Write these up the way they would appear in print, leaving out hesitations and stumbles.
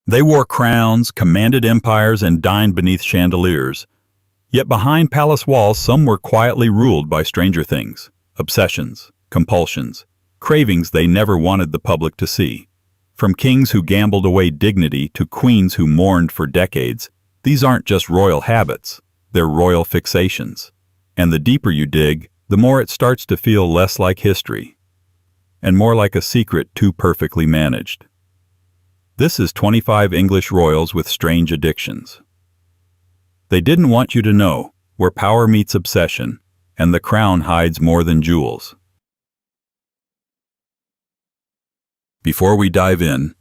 They wore crowns, commanded empires, and dined beneath chandeliers. Yet behind palace walls, some were quietly ruled by stranger things, obsessions, compulsions, cravings they never wanted the public to see. From kings who gambled away dignity to queens who mourned for decades, these aren't just royal habits, they're royal fixations. And the deeper you dig, the more it starts to feel less like history, and more like a secret too perfectly managed. This is 25 English royals with strange addictions. They didn't want you to know, where power meets obsession, and the crown hides more than jewels. Before we dive in,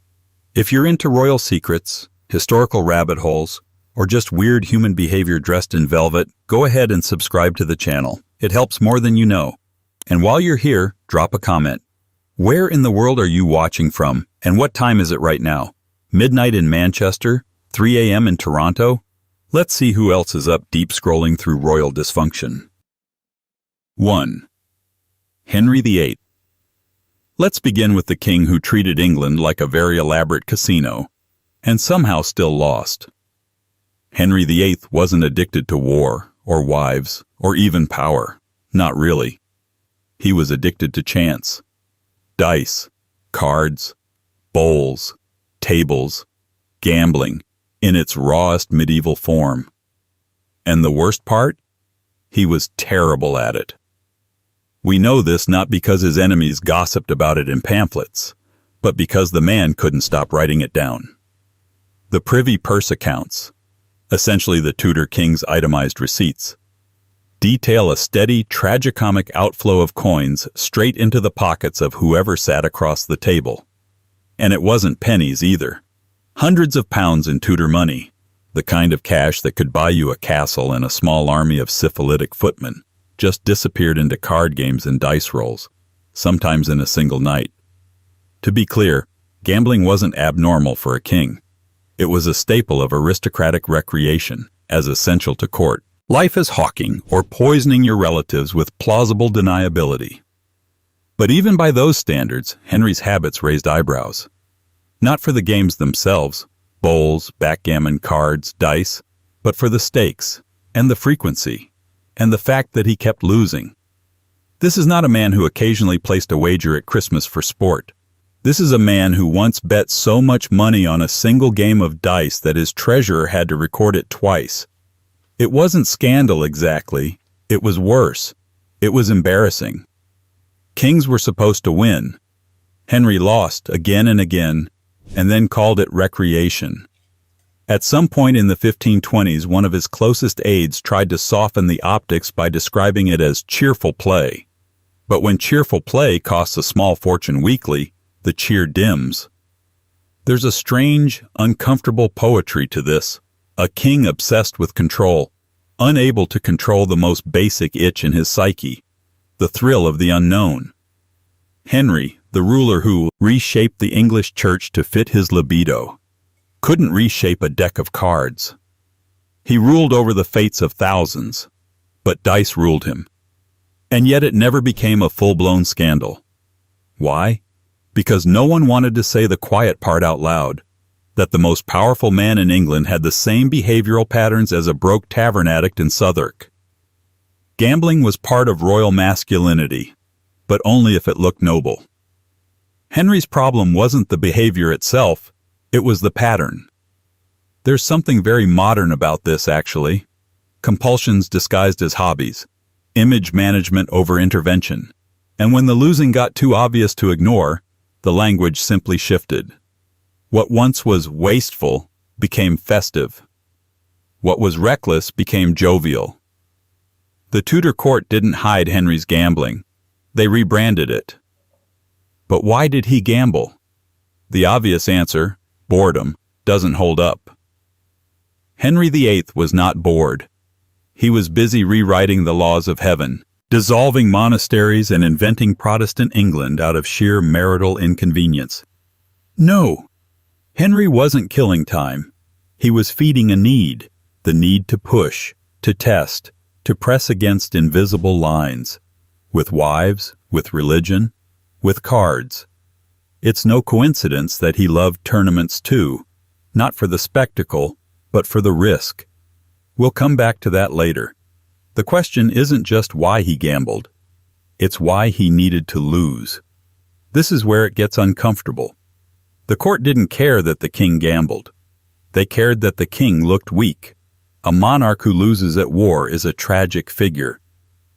if you're into royal secrets, historical rabbit holes, or just weird human behavior dressed in velvet, go ahead and subscribe to the channel. It helps more than you know. And while you're here, drop a comment. Where in the world are you watching from, and what time is it right now? Midnight in Manchester? 3 a.m. in Toronto? Let's see who else is up deep scrolling through royal dysfunction. 1. Henry VIII. Let's begin with the king who treated England like a very elaborate casino, and somehow still lost. Henry VIII wasn't addicted to war, or wives, or even power. Not really. He was addicted to chance. Dice, cards, bowls, tables, gambling, in its rawest medieval form. And the worst part? He was terrible at it. We know this not because his enemies gossiped about it in pamphlets, but because the man couldn't stop writing it down. The privy purse accounts, essentially the Tudor king's itemized receipts, detail a steady, tragicomic outflow of coins straight into the pockets of whoever sat across the table. And it wasn't pennies either. Hundreds of pounds in Tudor money, the kind of cash that could buy you a castle and a small army of syphilitic footmen, just disappeared into card games and dice rolls, sometimes in a single night. To be clear, gambling wasn't abnormal for a king. It was a staple of aristocratic recreation, as essential to court. Life as hawking or poisoning your relatives with plausible deniability. But even by those standards, Henry's habits raised eyebrows. Not for the games themselves, bowls, backgammon, cards, dice, but for the stakes, and the frequency, and the fact that he kept losing. This is not a man who occasionally placed a wager at Christmas for sport. This is a man who once bet so much money on a single game of dice that his treasurer had to record it twice. It wasn't scandal exactly, it was worse. It was embarrassing. Kings were supposed to win. Henry lost again and again, and then called it recreation. At some point in the 1520s, one of his closest aides tried to soften the optics by describing it as cheerful play. But when cheerful play costs a small fortune weekly, the cheer dims. There's a strange, uncomfortable poetry to this. A king obsessed with control, unable to control the most basic itch in his psyche, the thrill of the unknown. Henry, the ruler who reshaped the English church to fit his libido, couldn't reshape a deck of cards. He ruled over the fates of thousands, but dice ruled him. And yet it never became a full-blown scandal. Why? Because no one wanted to say the quiet part out loud, that the most powerful man in England had the same behavioral patterns as a broke tavern addict in Southwark. Gambling was part of royal masculinity, but only if it looked noble. Henry's problem wasn't the behavior itself, it was the pattern. There's something very modern about this, actually. Compulsions disguised as hobbies, image management over intervention. And when the losing got too obvious to ignore, the language simply shifted. What once was wasteful became festive. What was reckless became jovial. The Tudor court didn't hide Henry's gambling. They rebranded it. But why did he gamble? The obvious answer, boredom, doesn't hold up. Henry VIII was not bored. He was busy rewriting the laws of heaven, dissolving monasteries and inventing Protestant England out of sheer marital inconvenience. No, Henry wasn't killing time. He was feeding a need, the need to push, to test, to press against invisible lines. With wives, with religion, with cards. It's no coincidence that he loved tournaments too, Not for the spectacle, but for the risk. We'll come back to that later. The question isn't just why he gambled. It's why he needed to lose. This is where it gets uncomfortable. The court didn't care that the king gambled. They cared that the king looked weak. A monarch who loses at war is a tragic figure.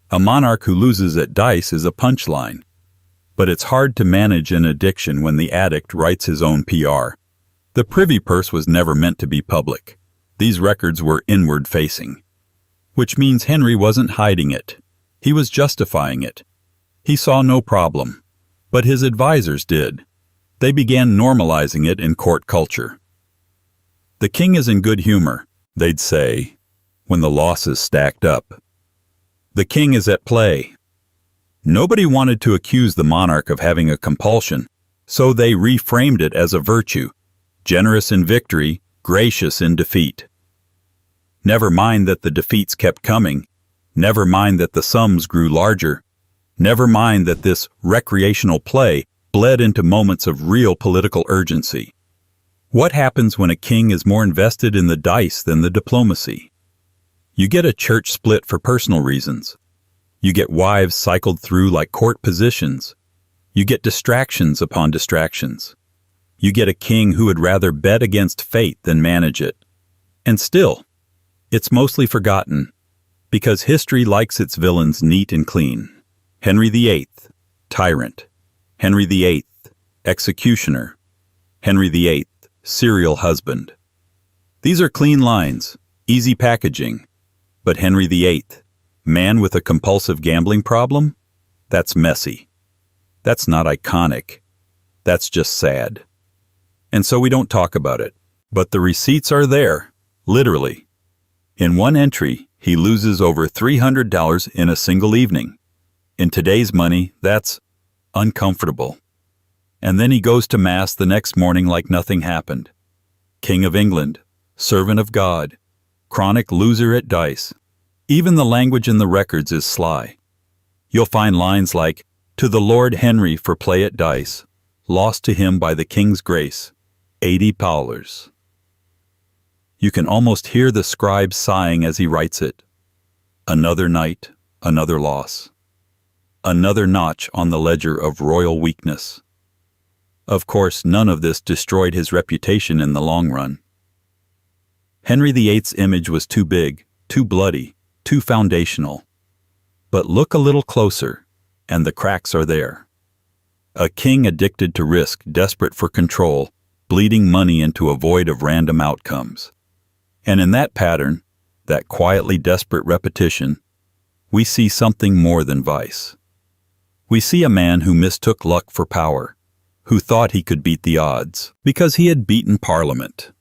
A monarch who loses at dice is a punchline. But it's hard to manage an addiction when the addict writes his own PR. The privy purse was never meant to be public. These records were inward-facing. Which means Henry wasn't hiding it. He was justifying it. He saw no problem. But his advisors did. They began normalizing it in court culture. The king is in good humor, they'd say, when the losses stacked up. The king is at play. Nobody wanted to accuse the monarch of having a compulsion, so they reframed it as a virtue, generous in victory, gracious in defeat. Never mind that the defeats kept coming. Never mind that the sums grew larger. Never mind that this recreational play bled into moments of real political urgency. What happens when a king is more invested in the dice than the diplomacy? You get a church split for personal reasons. You get wives cycled through like court positions. You get distractions upon distractions. You get a king who would rather bet against fate than manage it. And still, it's mostly forgotten, because history likes its villains neat and clean. Henry VIII, tyrant. Henry VIII, executioner. Henry VIII, serial husband. These are clean lines, easy packaging. But Henry VIII, man with a compulsive gambling problem? That's messy. That's not iconic. That's just sad. And so we don't talk about it. But the receipts are there, literally. In one entry, he loses over $300 in a single evening. In today's money, that's uncomfortable. And then he goes to Mass the next morning like nothing happened. King of England, servant of God, chronic loser at dice. Even the language in the records is sly. You'll find lines like, "To the Lord Henry for play at dice, lost to him by the king's grace, $80. You can almost hear the scribe sighing as he writes it. Another night, another loss. Another notch on the ledger of royal weakness. Of course, none of this destroyed his reputation in the long run. Henry VIII's image was too big, too bloody, too foundational. But look a little closer, and the cracks are there. A king addicted to risk, desperate for control, bleeding money into a void of random outcomes. And in that pattern, that quietly desperate repetition, we see something more than vice. We see a man who mistook luck for power, who thought he could beat the odds because he had beaten Parliament,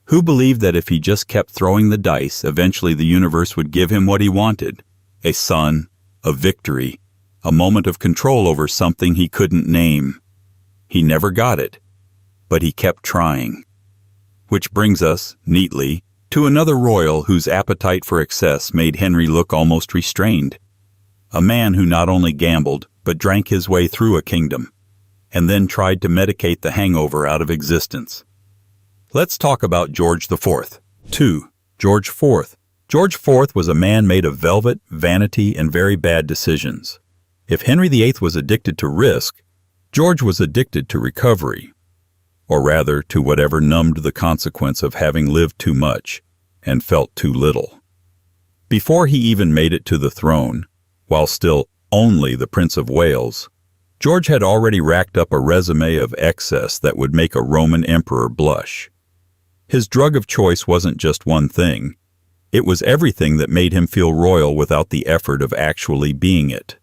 who believed that if he just kept throwing the dice, eventually the universe would give him what he wanted, a son, a victory, a moment of control over something he couldn't name. He never got it, but he kept trying. Which brings us, neatly, to another royal whose appetite for excess made Henry look almost restrained. A man who not only gambled, but drank his way through a kingdom, and then tried to medicate the hangover out of existence. Let's talk about George IV. 2. George IV. George IV was a man made of velvet, vanity, and very bad decisions. If Henry VIII was addicted to risk, George was addicted to recovery, or rather to whatever numbed the consequence of having lived too much and felt too little. Before he even made it to the throne, while still only the Prince of Wales, George had already racked up a resume of excess that would make a Roman emperor blush. His drug of choice wasn't just one thing. It was everything that made him feel royal without the effort of actually being it.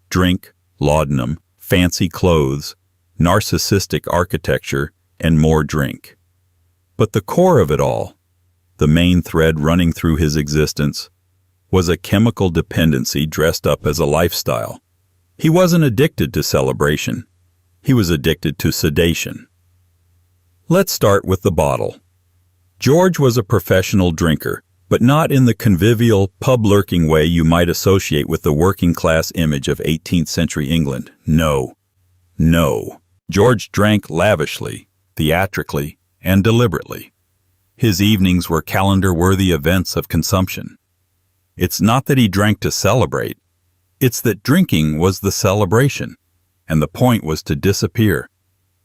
Drink, laudanum, fancy clothes, narcissistic architecture, and more drink. But the core of it all, the main thread running through his existence, was a chemical dependency dressed up as a lifestyle. He wasn't addicted to celebration. He was addicted to sedation. Let's start with the bottle. George was a professional drinker, but not in the convivial, pub-lurking way you might associate with the working-class image of 18th century England. No. George drank lavishly, theatrically, and deliberately. His evenings were calendar-worthy events of consumption. It's not that he drank to celebrate. It's that drinking was the celebration, and the point was to disappear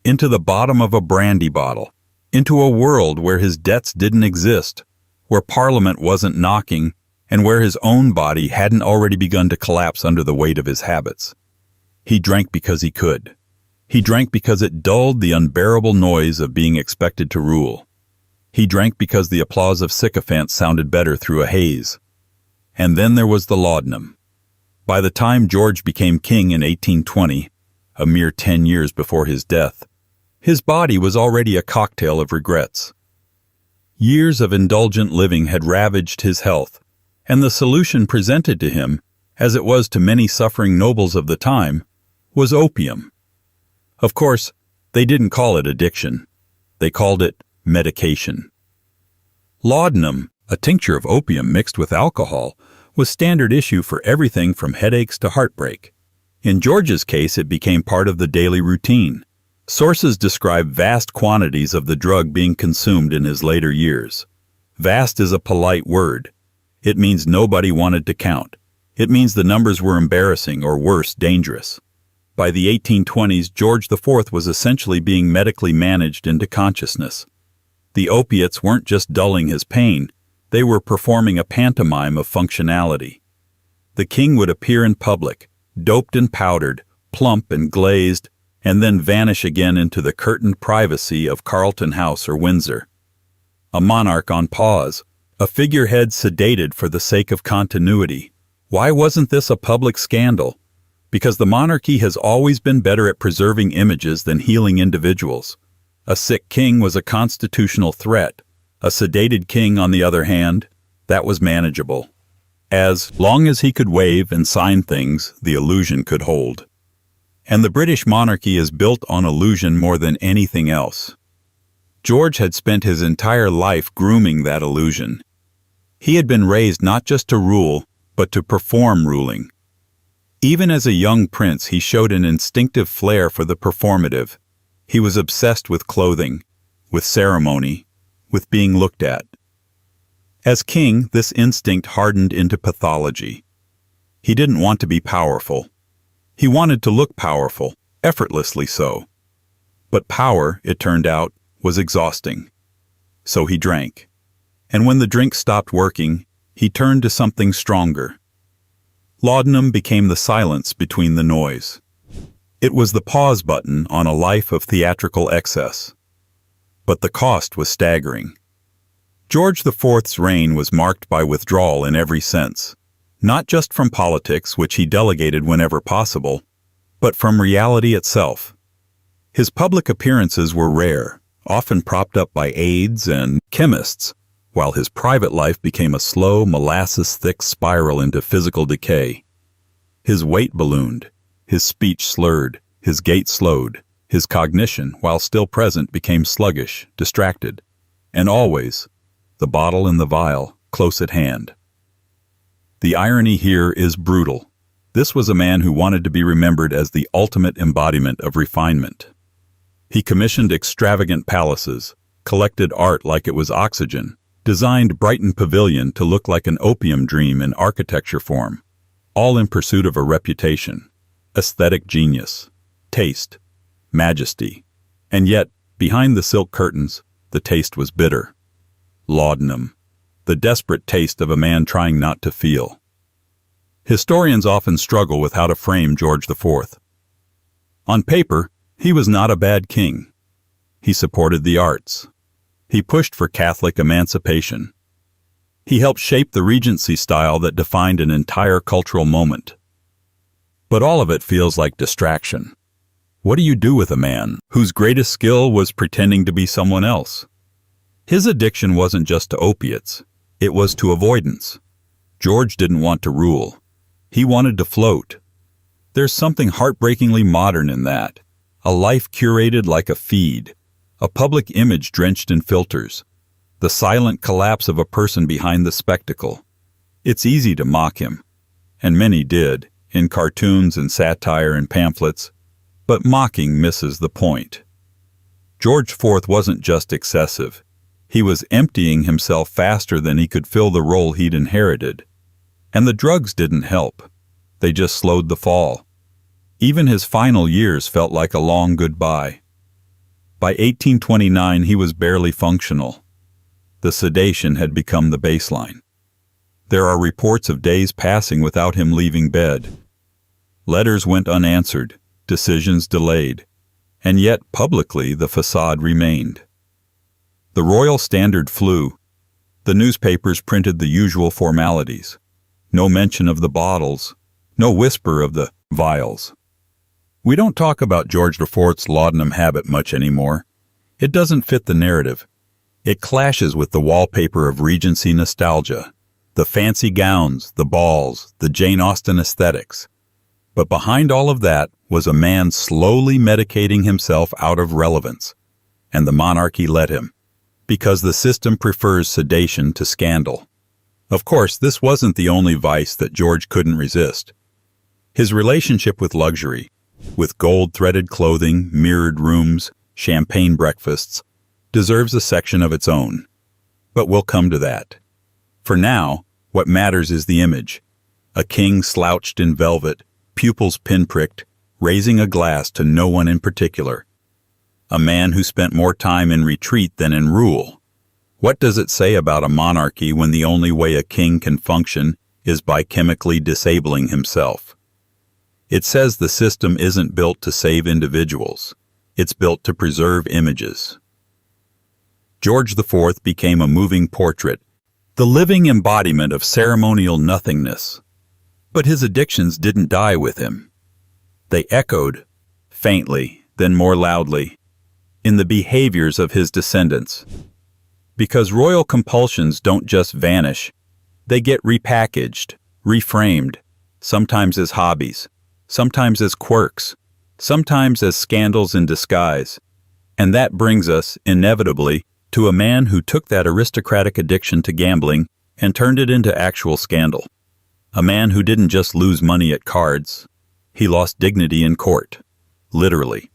into the bottom of a brandy bottle, into a world where his debts didn't exist, where Parliament wasn't knocking, and where his own body hadn't already begun to collapse under the weight of his habits. He drank because he could. He drank because it dulled the unbearable noise of being expected to rule. He drank because the applause of sycophants sounded better through a haze. And then there was the laudanum. By the time George became king in 1820, a mere 10 years before his death, his body was already a cocktail of regrets. Years of indulgent living had ravaged his health, and the solution presented to him, as it was to many suffering nobles of the time, was opium. Of course, they didn't call it addiction. They called it medication. Laudanum, a tincture of opium mixed with alcohol, was standard issue for everything from headaches to heartbreak. In George's case, it became part of the daily routine. Sources describe vast quantities of the drug being consumed in his later years. Vast is a polite word. It means nobody wanted to count. It means the numbers were embarrassing or worse, dangerous. By the 1820s, George IV was essentially being medically managed into consciousness. The opiates weren't just dulling his pain, they were performing a pantomime of functionality. The king would appear in public, doped and powdered, plump and glazed, and then vanish again into the curtained privacy of Carlton House or Windsor. A monarch on pause, a figurehead sedated for the sake of continuity. Why wasn't this a public scandal? Because the monarchy has always been better at preserving images than healing individuals. A sick king was a constitutional threat. A sedated king, on the other hand, that was manageable. As long as he could wave and sign things, the illusion could hold. And the British monarchy is built on illusion more than anything else. George had spent his entire life grooming that illusion. He had been raised not just to rule, but to perform ruling. Even as a young prince, he showed an instinctive flair for the performative. He was obsessed with clothing, with ceremony, with being looked at. As king, this instinct hardened into pathology. He didn't want to be powerful. He wanted to look powerful, effortlessly so. But power, it turned out, was exhausting. So he drank. And when the drink stopped working, he turned to something stronger. Laudanum became the silence between the noise. It was the pause button on a life of theatrical excess. But the cost was staggering. George IV's reign was marked by withdrawal in every sense. Not just from politics, which he delegated whenever possible, but from reality itself. His public appearances were rare, often propped up by aides and chemists, while his private life became a slow, molasses-thick spiral into physical decay. His weight ballooned, his speech slurred, his gait slowed, his cognition, while still present, became sluggish, distracted, and always, the bottle and the vial, close at hand. The irony here is brutal. This was a man who wanted to be remembered as the ultimate embodiment of refinement. He commissioned extravagant palaces, collected art like it was oxygen, designed Brighton Pavilion to look like an opium dream in architecture form, all in pursuit of a reputation, aesthetic genius, taste, majesty. And yet, behind the silk curtains, the taste was bitter. Laudanum. The desperate taste of a man trying not to feel. Historians often struggle with how to frame George IV. On paper, he was not a bad king. He supported the arts. He pushed for Catholic emancipation. He helped shape the Regency style that defined an entire cultural moment. But all of it feels like distraction. What do you do with a man whose greatest skill was pretending to be someone else? His addiction wasn't just to opiates. It was to avoidance. George didn't want to rule. He wanted to float. There's something heartbreakingly modern in that. A life curated like a feed. A public image drenched in filters. The silent collapse of a person behind the spectacle. It's easy to mock him. And many did, in cartoons and satire and pamphlets. But mocking misses the point. George IV wasn't just excessive. He was emptying himself faster than he could fill the role he'd inherited. And the drugs didn't help. They just slowed the fall. Even his final years felt like a long goodbye. By 1829, he was barely functional. The sedation had become the baseline. There are reports of days passing without him leaving bed. Letters went unanswered, decisions delayed, and yet publicly the facade remained. The royal standard flew. The newspapers printed the usual formalities. No mention of the bottles, no whisper of the vials. We don't talk about George IV's laudanum habit much anymore. It doesn't fit the narrative. It clashes with the wallpaper of Regency nostalgia, the fancy gowns, the balls, the Jane Austen aesthetics. But behind all of that was a man slowly medicating himself out of relevance. And the monarchy let him, because the system prefers sedation to scandal. Of course, this wasn't the only vice that George couldn't resist. His relationship with luxury, with gold-threaded clothing, mirrored rooms, champagne breakfasts, deserves a section of its own. But we'll come to that. For now, what matters is the image. A king slouched in velvet, pupils pinpricked, raising a glass to no one in particular. A man who spent more time in retreat than in rule. What does it say about a monarchy when the only way a king can function is by chemically disabling himself? It says the system isn't built to save individuals. It's built to preserve images. George IV became a moving portrait, the living embodiment of ceremonial nothingness. But his addictions didn't die with him. They echoed, faintly, then more loudly, in the behaviors of his descendants. Because royal compulsions don't just vanish, they get repackaged, reframed, sometimes as hobbies, sometimes as quirks, sometimes as scandals in disguise. And that brings us, inevitably, to a man who took that aristocratic addiction to gambling and turned it into actual scandal. A man who didn't just lose money at cards, he lost dignity in court, literally.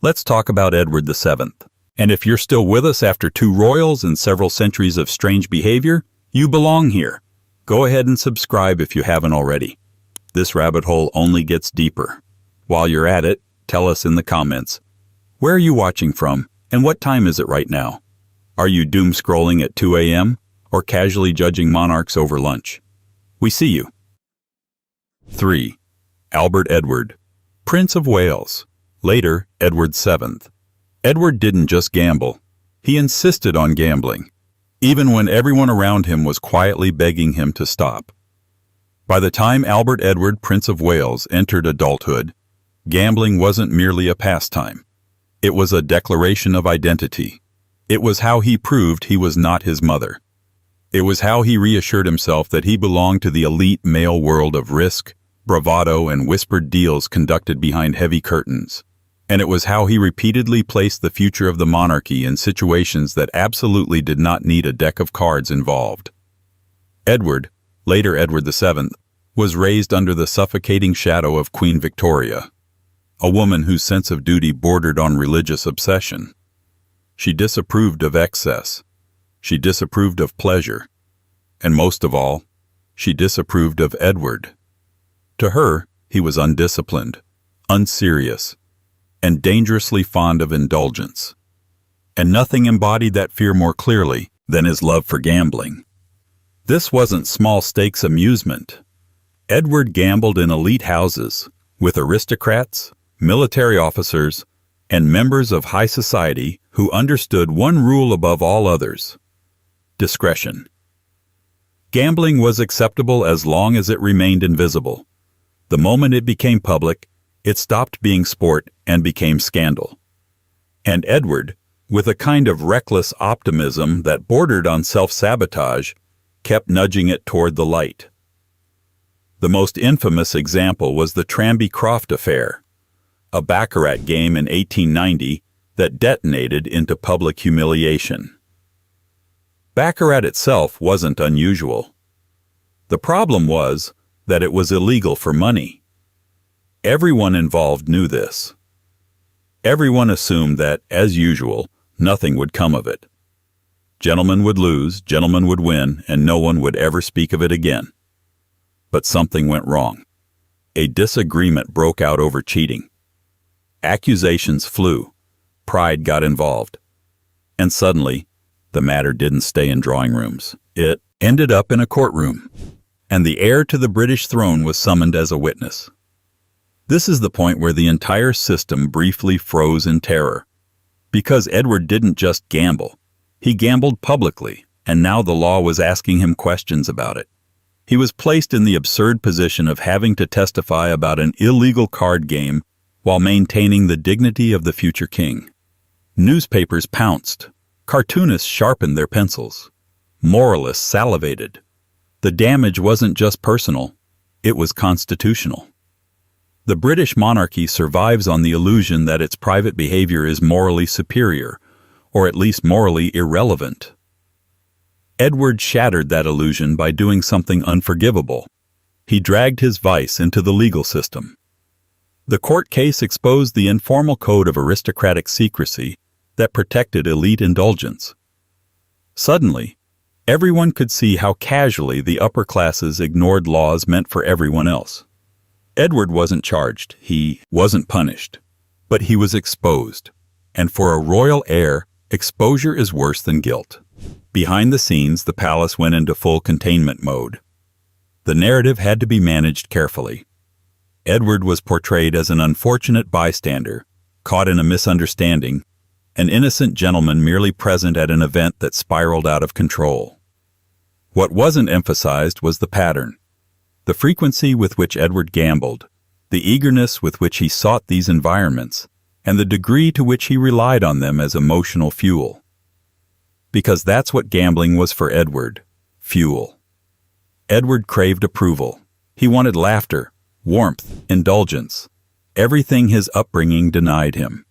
Let's talk about Edward VII. And if you're still with us after 2 royals and several centuries of strange behavior, you belong here. Go ahead and subscribe if you haven't already. This rabbit hole only gets deeper. While you're at it, tell us in the comments. Where are you watching from, and what time is it right now? Are you doom scrolling at 2 a.m. or casually judging monarchs over lunch? We see you. 3. Albert Edward, Prince of Wales, later Edward VII. Edward didn't just gamble. He insisted on gambling, even when everyone around him was quietly begging him to stop. By the time Albert Edward, Prince of Wales, entered adulthood, gambling wasn't merely a pastime. It was a declaration of identity. It was how he proved he was not his mother. It was how he reassured himself that he belonged to the elite male world of risk, bravado, and whispered deals conducted behind heavy curtains. And it was how he repeatedly placed the future of the monarchy in situations that absolutely did not need a deck of cards involved. Edward, later Edward VII, was raised under the suffocating shadow of Queen Victoria, a woman whose sense of duty bordered on religious obsession. She disapproved of excess. She disapproved of pleasure. And most of all, she disapproved of Edward. To her, he was undisciplined, unserious, and dangerously fond of indulgence. And nothing embodied that fear more clearly than his love for gambling. This wasn't small-stakes amusement. Edward gambled in elite houses, with aristocrats, military officers, and members of high society who understood one rule above all others: discretion. Gambling was acceptable as long as it remained invisible. The moment it became public, it stopped being sport and became scandal. And Edward, with a kind of reckless optimism that bordered on self-sabotage, kept nudging it toward the light. The most infamous example was the Tranby-Croft affair, a baccarat game in 1890 that detonated into public humiliation. Baccarat itself wasn't unusual. The problem was that it was illegal for money. Everyone involved knew this. Everyone assumed that, as usual, nothing would come of it. Gentlemen would lose, gentlemen would win, and no one would ever speak of it again. But something went wrong. A disagreement broke out over cheating. Accusations flew. Pride got involved. And suddenly, the matter didn't stay in drawing rooms. It ended up in a courtroom. And the heir to the British throne was summoned as a witness. This is the point where the entire system briefly froze in terror. Because Edward didn't just gamble. He gambled publicly, and now the law was asking him questions about it. He was placed in the absurd position of having to testify about an illegal card game while maintaining the dignity of the future king. Newspapers pounced. Cartoonists sharpened their pencils. Moralists salivated. The damage wasn't just personal, it was constitutional. The British monarchy survives on the illusion that its private behavior is morally superior, or at least morally irrelevant. Edward shattered that illusion by doing something unforgivable. He dragged his vice into the legal system. The court case exposed the informal code of aristocratic secrecy that protected elite indulgence. Suddenly, everyone could see how casually the upper classes ignored laws meant for everyone else. Edward wasn't charged, he wasn't punished, but he was exposed. And for a royal heir, exposure is worse than guilt. Behind the scenes, the palace went into full containment mode. The narrative had to be managed carefully. Edward was portrayed as an unfortunate bystander, caught in a misunderstanding, an innocent gentleman merely present at an event that spiraled out of control. What wasn't emphasized was the pattern. The frequency with which Edward gambled, the eagerness with which he sought these environments, and the degree to which he relied on them as emotional fuel. Because that's what gambling was for Edward, fuel. Edward craved approval. He wanted laughter, warmth, indulgence, everything his upbringing denied him.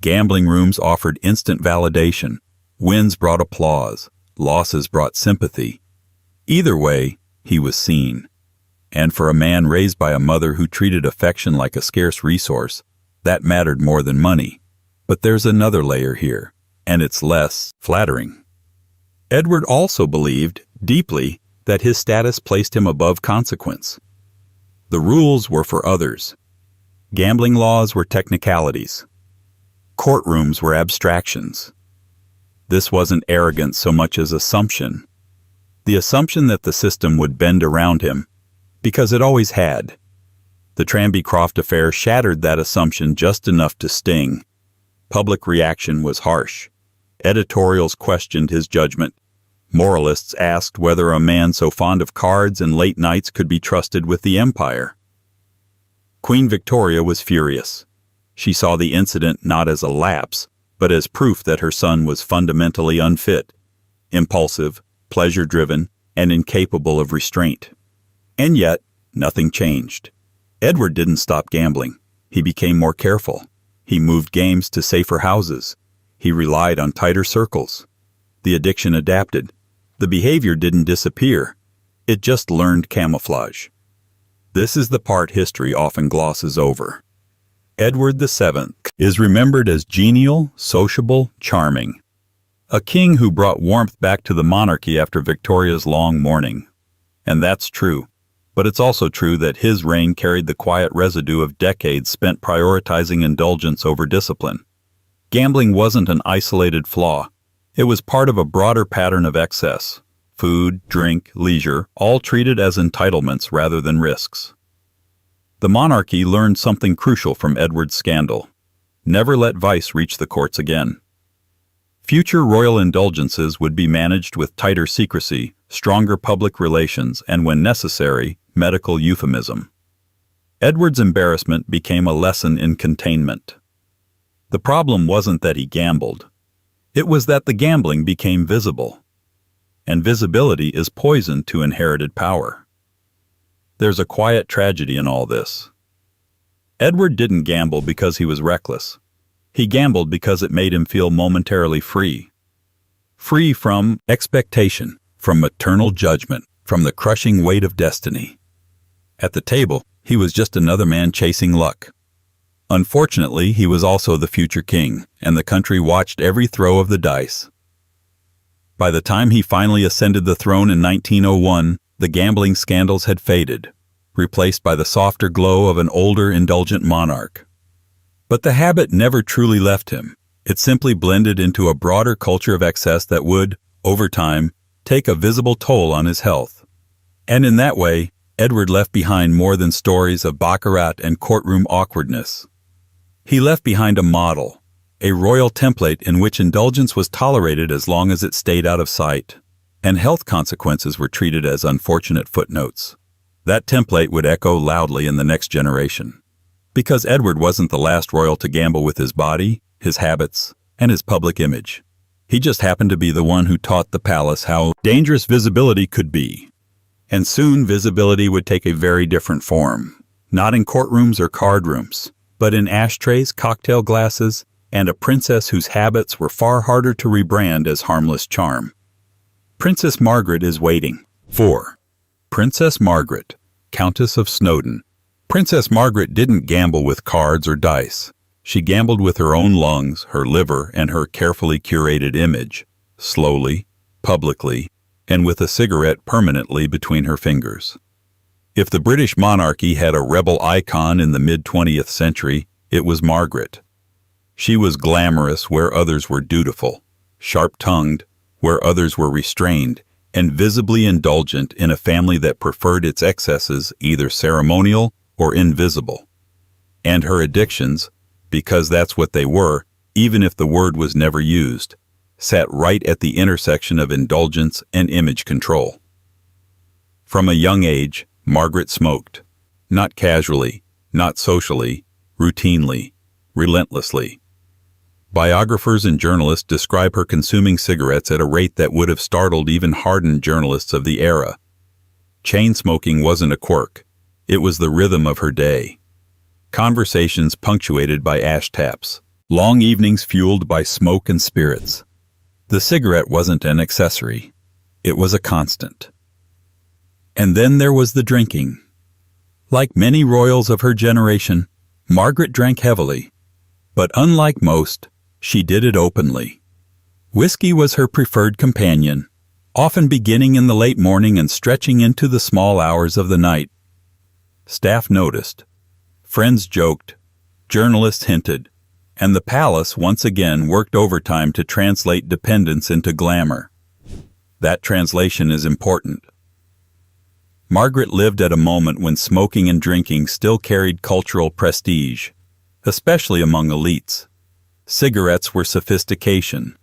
Gambling rooms offered instant validation. Wins brought applause. Losses brought sympathy. Either way, he was seen. And for a man raised by a mother who treated affection like a scarce resource, that mattered more than money. But there's another layer here, and it's less flattering. Edward also believed, deeply, that his status placed him above consequence. The rules were for others. Gambling laws were technicalities. Courtrooms were abstractions. This wasn't arrogance so much as assumption. The assumption that the system would bend around him, because it always had. The Tranby-Croft affair shattered that assumption just enough to sting. Public reaction was harsh. Editorials questioned his judgment. Moralists asked whether a man so fond of cards and late nights could be trusted with the empire. Queen Victoria was furious. She saw the incident not as a lapse, but as proof that her son was fundamentally unfit, impulsive, pleasure-driven, and incapable of restraint. And yet, nothing changed. Edward didn't stop gambling. He became more careful. He moved games to safer houses. He relied on tighter circles. The addiction adapted. The behavior didn't disappear. It just learned camouflage. This is the part history often glosses over. Edward VII is remembered as genial, sociable, charming. A king who brought warmth back to the monarchy after Victoria's long mourning. And that's true. But it's also true that his reign carried the quiet residue of decades spent prioritizing indulgence over discipline. Gambling wasn't an isolated flaw. It was part of a broader pattern of excess. Food, drink, leisure, all treated as entitlements rather than risks. The monarchy learned something crucial from Edward's scandal. Never let vice reach the courts again. Future royal indulgences would be managed with tighter secrecy, stronger public relations, and when necessary, medical euphemism. Edward's embarrassment became a lesson in containment. The problem wasn't that he gambled. It was that the gambling became visible. And visibility is poison to inherited power. There's a quiet tragedy in all this. Edward didn't gamble because he was reckless. He gambled because it made him feel momentarily free. Free from expectation, from maternal judgment, from the crushing weight of destiny. At the table, he was just another man chasing luck. Unfortunately, he was also the future king, and the country watched every throw of the dice. By the time he finally ascended the throne in 1901, the gambling scandals had faded, replaced by the softer glow of an older, indulgent monarch. But the habit never truly left him. It simply blended into a broader culture of excess that would, over time, take a visible toll on his health. And in that way, Edward left behind more than stories of baccarat and courtroom awkwardness. He left behind a model, a royal template in which indulgence was tolerated as long as it stayed out of sight, and health consequences were treated as unfortunate footnotes. That template would echo loudly in the next generation. Because Edward wasn't the last royal to gamble with his body, his habits, and his public image. He just happened to be the one who taught the palace how dangerous visibility could be. And soon visibility would take a very different form, not in courtrooms or card rooms, but in ashtrays, cocktail glasses, and a princess whose habits were far harder to rebrand as harmless charm. Princess Margaret is waiting. 4. Princess Margaret, Countess of Snowdon. Princess Margaret didn't gamble with cards or dice. She gambled with her own lungs, her liver, and her carefully curated image, slowly, publicly, and with a cigarette permanently between her fingers. If the British monarchy had a rebel icon in the mid-20th century, it was Margaret. She was glamorous where others were dutiful, sharp-tongued where others were restrained, and visibly indulgent in a family that preferred its excesses either ceremonial or invisible. And her addictions, because that's what they were, even if the word was never used, sat right at the intersection of indulgence and image control. From a young age, Margaret smoked. Not casually, not socially, routinely, relentlessly. Biographers and journalists describe her consuming cigarettes at a rate that would have startled even hardened journalists of the era. Chain smoking wasn't a quirk. It was the rhythm of her day. Conversations punctuated by ash taps. Long evenings fueled by smoke and spirits. The cigarette wasn't an accessory. It was a constant. And then there was the drinking. Like many royals of her generation, Margaret drank heavily. But unlike most, she did it openly. Whiskey was her preferred companion, often beginning in the late morning and stretching into the small hours of the night. Staff noticed. Friends joked. Journalists hinted. And the palace once again worked overtime to translate dependence into glamour. That translation is important. Margaret lived at a moment when smoking and drinking still carried cultural prestige, especially among elites. Cigarettes were sophistication.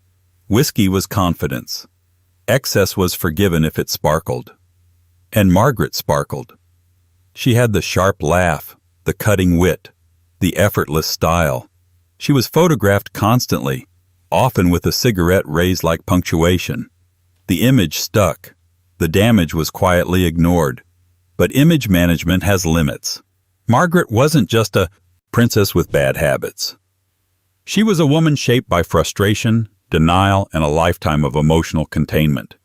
Whiskey was confidence. Excess was forgiven if it sparkled. And Margaret sparkled. She had the sharp laugh, the cutting wit, the effortless style. She was photographed constantly, often with a cigarette raised like punctuation. The image stuck. The damage was quietly ignored. But image management has limits. Margaret wasn't just a princess with bad habits. She was a woman shaped by frustration, denial, and a lifetime of emotional containment.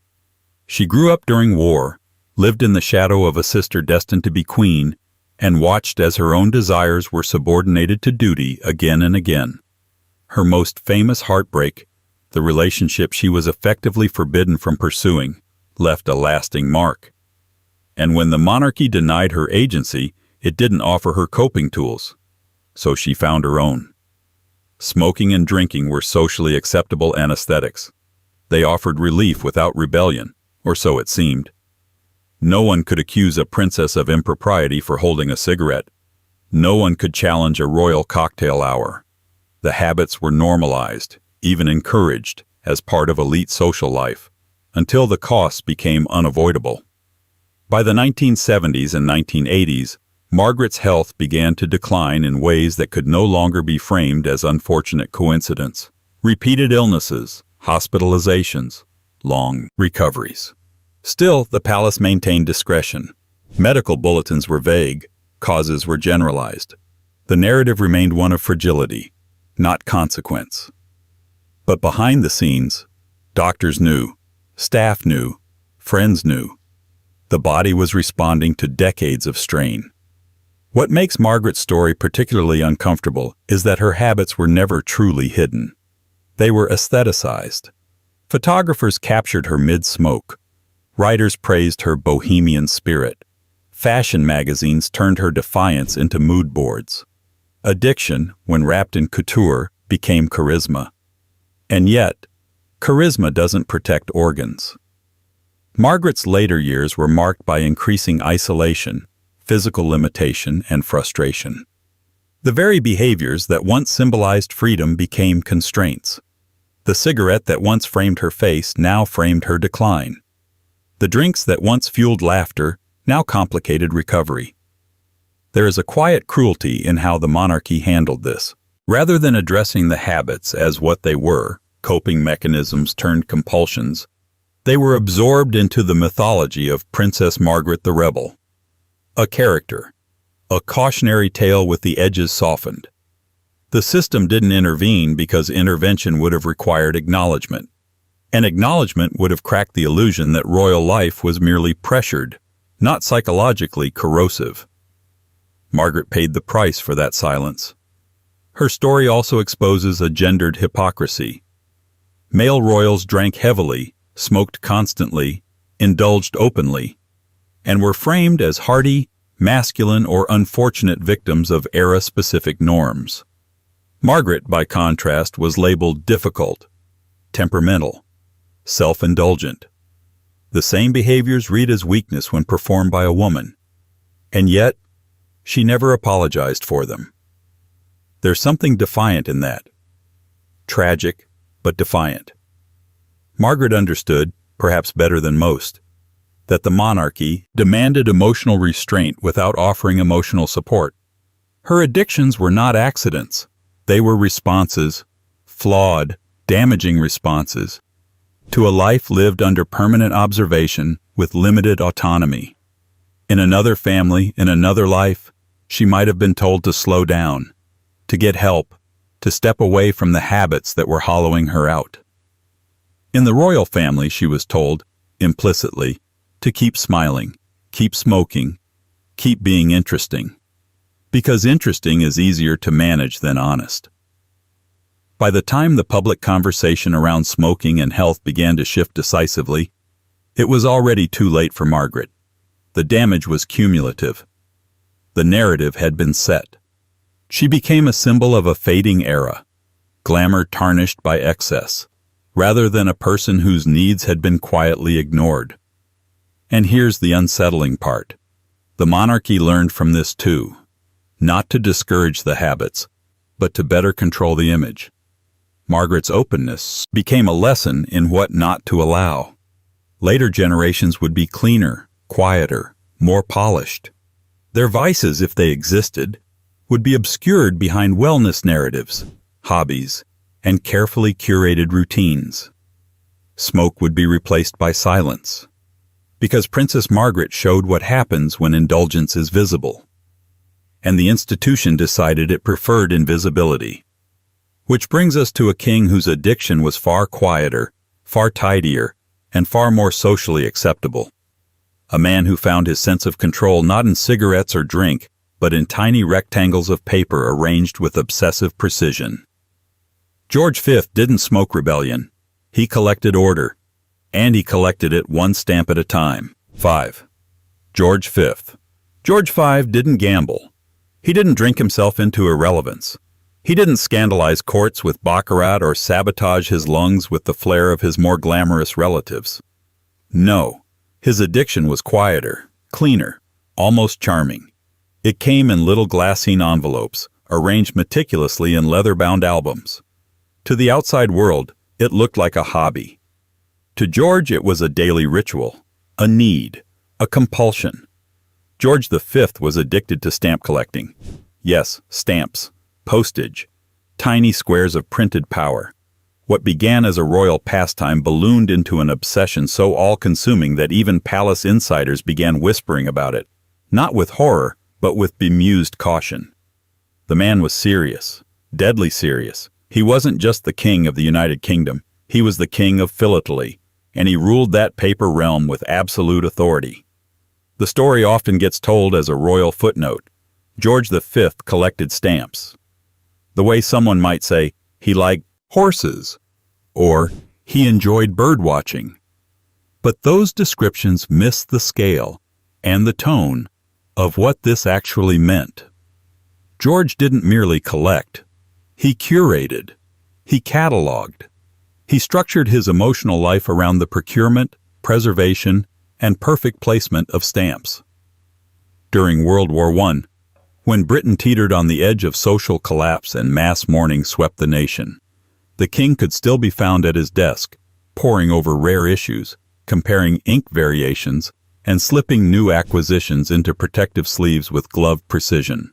She grew up during war, lived in the shadow of a sister destined to be queen, and watched as her own desires were subordinated to duty again and again. Her most famous heartbreak, the relationship she was effectively forbidden from pursuing, left a lasting mark. And when the monarchy denied her agency, it didn't offer her coping tools. So she found her own. Smoking and drinking were socially acceptable anesthetics. They offered relief without rebellion, or so it seemed. No one could accuse a princess of impropriety for holding a cigarette. No one could challenge a royal cocktail hour. The habits were normalized, even encouraged, as part of elite social life, until the costs became unavoidable. By the 1970s and 1980s, Margaret's health began to decline in ways that could no longer be framed as unfortunate coincidence. Repeated illnesses, hospitalizations, long recoveries. Still, the palace maintained discretion. Medical bulletins were vague, causes were generalized. The narrative remained one of fragility, not consequence. But behind the scenes, doctors knew, staff knew, friends knew. The body was responding to decades of strain. What makes Margaret's story particularly uncomfortable is that her habits were never truly hidden. They were aestheticized. Photographers captured her mid-smoke. Writers praised her bohemian spirit. Fashion magazines turned her defiance into mood boards. Addiction, when wrapped in couture, became charisma. And yet, charisma doesn't protect organs. Margaret's later years were marked by increasing isolation, physical limitation, and frustration. The very behaviors that once symbolized freedom became constraints. The cigarette that once framed her face now framed her decline. The drinks that once fueled laughter now complicated recovery. There is a quiet cruelty in how the monarchy handled this. Rather than addressing the habits as what they were, coping mechanisms turned compulsions, they were absorbed into the mythology of Princess Margaret the Rebel. A character, a cautionary tale with the edges softened. The system didn't intervene because intervention would have required acknowledgement. And acknowledgement would have cracked the illusion that royal life was merely pressured, not psychologically corrosive. Margaret paid the price for that silence. Her story also exposes a gendered hypocrisy. Male royals drank heavily, smoked constantly, indulged openly, and were framed as hardy, masculine, or unfortunate victims of era-specific norms. Margaret, by contrast, was labeled difficult, temperamental, self-indulgent. The same behaviors read as weakness when performed by a woman, and yet, she never apologized for them. There's something defiant in that. Tragic, but defiant. Margaret understood, perhaps better than most, that the monarchy demanded emotional restraint without offering emotional support. Her addictions were not accidents. They were responses, flawed, damaging responses, to a life lived under permanent observation with limited autonomy. In another family, in another life, she might have been told to slow down, to get help, to step away from the habits that were hollowing her out. In the royal family, she was told, implicitly, to keep smiling, keep smoking, keep being interesting. Because interesting is easier to manage than honest. By the time the public conversation around smoking and health began to shift decisively, it was already too late for Margaret. The damage was cumulative. The narrative had been set. She became a symbol of a fading era, glamour tarnished by excess, rather than a person whose needs had been quietly ignored. And here's the unsettling part. The monarchy learned from this too, not to discourage the habits, but to better control the image. Margaret's openness became a lesson in what not to allow. Later generations would be cleaner, quieter, more polished. Their vices, if they existed, would be obscured behind wellness narratives, hobbies, and carefully curated routines. Smoke would be replaced by silence, because Princess Margaret showed what happens when indulgence is visible. And the institution decided it preferred invisibility. Which brings us to a king whose addiction was far quieter, far tidier, and far more socially acceptable. A man who found his sense of control not in cigarettes or drink, but in tiny rectangles of paper arranged with obsessive precision. George V didn't smoke rebellion. He collected order, and he collected it one stamp at a time. 5. George V. George V didn't gamble. He didn't drink himself into irrelevance. He didn't scandalize courts with baccarat or sabotage his lungs with the flair of his more glamorous relatives. No, his addiction was quieter, cleaner, almost charming. It came in little glassine envelopes, arranged meticulously in leather-bound albums. To the outside world, it looked like a hobby. To George, it was a daily ritual, a need, a compulsion. George V was addicted to stamp collecting. Yes, stamps, postage, tiny squares of printed power. What began as a royal pastime ballooned into an obsession so all-consuming that even palace insiders began whispering about it, not with horror, but with bemused caution. The man was serious, deadly serious. He wasn't just the king of the United Kingdom, he was the king of Philately, and he ruled that paper realm with absolute authority. The story often gets told as a royal footnote. George V collected stamps. The way someone might say, he liked horses, or He enjoyed birdwatching. But those descriptions missed the scale and the tone of what this actually meant. George didn't merely collect. He curated. He cataloged. He structured his emotional life around the procurement, preservation, and perfect placement of stamps. During World War I, when Britain teetered on the edge of social collapse and mass mourning swept the nation, the king could still be found at his desk, poring over rare issues, comparing ink variations, and slipping new acquisitions into protective sleeves with gloved precision.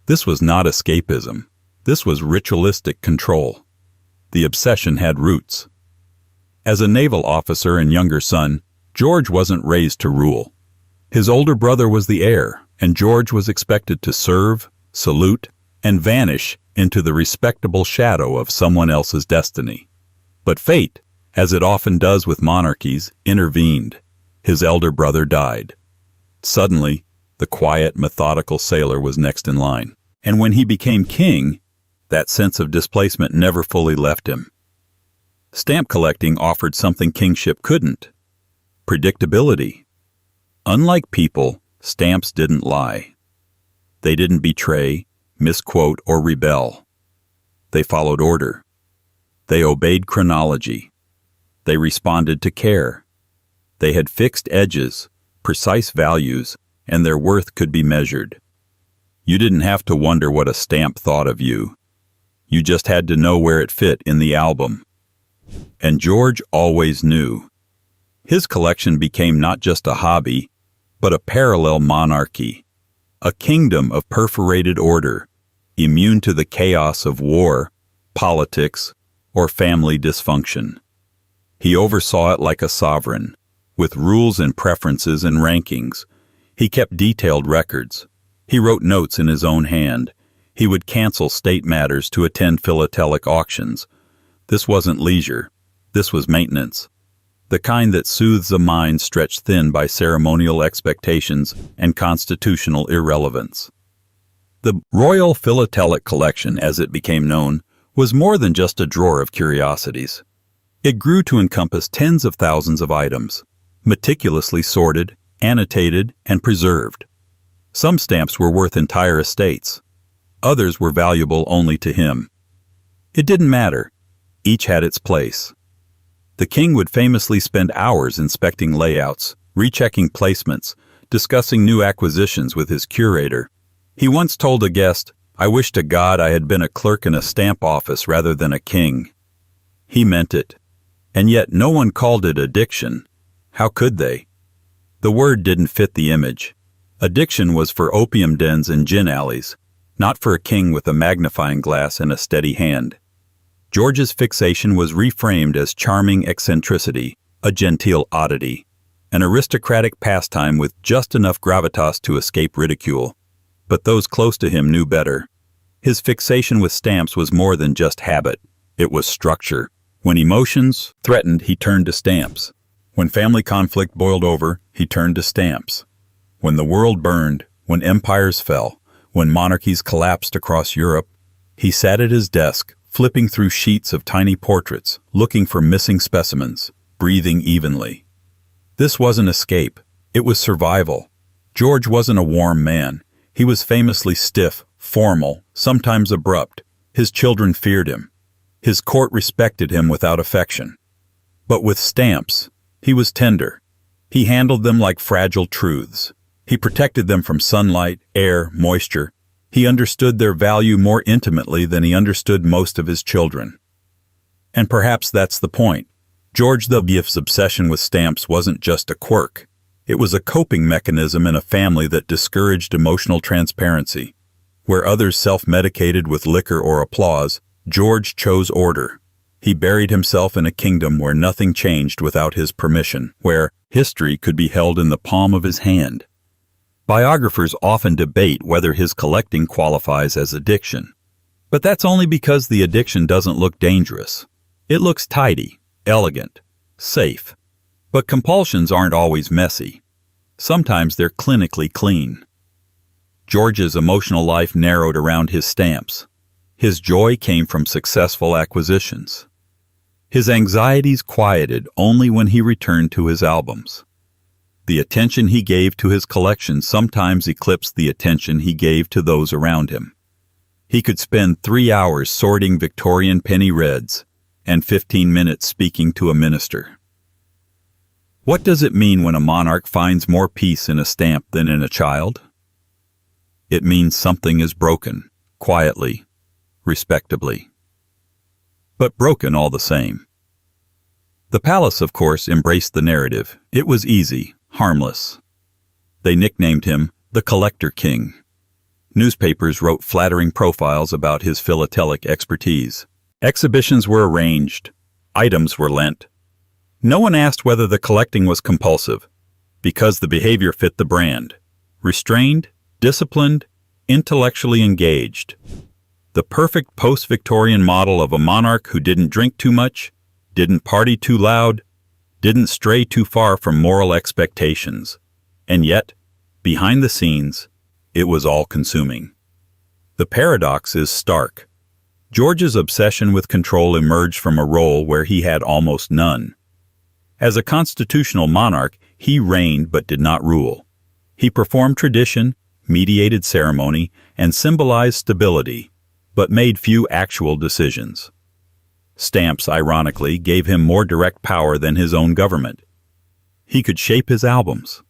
This was not escapism. This was ritualistic control. The obsession had roots. As a naval officer and younger son, George wasn't raised to rule. His older brother was the heir, and George was expected to serve, salute, and vanish into the respectable shadow of someone else's destiny. But fate, as it often does with monarchies, intervened. His elder brother died. Suddenly, the quiet, methodical sailor was next in line. And when he became king, that sense of displacement never fully left him. Stamp collecting offered something kingship couldn't: predictability. Unlike people, stamps didn't lie. They didn't betray, misquote, or rebel. They followed order. They obeyed chronology. They responded to care. They had fixed edges, precise values, and their worth could be measured. You didn't have to wonder what a stamp thought of you. You just had to know where it fit in the album. And George always knew. His collection became not just a hobby, but a parallel monarchy, a kingdom of perforated order, immune to the chaos of war, politics, or family dysfunction. He oversaw it like a sovereign, with rules and preferences and rankings. He kept detailed records. He wrote notes in his own hand. He would cancel state matters to attend philatelic auctions. This wasn't leisure. This was maintenance. The kind that soothes a mind stretched thin by ceremonial expectations and constitutional irrelevance. The Royal Philatelic Collection, as it became known, was more than just a drawer of curiosities. It grew to encompass tens of thousands of items, meticulously sorted, annotated, and preserved. Some stamps were worth entire estates. Others were valuable only to him. It didn't matter. Each had its place. The king would famously spend hours inspecting layouts, rechecking placements, discussing new acquisitions with his curator. He once told a guest, "I wish to God I had been a clerk in a stamp office rather than a king." He meant it. And yet no one called it addiction. How could they? The word didn't fit the image. Addiction was for opium dens and gin alleys, not for a king with a magnifying glass and a steady hand. George's fixation was reframed as charming eccentricity, a genteel oddity, an aristocratic pastime with just enough gravitas to escape ridicule. But those close to him knew better. His fixation with stamps was more than just habit. It was structure. When emotions threatened, he turned to stamps. When family conflict boiled over, he turned to stamps. When the world burned, when empires fell, when monarchies collapsed across Europe, he sat at his desk, flipping through sheets of tiny portraits, looking for missing specimens, breathing evenly. This wasn't escape. It was survival. George wasn't a warm man. He was famously stiff, formal, sometimes abrupt. His children feared him. His court respected him without affection. But with stamps, he was tender. He handled them like fragile truths. He protected them from sunlight, air, moisture. He understood their value more intimately than he understood most of his children. And perhaps that's the point. George V's obsession with stamps wasn't just a quirk. It was a coping mechanism in a family that discouraged emotional transparency. Where others self-medicated with liquor or applause, George chose order. He buried himself in a kingdom where nothing changed without his permission, where history could be held in the palm of his hand. Biographers often debate whether his collecting qualifies as addiction. But that's only because the addiction doesn't look dangerous. It looks tidy, elegant, safe. But compulsions aren't always messy. Sometimes they're clinically clean. George's emotional life narrowed around his stamps. His joy came from successful acquisitions. His anxieties quieted only when he returned to his albums. The attention he gave to his collection sometimes eclipsed the attention he gave to those around him. He could spend 3 hours sorting Victorian penny reds and 15 minutes speaking to a minister. What does it mean when a monarch finds more peace in a stamp than in a child? It means something is broken, quietly, respectably. But broken all the same. The palace, of course, embraced the narrative. It was easy, harmless. They nicknamed him the Collector King. Newspapers wrote flattering profiles about his philatelic expertise. Exhibitions were arranged. Items were lent. No one asked whether the collecting was compulsive, because the behavior fit the brand. Restrained, disciplined, intellectually engaged. The perfect post-Victorian model of a monarch who didn't drink too much, didn't party too loud, didn't stray too far from moral expectations. And yet, behind the scenes, it was all-consuming. The paradox is stark. George's obsession with control emerged from a role where he had almost none. As a constitutional monarch, he reigned but did not rule. He performed tradition, mediated ceremony, and symbolized stability, but made few actual decisions. Stamps, ironically, gave him more direct power than his own government. He could shape his albums.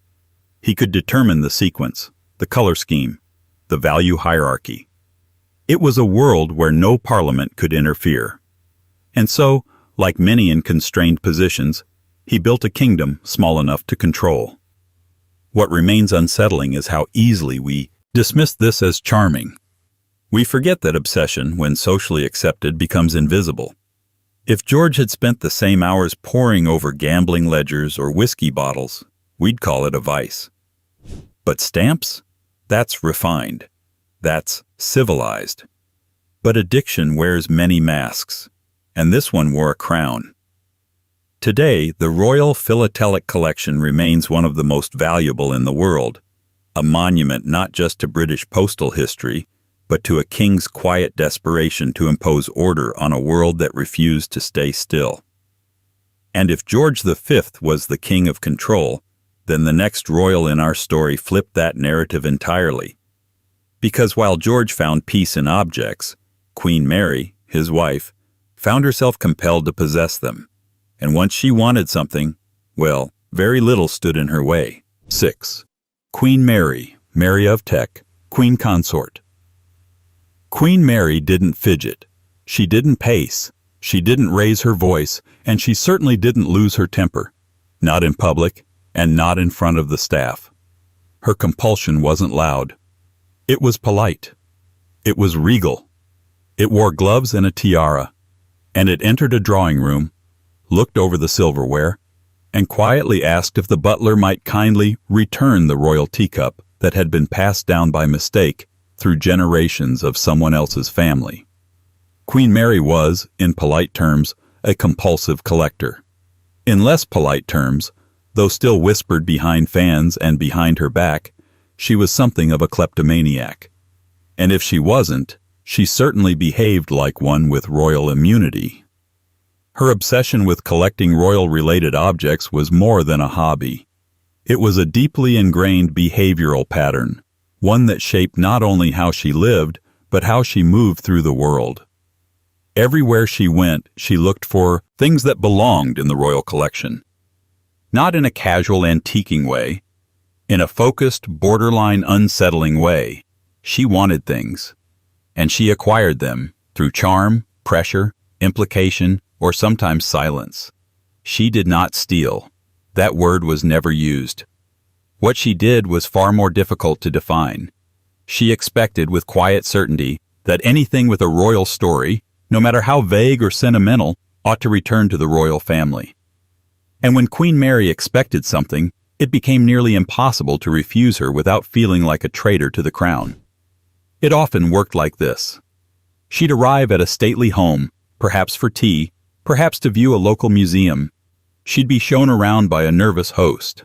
He could determine the sequence, the color scheme, the value hierarchy. It was a world where no parliament could interfere. And so, like many in constrained positions, he built a kingdom small enough to control. What remains unsettling is how easily we dismiss this as charming. We forget that obsession, when socially accepted, becomes invisible. If George had spent the same hours poring over gambling ledgers or whiskey bottles, we'd call it a vice. But stamps? That's refined. That's civilized. But addiction wears many masks, and this one wore a crown. Today, the Royal Philatelic Collection remains one of the most valuable in the world, a monument not just to British postal history, but to a king's quiet desperation to impose order on a world that refused to stay still. And if George V was the king of control, then the next royal in our story flipped that narrative entirely. Because while George found peace in objects, Queen Mary, his wife, found herself compelled to possess them. And once she wanted something, well, very little stood in her way. 6. Queen Mary, Mary of Teck, Queen Consort. Queen Mary didn't fidget. She didn't pace. She didn't raise her voice, and she certainly didn't lose her temper. Not in public, and not in front of the staff. Her compulsion wasn't loud. It was polite. It was regal. It wore gloves and a tiara, and it entered a drawing room, looked over the silverware, and quietly asked if the butler might kindly return the royal teacup that had been passed down by mistake through generations of someone else's family. Queen Mary was, in polite terms, a compulsive collector. In less polite terms, though still whispered behind fans and behind her back, she was something of a kleptomaniac. And if she wasn't, she certainly behaved like one with royal immunity. Her obsession with collecting royal-related objects was more than a hobby. It was a deeply ingrained behavioral pattern, one that shaped not only how she lived, but how she moved through the world. Everywhere she went, she looked for things that belonged in the royal collection. Not in a casual antiquing way, in a focused, borderline unsettling way. She wanted things, and she acquired them through charm, pressure, implication, or sometimes silence. She did not steal. That word was never used. What she did was far more difficult to define. She expected with quiet certainty that anything with a royal story, no matter how vague or sentimental, ought to return to the royal family. And when Queen Mary expected something, it became nearly impossible to refuse her without feeling like a traitor to the crown. It often worked like this. She'd arrive at a stately home, perhaps for tea, perhaps to view a local museum. She'd be shown around by a nervous host.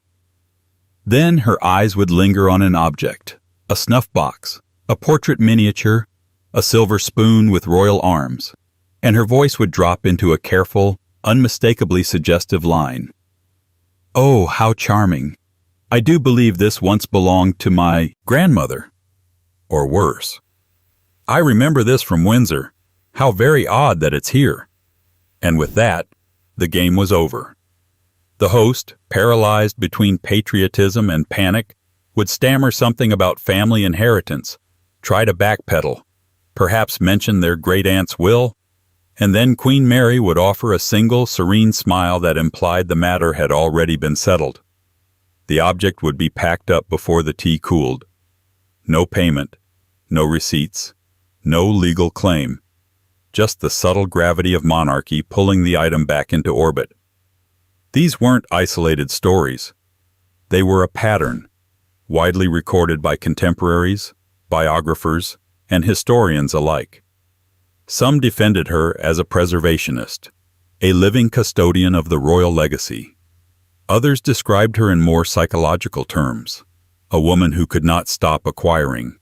Then her eyes would linger on an object, a snuff box, a portrait miniature, a silver spoon with royal arms, and her voice would drop into a careful, unmistakably suggestive line. "Oh, how charming. I do believe this once belonged to my grandmother." Or worse, "I remember this from Windsor. How very odd that it's here." And with that, the game was over. The host, paralyzed between patriotism and panic, would stammer something about family inheritance, try to backpedal, perhaps mention their great-aunt's will, and then Queen Mary would offer a single, serene smile that implied the matter had already been settled. The object would be packed up before the tea cooled. No payment, no receipts, no legal claim, just the subtle gravity of monarchy pulling the item back into orbit. These weren't isolated stories. They were a pattern, widely recorded by contemporaries, biographers, and historians alike. Some defended her as a preservationist, a living custodian of the royal legacy. Others described her in more psychological terms, a woman who could not stop acquiring,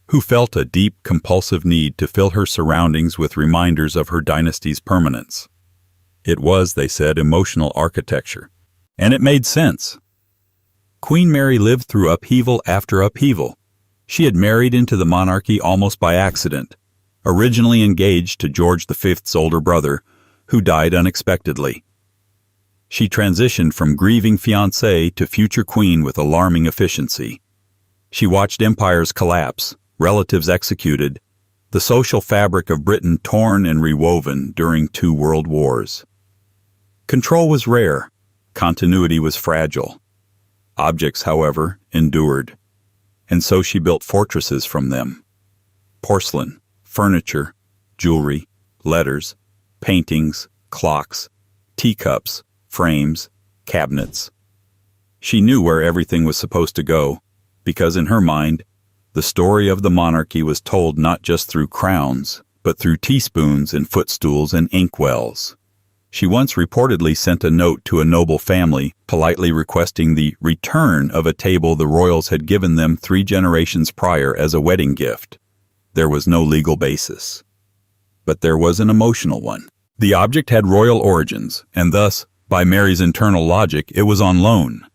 who felt a deep, compulsive need to fill her surroundings with reminders of her dynasty's permanence. It was, they said, emotional architecture, and it made sense. Queen Mary lived through upheaval after upheaval. She had married into the monarchy almost by accident, originally engaged to George V's older brother, who died unexpectedly. She transitioned from grieving fiancé to future queen with alarming efficiency. She watched empires collapse, relatives executed, the social fabric of Britain torn and rewoven during 2 world wars. Control was rare, continuity was fragile. Objects, however, endured, and so she built fortresses from them. Porcelain, furniture, jewelry, letters, paintings, clocks, teacups, frames, cabinets. She knew where everything was supposed to go, because in her mind, the story of the monarchy was told not just through crowns, but through teaspoons and footstools and inkwells. She once reportedly sent a note to a noble family, politely requesting the return of a table the royals had given them 3 generations prior as a wedding gift. There was no legal basis. But there was an emotional one. The object had royal origins, and thus, by Mary's internal logic, it was on loan.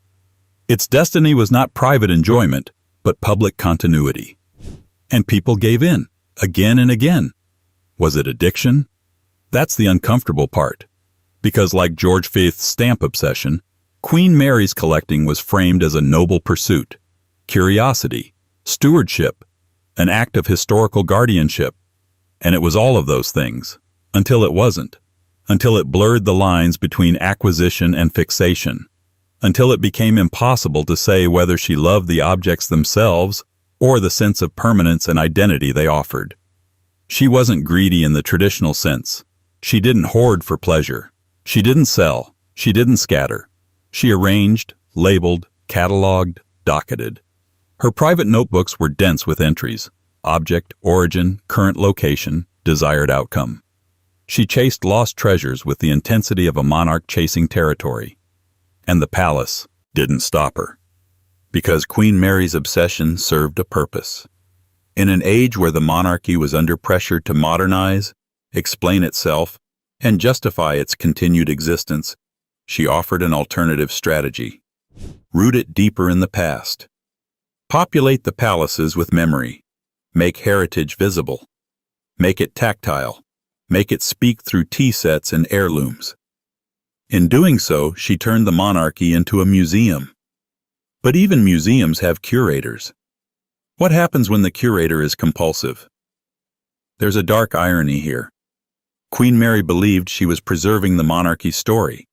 Its destiny was not private enjoyment, but public continuity. And people gave in, again and again. Was it addiction? That's the uncomfortable part. Because like George V's stamp obsession, Queen Mary's collecting was framed as a noble pursuit, curiosity, stewardship, an act of historical guardianship. And it was all of those things, until it wasn't, until it blurred the lines between acquisition and fixation, until it became impossible to say whether she loved the objects themselves or the sense of permanence and identity they offered. She wasn't greedy in the traditional sense. She didn't hoard for pleasure. She didn't sell. She didn't scatter. She arranged, labeled, cataloged, docketed. Her private notebooks were dense with entries: object, origin, current location, desired outcome. She chased lost treasures with the intensity of a monarch chasing territory. And the palace didn't stop her. Because Queen Mary's obsession served a purpose. In an age where the monarchy was under pressure to modernize, explain itself, and justify its continued existence, she offered an alternative strategy. Root it deeper in the past. Populate the palaces with memory. Make heritage visible. Make it tactile. Make it speak through tea sets and heirlooms. In doing so, she turned the monarchy into a museum. But even museums have curators. What happens when the curator is compulsive? There's a dark irony here. Queen Mary believed she was preserving the monarchy's story.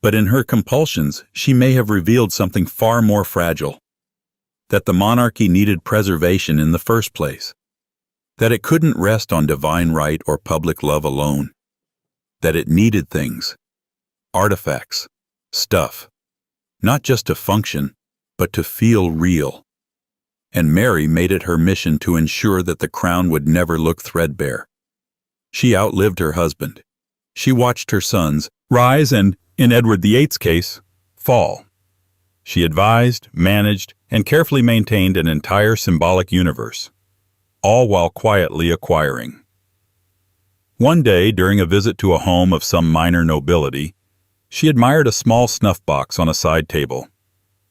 But in her compulsions, she may have revealed something far more fragile. That the monarchy needed preservation in the first place. That it couldn't rest on divine right or public love alone. That it needed things, artifacts, stuff, not just to function, but to feel real. And Mary made it her mission to ensure that the crown would never look threadbare. She outlived her husband. She watched her sons rise and, in Edward VIII's case, fall. She advised, managed, and carefully maintained an entire symbolic universe, all while quietly acquiring. One day, during a visit to a home of some minor nobility, she admired a small snuff box on a side table.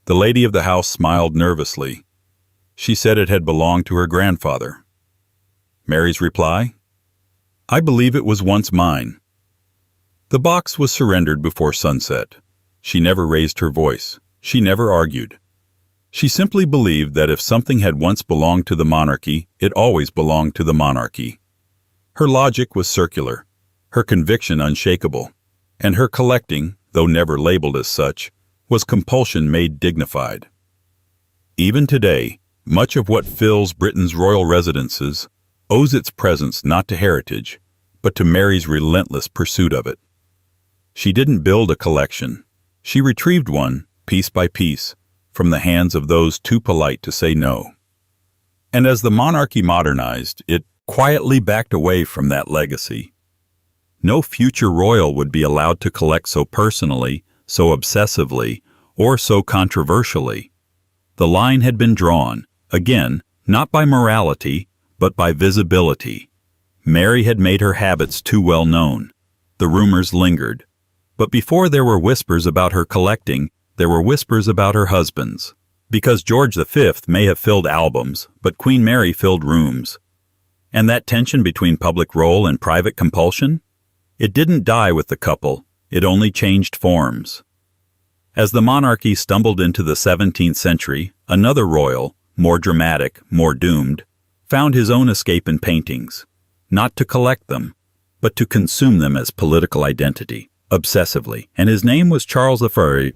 The lady of the house smiled nervously. She said it had belonged to her grandfather. Mary's reply? "I believe it was once mine." The box was surrendered before sunset. She never raised her voice. She never argued. She simply believed that if something had once belonged to the monarchy, it always belonged to the monarchy. Her logic was circular, her conviction unshakable, and her collecting, though never labeled as such, was compulsion made dignified. Even today, much of what fills Britain's royal residences owes its presence not to heritage, but to Mary's relentless pursuit of it. She didn't build a collection. She retrieved one, piece by piece, from the hands of those too polite to say no. And as the monarchy modernized, it quietly backed away from that legacy. No future royal would be allowed to collect so personally, so obsessively, or so controversially. The line had been drawn, again, not by morality, but by visibility. Mary had made her habits too well known. The rumors lingered. But before there were whispers about her collecting, there were whispers about her husband's. Because George V may have filled albums, but Queen Mary filled rooms. And that tension between public role and private compulsion? It didn't die with the couple, it only changed forms. As the monarchy stumbled into the 17th century, another royal, more dramatic, more doomed, found his own escape in paintings, not to collect them, but to consume them as political identity, obsessively, and his name was Charles I.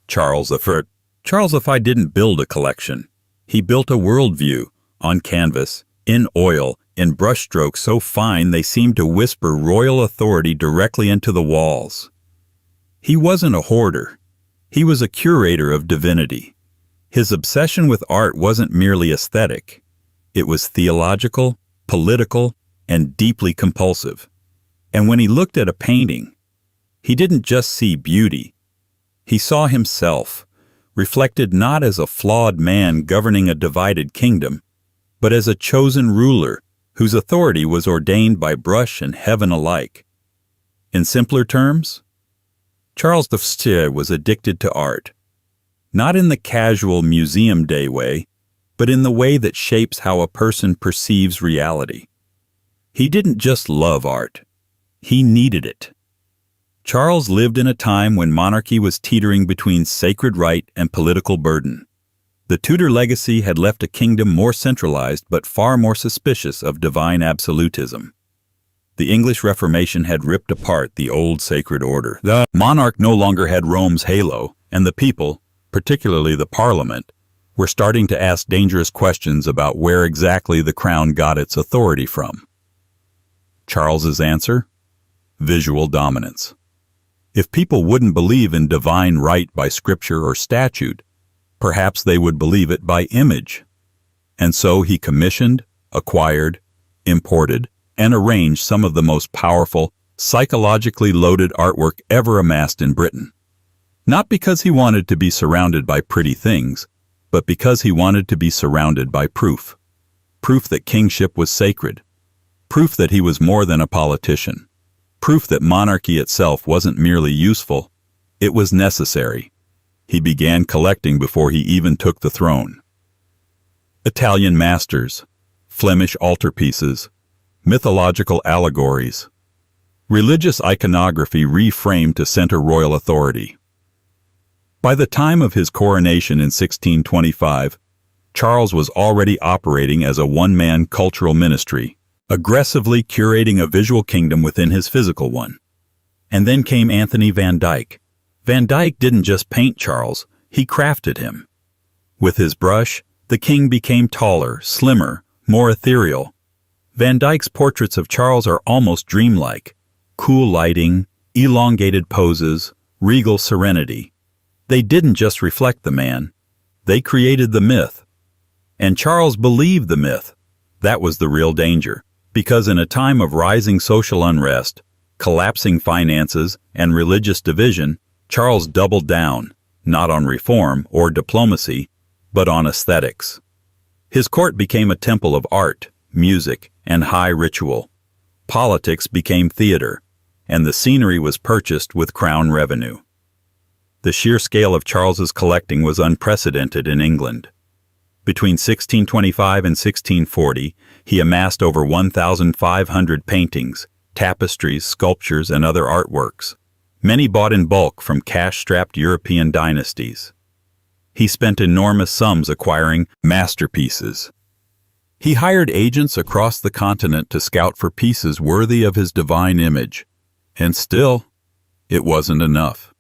Charles V didn't build a collection. He built a worldview, on canvas, in oil, in brushstrokes so fine they seemed to whisper royal authority directly into the walls. He wasn't a hoarder. He was a curator of divinity. His obsession with art wasn't merely aesthetic. It was theological, political, and deeply compulsive. And when he looked at a painting, he didn't just see beauty. He saw himself, reflected not as a flawed man governing a divided kingdom, but as a chosen ruler whose authority was ordained by brush and heaven alike. In simpler terms, Charles V was addicted to art, not in the casual museum day way, but in the way that shapes how a person perceives reality. He didn't just love art, he needed it. Charles lived in a time when monarchy was teetering between sacred right and political burden. The Tudor legacy had left a kingdom more centralized but far more suspicious of divine absolutism. The English Reformation had ripped apart the old sacred order. The monarch no longer had Rome's halo, and the people, particularly the Parliament, were starting to ask dangerous questions about where exactly the crown got its authority from. Charles's answer? Visual dominance. If people wouldn't believe in divine right by scripture or statute, perhaps they would believe it by image. And so he commissioned, acquired, imported, and arranged some of the most powerful, psychologically loaded artwork ever amassed in Britain. Not because he wanted to be surrounded by pretty things, but because he wanted to be surrounded by proof. Proof that kingship was sacred. Proof that he was more than a politician. Proof that monarchy itself wasn't merely useful, it was necessary. He began collecting before he even took the throne. Italian masters, Flemish altarpieces, mythological allegories, religious iconography reframed to center royal authority. By the time of his coronation in 1625, Charles was already operating as a one-man cultural ministry, aggressively curating a visual kingdom within his physical one. And then came Anthony van Dyck. Van Dyck didn't just paint Charles, he crafted him. With his brush, the king became taller, slimmer, more ethereal. Van Dyck's portraits of Charles are almost dreamlike. Cool lighting, elongated poses, regal serenity. They didn't just reflect the man, they created the myth. And Charles believed the myth. That was the real danger, because in a time of rising social unrest, collapsing finances, and religious division, Charles doubled down, not on reform or diplomacy, but on aesthetics. His court became a temple of art, music, and high ritual. Politics became theater, and the scenery was purchased with crown revenue. The sheer scale of Charles's collecting was unprecedented in England. Between 1625 and 1640, he amassed over 1,500 paintings, tapestries, sculptures, and other artworks, many bought in bulk from cash-strapped European dynasties. He spent enormous sums acquiring masterpieces. He hired agents across the continent to scout for pieces worthy of his divine image. And still, it wasn't enough.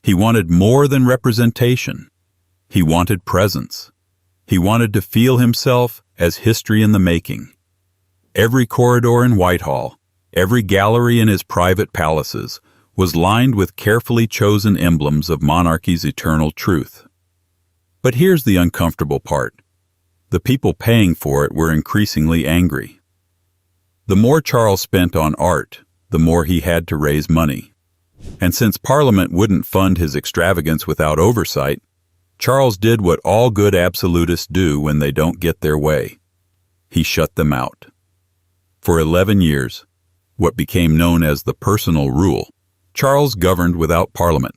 He wanted more than representation. He wanted presence. He wanted to feel himself as history in the making. Every corridor in Whitehall, every gallery in his private palaces, was lined with carefully chosen emblems of monarchy's eternal truth. But here's the uncomfortable part. The people paying for it were increasingly angry. The more Charles spent on art, the more he had to raise money. And since Parliament wouldn't fund his extravagance without oversight, Charles did what all good absolutists do when they don't get their way. He shut them out. For 11 years, what became known as the personal rule, Charles governed without Parliament.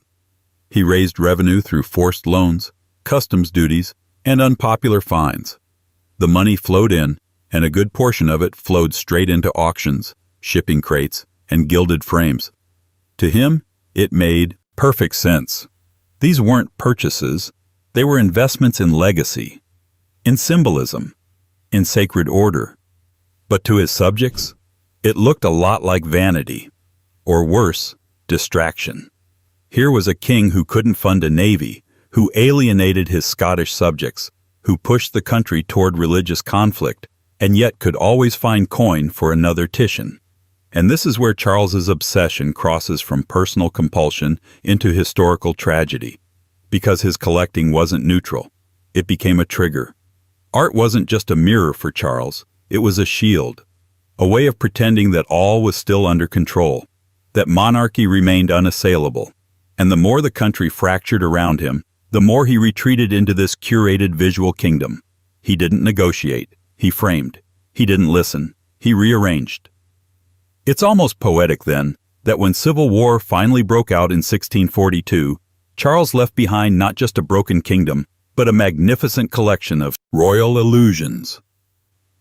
He raised revenue through forced loans, customs duties, and unpopular fines. The money flowed in, and a good portion of it flowed straight into auctions, shipping crates, and gilded frames. To him, it made perfect sense. These weren't purchases. They were investments in legacy, in symbolism, in sacred order. But to his subjects, it looked a lot like vanity, or worse, distraction. Here was a king who couldn't fund a navy, who alienated his Scottish subjects, who pushed the country toward religious conflict, and yet could always find coin for another Titian. And this is where Charles's obsession crosses from personal compulsion into historical tragedy. Because his collecting wasn't neutral, it became a trigger. Art wasn't just a mirror for Charles, it was a shield, a way of pretending that all was still under control, that monarchy remained unassailable. And the more the country fractured around him, the more he retreated into this curated visual kingdom. He didn't negotiate, he framed. He didn't listen, he rearranged. It's almost poetic, then, that when civil war finally broke out in 1642, Charles left behind not just a broken kingdom, but a magnificent collection of royal illusions.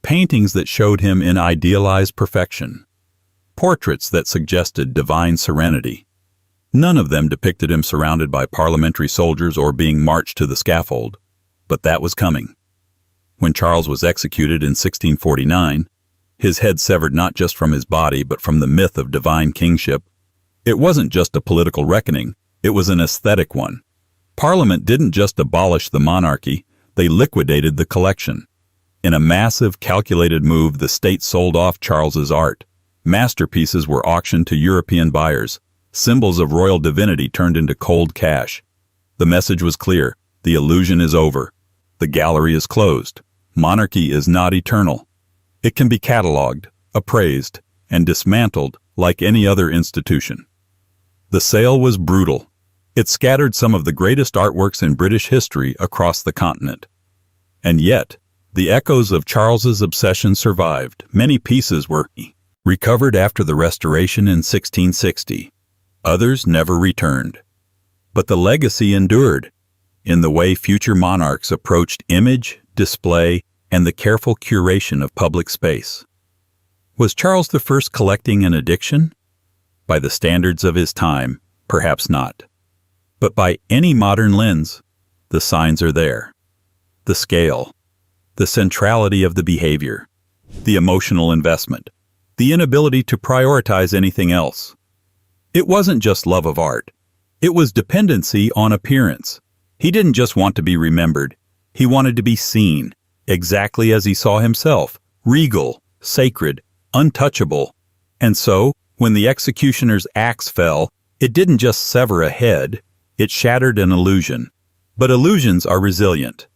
Paintings that showed him in idealized perfection. Portraits that suggested divine serenity. None of them depicted him surrounded by parliamentary soldiers or being marched to the scaffold. But that was coming. When Charles was executed in 1649, his head severed not just from his body but from the myth of divine kingship, it wasn't just a political reckoning, it was an aesthetic one. Parliament didn't just abolish the monarchy, they liquidated the collection. In a massive, calculated move, the state sold off Charles's art. Masterpieces were auctioned to European buyers. Symbols of royal divinity turned into cold cash. The message was clear. The illusion is over. The gallery is closed. Monarchy is not eternal. It can be catalogued, appraised, and dismantled like any other institution. The sale was brutal. It scattered some of the greatest artworks in British history across the continent. And yet, the echoes of Charles's obsession survived. Many pieces were recovered after the Restoration in 1660. Others never returned. But the legacy endured, in the way future monarchs approached image, display, and the careful curation of public space. Was Charles I collecting an addiction? By the standards of his time, perhaps not. But by any modern lens, the signs are there. The scale, the centrality of the behavior, the emotional investment, the inability to prioritize anything else. It wasn't just love of art. It was dependency on appearance. He didn't just want to be remembered. He wanted to be seen, exactly as he saw himself, regal, sacred, untouchable. And so, when the executioner's axe fell, it didn't just sever a head, it shattered an illusion. But illusions are resilient.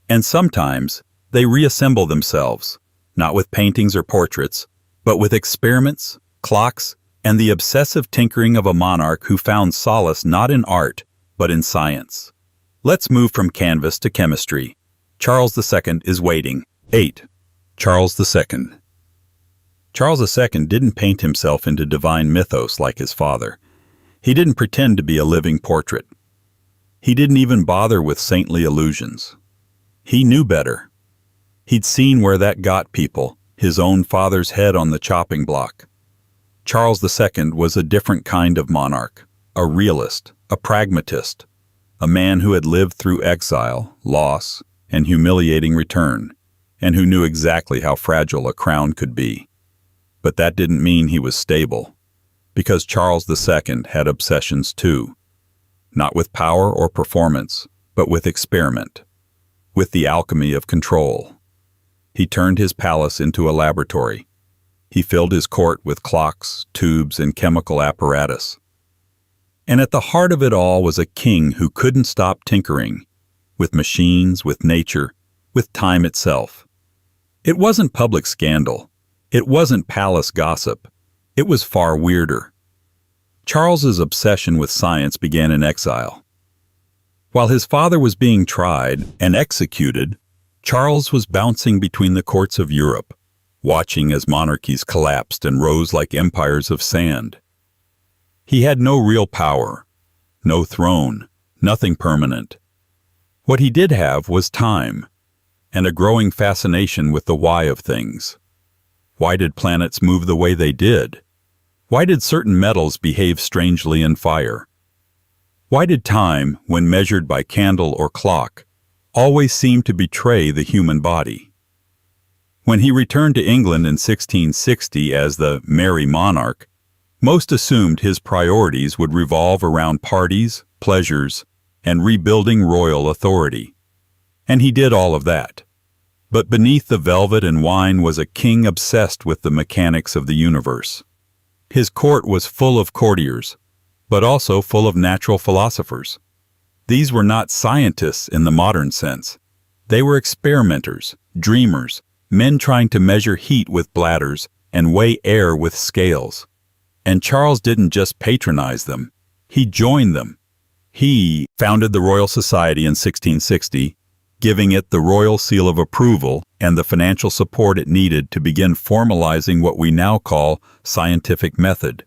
And sometimes, they reassemble themselves, not with paintings or portraits, but with experiments, clocks, and the obsessive tinkering of a monarch who found solace not in art, but in science. Let's move from canvas to chemistry. Charles II is waiting. 8. Charles II. Charles II didn't paint himself into divine mythos like his father. He didn't pretend to be a living portrait. He didn't even bother with saintly illusions. He knew better. He'd seen where that got people, his own father's head on the chopping block. Charles II was a different kind of monarch, a realist, a pragmatist, a man who had lived through exile, loss, and humiliating return, and who knew exactly how fragile a crown could be. But that didn't mean he was stable, because Charles II had obsessions too, not with power or performance, but with experiment, with the alchemy of control. He turned his palace into a laboratory. He filled his court with clocks, tubes, and chemical apparatus. And at the heart of it all was a king who couldn't stop tinkering, with machines, with nature, with time itself. It wasn't public scandal. It wasn't palace gossip. It was far weirder. Charles's obsession with science began in exile. While his father was being tried and executed, Charles was bouncing between the courts of Europe, watching as monarchies collapsed and rose like empires of sand. He had no real power, no throne, nothing permanent. What he did have was time, and a growing fascination with the why of things. Why did planets move the way they did? Why did certain metals behave strangely in fire? Why did time, when measured by candle or clock, always seem to betray the human body? When he returned to England in 1660 as the Merry Monarch, most assumed his priorities would revolve around parties, pleasures, and rebuilding royal authority. And he did all of that. But beneath the velvet and wine was a king obsessed with the mechanics of the universe. His court was full of courtiers, but also full of natural philosophers. These were not scientists in the modern sense. They were experimenters, dreamers, men trying to measure heat with bladders and weigh air with scales. And Charles didn't just patronize them, he joined them. He founded the Royal Society in 1660, giving it the royal seal of approval and the financial support it needed to begin formalizing what we now call scientific method.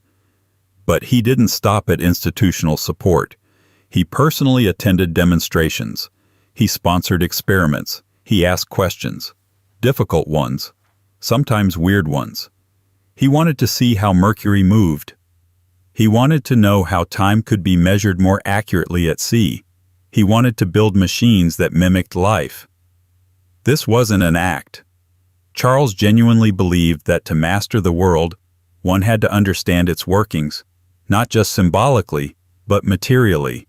But he didn't stop at institutional support. He personally attended demonstrations. He sponsored experiments. He asked questions, difficult ones, sometimes weird ones. He wanted to see how Mercury moved. He wanted to know how time could be measured more accurately at sea. He wanted to build machines that mimicked life. This wasn't an act. Charles genuinely believed that to master the world, one had to understand its workings, not just symbolically, but materially.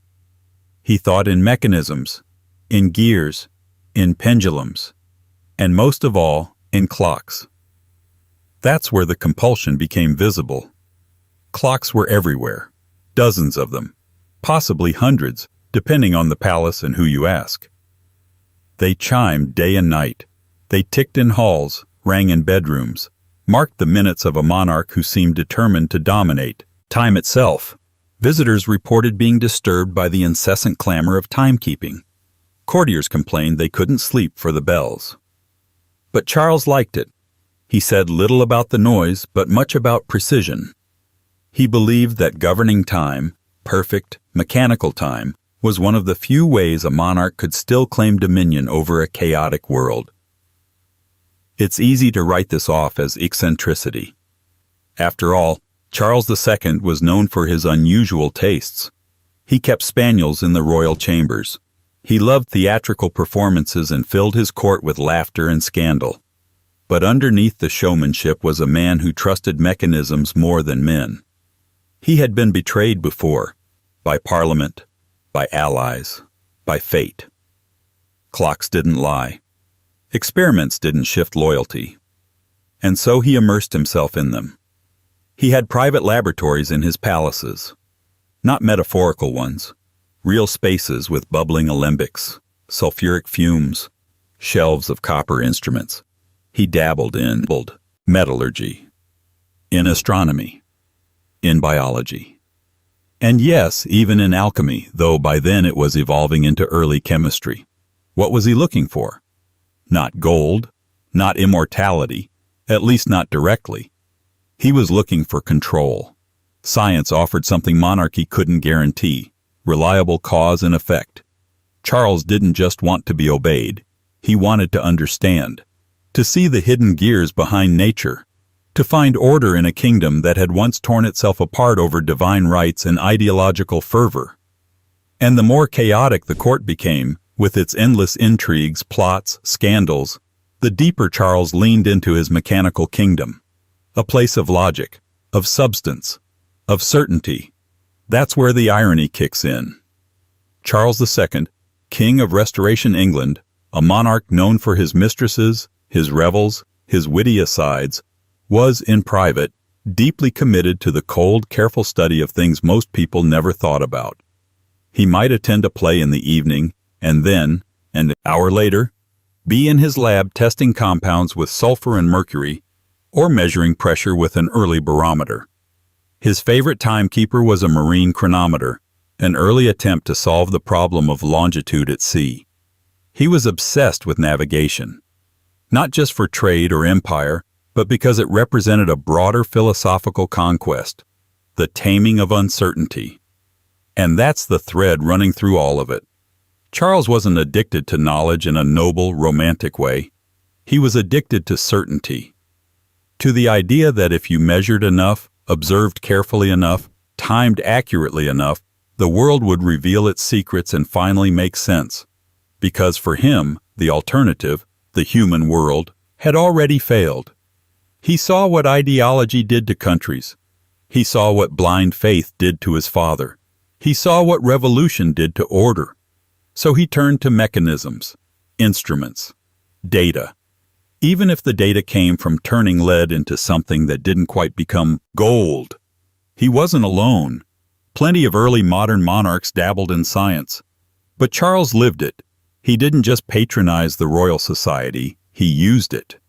He thought in mechanisms, in gears, in pendulums, and most of all, in clocks. That's where the compulsion became visible. Clocks were everywhere, dozens of them, possibly hundreds, depending on the palace and who you ask. They chimed day and night. They ticked in halls, rang in bedrooms, marked the minutes of a monarch who seemed determined to dominate time itself. Visitors reported being disturbed by the incessant clamor of timekeeping. Courtiers complained they couldn't sleep for the bells. But Charles liked it. He said little about the noise, but much about precision. He believed that governing time, perfect, mechanical time, was one of the few ways a monarch could still claim dominion over a chaotic world. It's easy to write this off as eccentricity. After all, Charles II was known for his unusual tastes. He kept spaniels in the royal chambers. He loved theatrical performances and filled his court with laughter and scandal. But underneath the showmanship was a man who trusted mechanisms more than men. He had been betrayed before, by Parliament, by allies, by fate. Clocks didn't lie. Experiments didn't shift loyalty. And so he immersed himself in them. He had private laboratories in his palaces. Not metaphorical ones. Real spaces with bubbling alembics, sulfuric fumes, shelves of copper instruments. He dabbled in metallurgy, in astronomy, in biology. And yes, even in alchemy, though by then it was evolving into early chemistry. What was he looking for? Not gold, not immortality, at least not directly. He was looking for control. Science offered something monarchy couldn't guarantee: reliable cause and effect. Charles didn't just want to be obeyed. He wanted to understand, to see the hidden gears behind nature, to find order in a kingdom that had once torn itself apart over divine rights and ideological fervor. And the more chaotic the court became, with its endless intrigues, plots, scandals, the deeper Charles leaned into his mechanical kingdom. A place of logic, of substance, of certainty. That's where the irony kicks in. Charles II, King of Restoration England, a monarch known for his mistresses, his revels, his witty asides, was, in private, deeply committed to the cold, careful study of things most people never thought about. He might attend a play in the evening, and then, an hour later, be in his lab testing compounds with sulfur and mercury, or measuring pressure with an early barometer. His favorite timekeeper was a marine chronometer, an early attempt to solve the problem of longitude at sea. He was obsessed with navigation, not just for trade or empire, but because it represented a broader philosophical conquest, the taming of uncertainty. And that's the thread running through all of it. Charles wasn't addicted to knowledge in a noble, romantic way. He was addicted to certainty, to the idea that if you measured enough, observed carefully enough, timed accurately enough, the world would reveal its secrets and finally make sense. Because for him, the alternative, the human world, had already failed. He saw what ideology did to countries. He saw what blind faith did to his father. He saw what revolution did to order. So he turned to mechanisms, instruments, data. Even if the data came from turning lead into something that didn't quite become gold. He wasn't alone. Plenty of early modern monarchs dabbled in science. But Charles lived it. He didn't just patronize the Royal Society, he used it.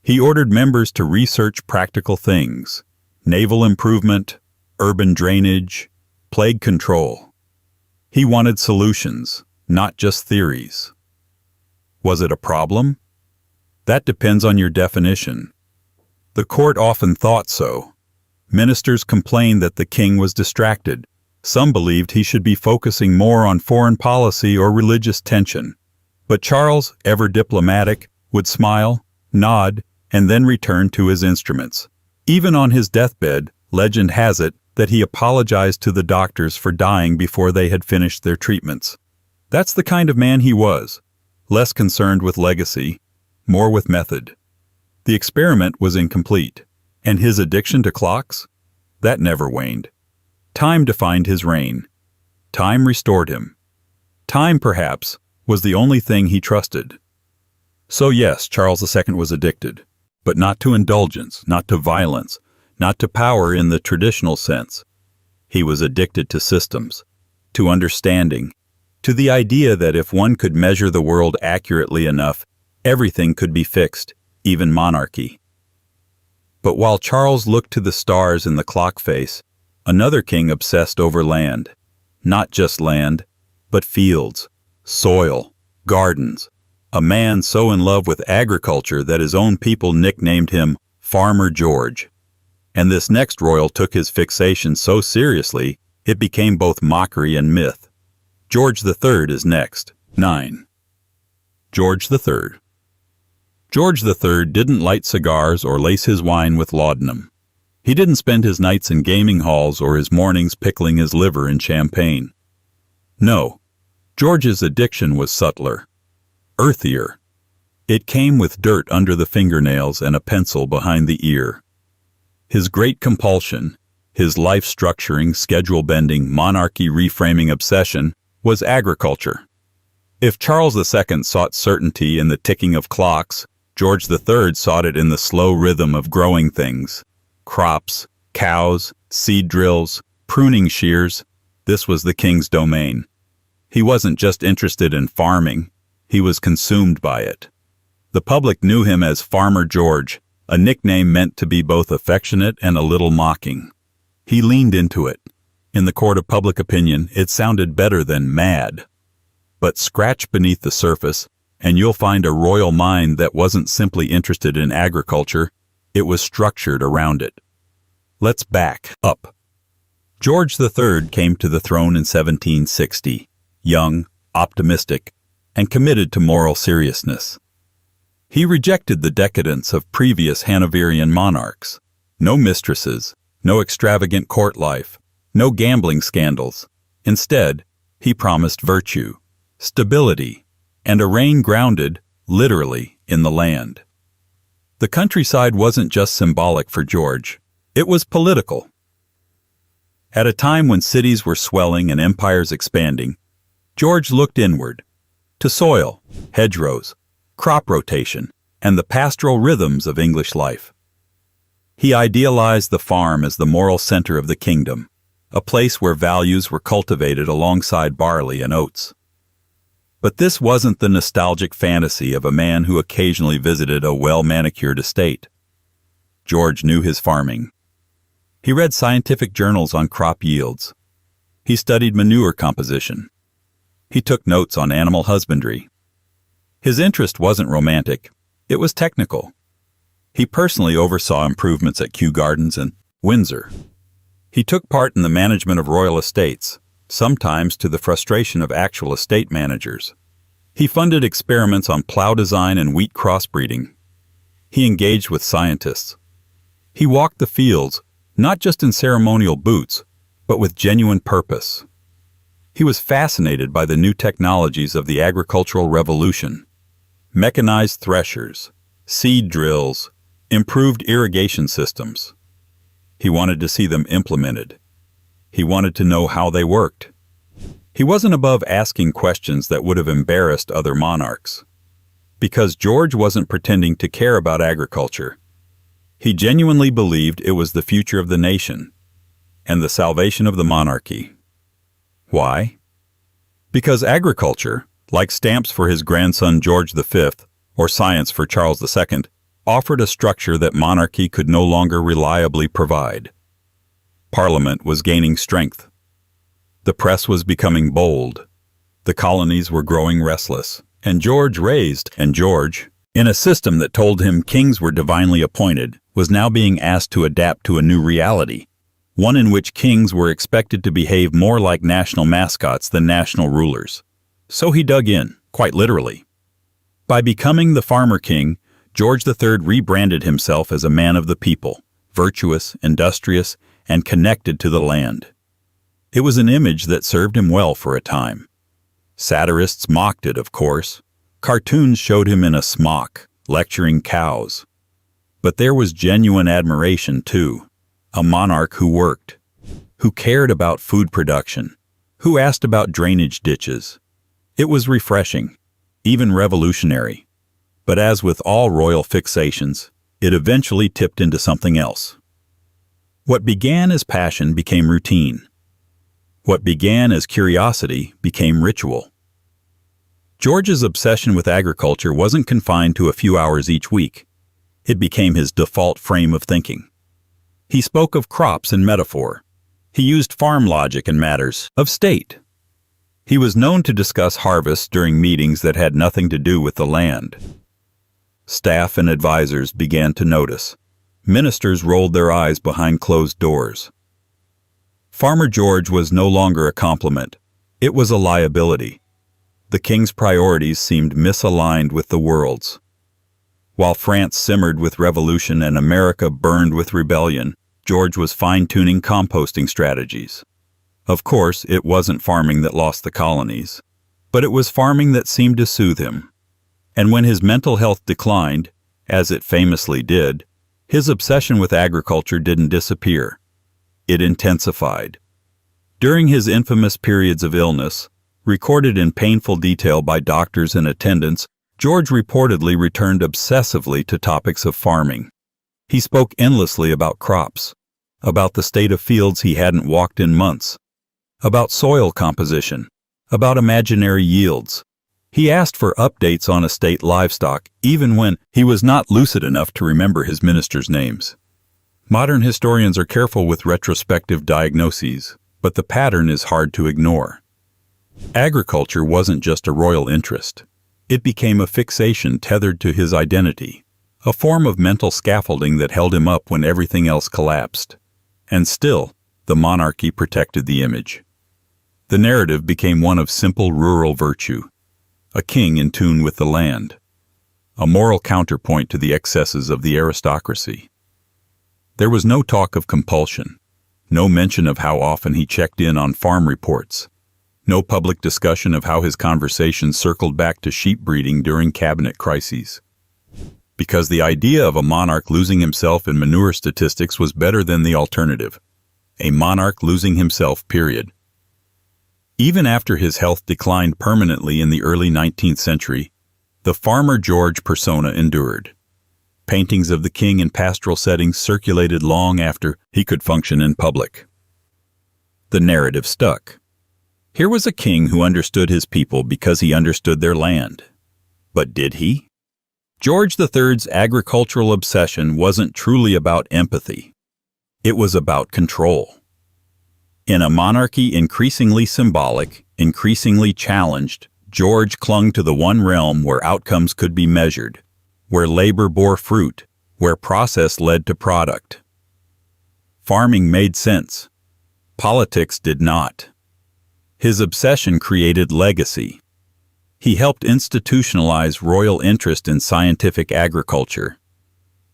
He ordered members to research practical things: naval improvement, urban drainage, plague control. He wanted solutions, not just theories. Was it a problem? That depends on your definition. The court often thought so. Ministers complained that the king was distracted. Some believed he should be focusing more on foreign policy or religious tension. But Charles, ever diplomatic, would smile, nod, and then return to his instruments. Even on his deathbed, legend has it that he apologized to the doctors for dying before they had finished their treatments. That's the kind of man he was, less concerned with legacy, more with method. The experiment was incomplete, and his addiction to clocks? That never waned. Time defined his reign. Time restored him. Time, perhaps, was the only thing he trusted. So yes, Charles II was addicted, but not to indulgence, not to violence, not to power in the traditional sense. He was addicted to systems, to understanding, to the idea that if one could measure the world accurately enough, everything could be fixed, even monarchy. But while Charles looked to the stars in the clock face, another king obsessed over land. Not just land, but fields, soil, gardens. A man so in love with agriculture that his own people nicknamed him Farmer George. And this next royal took his fixation so seriously, it became both mockery and myth. George III is next. 9. George III. George III didn't light cigars or lace his wine with laudanum. He didn't spend his nights in gaming halls or his mornings pickling his liver in champagne. No, George's addiction was subtler, earthier. It came with dirt under the fingernails and a pencil behind the ear. His great compulsion, his life-structuring, schedule-bending, monarchy-reframing obsession was agriculture. If Charles II sought certainty in the ticking of clocks, George III sought it in the slow rhythm of growing things. Crops, cows, seed drills, pruning shears. This was the king's domain. He wasn't just interested in farming, he was consumed by it. The public knew him as Farmer George, a nickname meant to be both affectionate and a little mocking. He leaned into it. In the court of public opinion, it sounded better than mad. But scratch beneath the surface, and you'll find a royal mind that wasn't simply interested in agriculture, It was structured around it. Let's back up. George III came to the throne in 1760, young, optimistic, and committed to moral seriousness. He rejected the decadence of previous Hanoverian monarchs. No mistresses, no extravagant court life, no gambling scandals. Instead, he promised virtue, stability, and a reign grounded, literally, in the land. The countryside wasn't just symbolic for George, it was political. At a time when cities were swelling and empires expanding, George looked inward, to soil, hedgerows, crop rotation, and the pastoral rhythms of English life. He idealized the farm as the moral center of the kingdom, a place where values were cultivated alongside barley and oats. But this wasn't the nostalgic fantasy of a man who occasionally visited a well-manicured estate. George knew his farming. He read scientific journals on crop yields. He studied manure composition. He took notes on animal husbandry. His interest wasn't romantic, it was technical. He personally oversaw improvements at Kew Gardens and Windsor. He took part in the management of royal estates, sometimes to the frustration of actual estate managers. He funded experiments on plow design and wheat crossbreeding. He engaged with scientists. He walked the fields, not just in ceremonial boots, but with genuine purpose. He was fascinated by the new technologies of the agricultural revolution. Mechanized threshers, seed drills, improved irrigation systems. He wanted to see them implemented. He wanted to know how they worked. He wasn't above asking questions that would have embarrassed other monarchs. Because George wasn't pretending to care about agriculture. He genuinely believed it was the future of the nation and the salvation of the monarchy. Why? Because agriculture, like stamps for his grandson George V or science for Charles II, offered a structure that monarchy could no longer reliably provide. Parliament was gaining strength. The press was becoming bold. The colonies were growing restless. And George, in a system that told him kings were divinely appointed, was now being asked to adapt to a new reality, one in which kings were expected to behave more like national mascots than national rulers. So he dug in, quite literally. By becoming the farmer king, George III rebranded himself as a man of the people, virtuous, industrious, and connected to the land. It was an image that served him well for a time. Satirists mocked it, of course. Cartoons showed him in a smock, lecturing cows. But there was genuine admiration, too. A monarch who worked, who cared about food production, who asked about drainage ditches. It was refreshing, even revolutionary. But as with all royal fixations, it eventually tipped into something else. What began as passion became routine. What began as curiosity became ritual. George's obsession with agriculture wasn't confined to a few hours each week. It became his default frame of thinking. He spoke of crops in metaphor. He used farm logic in matters of state. He was known to discuss harvests during meetings that had nothing to do with the land. Staff and advisors began to notice. Ministers rolled their eyes behind closed doors. Farmer George was no longer a compliment. It was a liability. The king's priorities seemed misaligned with the world's. While France simmered with revolution and America burned with rebellion, George was fine-tuning composting strategies. Of course, it wasn't farming that lost the colonies, but it was farming that seemed to soothe him. And when his mental health declined, as it famously did, his obsession with agriculture didn't disappear. It intensified. During his infamous periods of illness, recorded in painful detail by doctors and attendants, George reportedly returned obsessively to topics of farming. He spoke endlessly about crops, about the state of fields he hadn't walked in months, about soil composition, about imaginary yields. He asked for updates on estate livestock, even when he was not lucid enough to remember his ministers' names. Modern historians are careful with retrospective diagnoses, but the pattern is hard to ignore. Agriculture wasn't just a royal interest. It became a fixation tethered to his identity, a form of mental scaffolding that held him up when everything else collapsed. And still, the monarchy protected the image. The narrative became one of simple rural virtue, a king in tune with the land, a moral counterpoint to the excesses of the aristocracy. There was no talk of compulsion, no mention of how often he checked in on farm reports, no public discussion of how his conversations circled back to sheep breeding during cabinet crises. Because the idea of a monarch losing himself in manure statistics was better than the alternative, a monarch losing himself, period. Even after his health declined permanently in the early 19th century, the Farmer George persona endured. Paintings of the king in pastoral settings circulated long after he could function in public. The narrative stuck. Here was a king who understood his people because he understood their land. But did he? George III's agricultural obsession wasn't truly about empathy. It was about control. In a monarchy increasingly symbolic, increasingly challenged, George clung to the one realm where outcomes could be measured, where labor bore fruit, where process led to product. Farming made sense. Politics did not. His obsession created legacy. He helped institutionalize royal interest in scientific agriculture.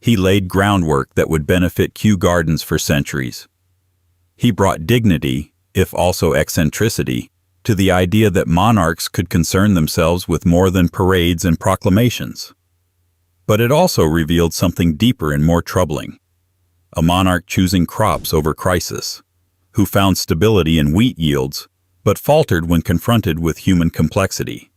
He laid groundwork that would benefit Kew Gardens for centuries. He brought dignity, if also eccentricity, to the idea that monarchs could concern themselves with more than parades and proclamations. But it also revealed something deeper and more troubling. A monarch choosing crops over crisis, who found stability in wheat yields, but faltered when confronted with human complexity.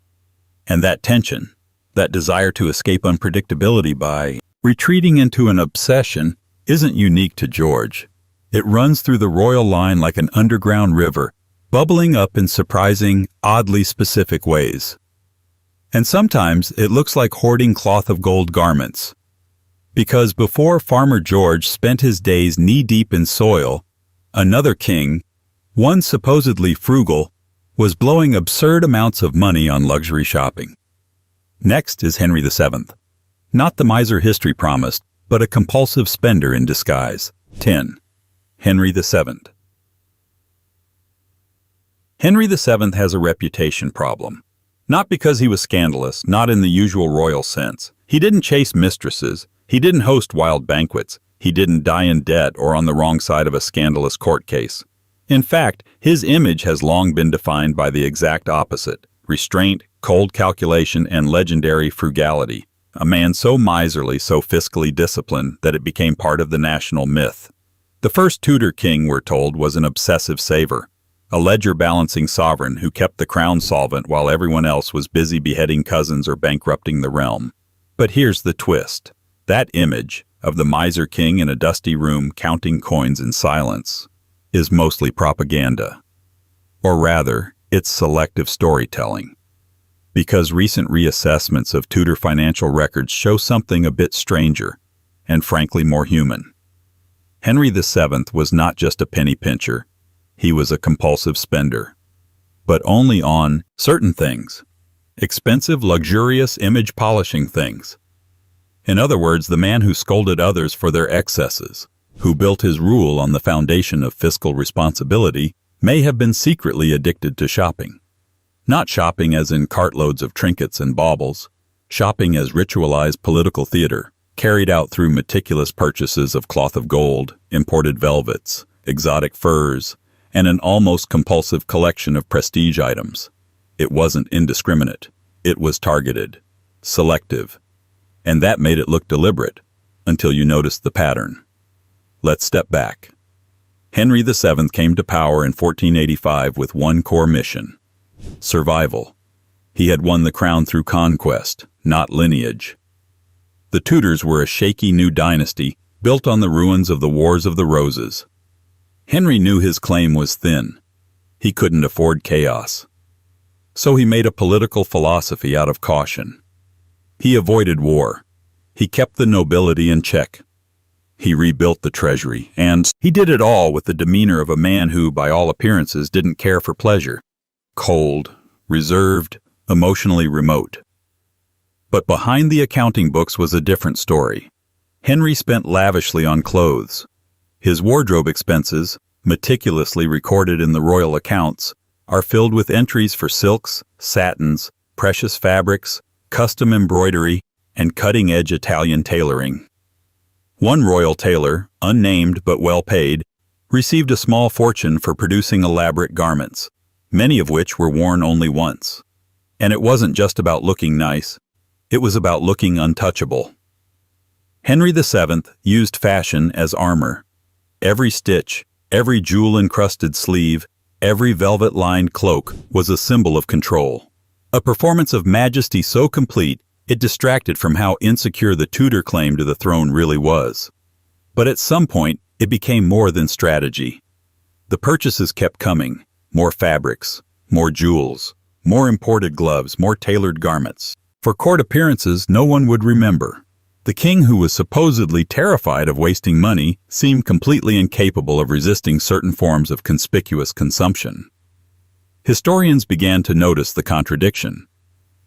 And that tension, that desire to escape unpredictability by retreating into an obsession, isn't unique to George. It runs through the royal line like an underground river, bubbling up in surprising, oddly specific ways. And sometimes it looks like hoarding cloth of gold garments. Because before Farmer George spent his days knee-deep in soil, another king, one supposedly frugal, was blowing absurd amounts of money on luxury shopping. Next is Henry VII. Not the miser history promised, but a compulsive spender in disguise. 10. Henry VII. Henry VII has a reputation problem. Not because he was scandalous, not in the usual royal sense. He didn't chase mistresses. He didn't host wild banquets. He didn't die in debt or on the wrong side of a scandalous court case. In fact, his image has long been defined by the exact opposite: restraint, cold calculation, and legendary frugality. A man so miserly, so fiscally disciplined, that it became part of the national myth. The first Tudor king, we're told, was an obsessive saver, a ledger-balancing sovereign who kept the crown solvent while everyone else was busy beheading cousins or bankrupting the realm. But here's the twist. That image of the miser king in a dusty room counting coins in silence is mostly propaganda. Or rather, it's selective storytelling. Because recent reassessments of Tudor financial records show something a bit stranger, and frankly more human. Henry VII was not just a penny pincher. He was a compulsive spender. But only on certain things. Expensive, luxurious, image-polishing things. In other words, the man who scolded others for their excesses, who built his rule on the foundation of fiscal responsibility, may have been secretly addicted to shopping. Not shopping as in cartloads of trinkets and baubles, shopping as ritualized political theater, carried out through meticulous purchases of cloth of gold, imported velvets, exotic furs, and an almost compulsive collection of prestige items. It wasn't indiscriminate. It was targeted, selective, and that made it look deliberate, until you noticed the pattern. Let's step back. Henry VII came to power in 1485 with one core mission: survival. He had won the crown through conquest, not lineage. The Tudors were a shaky new dynasty built on the ruins of the Wars of the Roses. Henry knew his claim was thin. He couldn't afford chaos. So he made a political philosophy out of caution. He avoided war. He kept the nobility in check. He rebuilt the treasury, and he did it all with the demeanor of a man who, by all appearances, didn't care for pleasure. Cold, reserved, emotionally remote. But behind the accounting books was a different story. Henry spent lavishly on clothes. His wardrobe expenses, meticulously recorded in the royal accounts, are filled with entries for silks, satins, precious fabrics, custom embroidery, and cutting-edge Italian tailoring. One royal tailor, unnamed but well paid, received a small fortune for producing elaborate garments, many of which were worn only once. And it wasn't just about looking nice, it was about looking untouchable. Henry VII used fashion as armor. Every stitch, every jewel-encrusted sleeve, every velvet-lined cloak was a symbol of control. A performance of majesty so complete, it distracted from how insecure the Tudor claim to the throne really was. But at some point, it became more than strategy. The purchases kept coming. More fabrics, more jewels, more imported gloves, more tailored garments. For court appearances no one would remember. The king, who was supposedly terrified of wasting money, seemed completely incapable of resisting certain forms of conspicuous consumption. Historians began to notice the contradiction.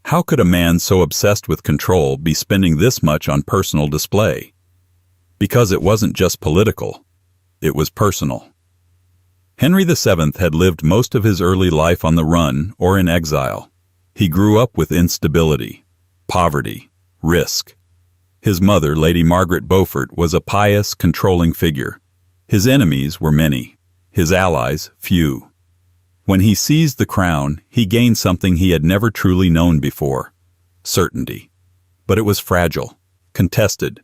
How could a man so obsessed with control be spending this much on personal display? Because it wasn't just political, it was personal. Henry VII had lived most of his early life on the run or in exile. He grew up with instability, poverty, risk. His mother, Lady Margaret Beaufort, was a pious, controlling figure. His enemies were many, his allies few. When he seized the crown, he gained something he had never truly known before: certainty. But it was fragile, contested,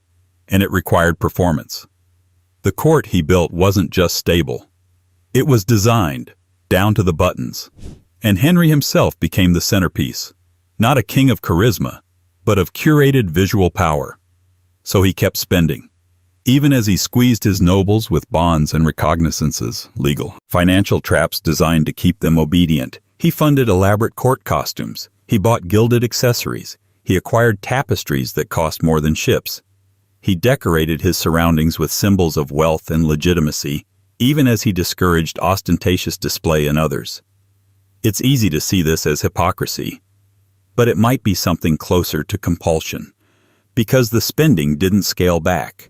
and it required performance. The court he built wasn't just stable. It was designed, down to the buttons. And Henry himself became the centerpiece, not a king of charisma, but of curated visual power. So he kept spending, even as he squeezed his nobles with bonds and recognizances, legal, financial traps designed to keep them obedient. He funded elaborate court costumes. He bought gilded accessories. He acquired tapestries that cost more than ships. He decorated his surroundings with symbols of wealth and legitimacy, even as he discouraged ostentatious display in others. It's easy to see this as hypocrisy, but it might be something closer to compulsion, because the spending didn't scale back.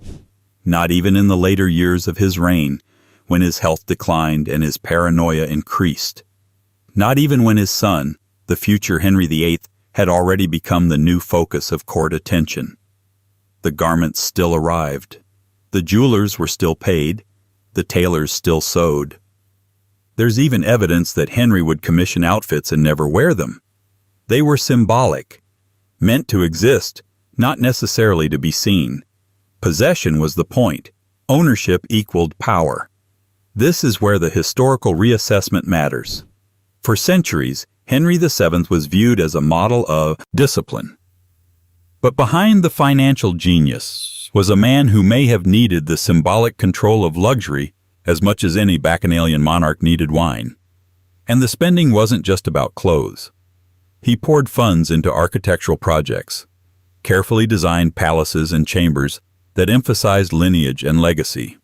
Not even in the later years of his reign, when his health declined and his paranoia increased. Not even when his son, the future Henry VIII, had already become the new focus of court attention. The garments still arrived. The jewelers were still paid. The tailors still sewed. There's even evidence that Henry would commission outfits and never wear them. They were symbolic, meant to exist, not necessarily to be seen. Possession was the point. Ownership equaled power. This is where the historical reassessment matters. For centuries, Henry VII was viewed as a model of discipline. But behind the financial genius was a man who may have needed the symbolic control of luxury as much as any bacchanalian monarch needed wine. And the spending wasn't just about clothes. He poured funds into architectural projects, carefully designed palaces and chambers that emphasized lineage and legacy.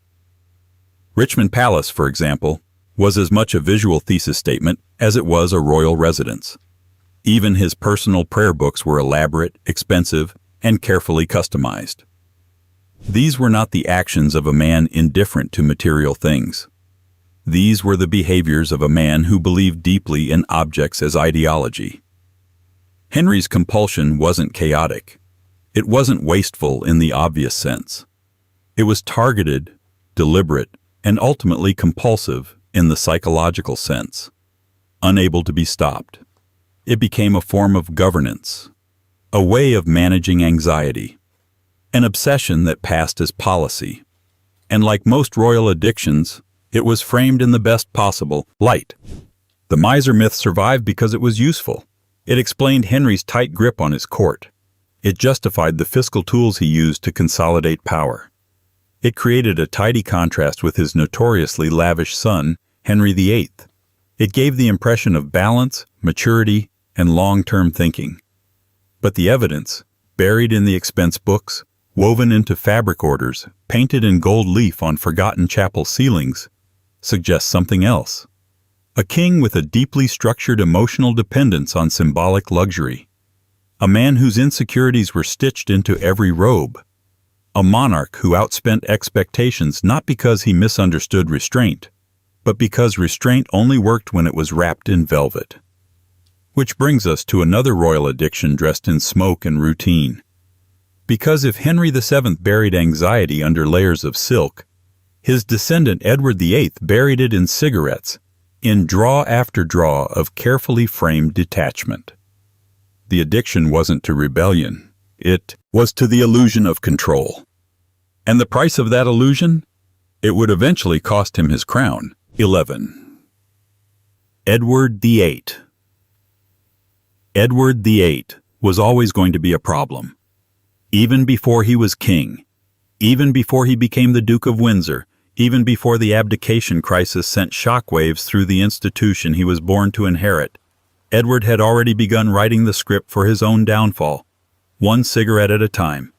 Richmond Palace, for example, was as much a visual thesis statement as it was a royal residence. Even his personal prayer books were elaborate, expensive, and carefully customized. These were not the actions of a man indifferent to material things. These were the behaviors of a man who believed deeply in objects as ideology. Henry's compulsion wasn't chaotic. It wasn't wasteful in the obvious sense. It was targeted, deliberate, and ultimately compulsive in the psychological sense, unable to be stopped. It became a form of governance, a way of managing anxiety, an obsession that passed as policy. And like most royal addictions, it was framed in the best possible light. The miser myth survived because it was useful. It explained Henry's tight grip on his court. It justified the fiscal tools he used to consolidate power. It created a tidy contrast with his notoriously lavish son, Henry VIII. It gave the impression of balance, maturity, and long-term thinking. But the evidence, buried in the expense books, woven into fabric orders, painted in gold leaf on forgotten chapel ceilings, suggests something else. A king with a deeply structured emotional dependence on symbolic luxury. a man whose insecurities were stitched into every robe, a monarch who outspent expectations not because he misunderstood restraint, but because restraint only worked when it was wrapped in velvet. Which brings us to another royal addiction dressed in smoke and routine. Because if Henry VII buried anxiety under layers of silk, his descendant Edward VIII buried it in cigarettes, in draw after draw of carefully framed detachment. The addiction wasn't to rebellion. It was to the illusion of control. And the price of that illusion? It would eventually cost him his crown. 11. Edward VIII. Edward VIII was always going to be a problem. Even before he was king, even before he became the Duke of Windsor, even before the abdication crisis sent shockwaves through the institution he was born to inherit, Edward had already begun writing the script for his own downfall, one cigarette at a time.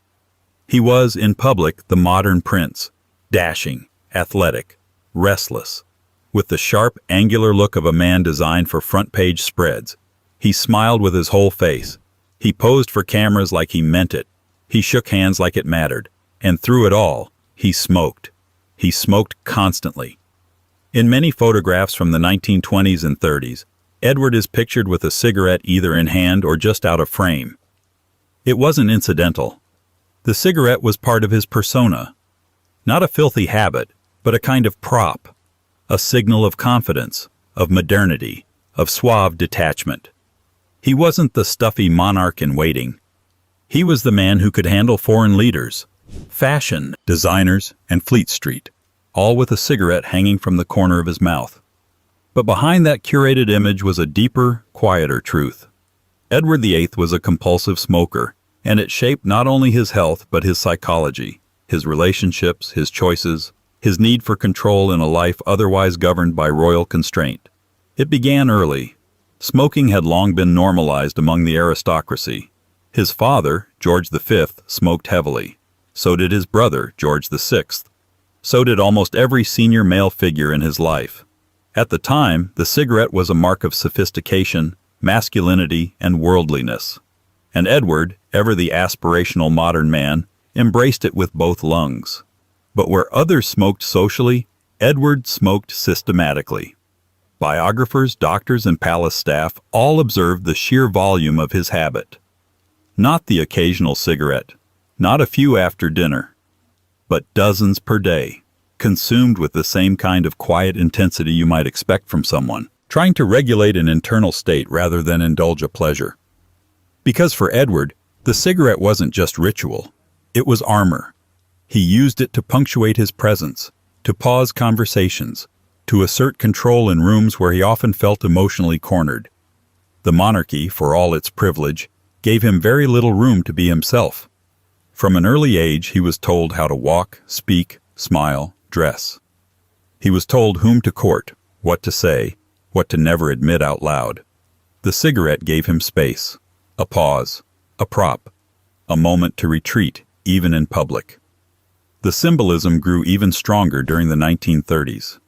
He was, in public, the modern prince, dashing, athletic, restless, with the sharp, angular look of a man designed for front-page spreads. He smiled with his whole face. He posed for cameras like he meant it. He shook hands like it mattered. And through it all, he smoked. He smoked constantly. In many photographs from the 1920s and 30s, Edward is pictured with a cigarette either in hand or just out of frame. It wasn't incidental. The cigarette was part of his persona. Not a filthy habit, but a kind of prop. A signal of confidence, of modernity, of suave detachment. He wasn't the stuffy monarch in waiting. He was the man who could handle foreign leaders, fashion designers, and Fleet Street, all with a cigarette hanging from the corner of his mouth. But behind that curated image was a deeper, quieter truth. Edward VIII was a compulsive smoker, and it shaped not only his health but his psychology, his relationships, his choices, his need for control in a life otherwise governed by royal constraint. It began early. Smoking had long been normalized among the aristocracy. His father, George V, smoked heavily. So did his brother, George VI. So did almost every senior male figure in his life. At the time, the cigarette was a mark of sophistication, masculinity, and worldliness. And Edward, ever the aspirational modern man, embraced it with both lungs. But where others smoked socially, Edward smoked systematically. Biographers, doctors, and palace staff all observed the sheer volume of his habit. Not the occasional cigarette, not a few after dinner, but dozens per day, consumed with the same kind of quiet intensity you might expect from someone, trying to regulate an internal state rather than indulge a pleasure. Because for Edward, the cigarette wasn't just ritual, it was armor. He used it to punctuate his presence, to pause conversations, to assert control in rooms where he often felt emotionally cornered. The monarchy, for all its privilege, gave him very little room to be himself. From an early age, he was told how to walk, speak, smile, dress. He was told whom to court, what to say, what to never admit out loud. The cigarette gave him space, a pause, a prop, a moment to retreat, even in public. The symbolism grew even stronger during the 1930s.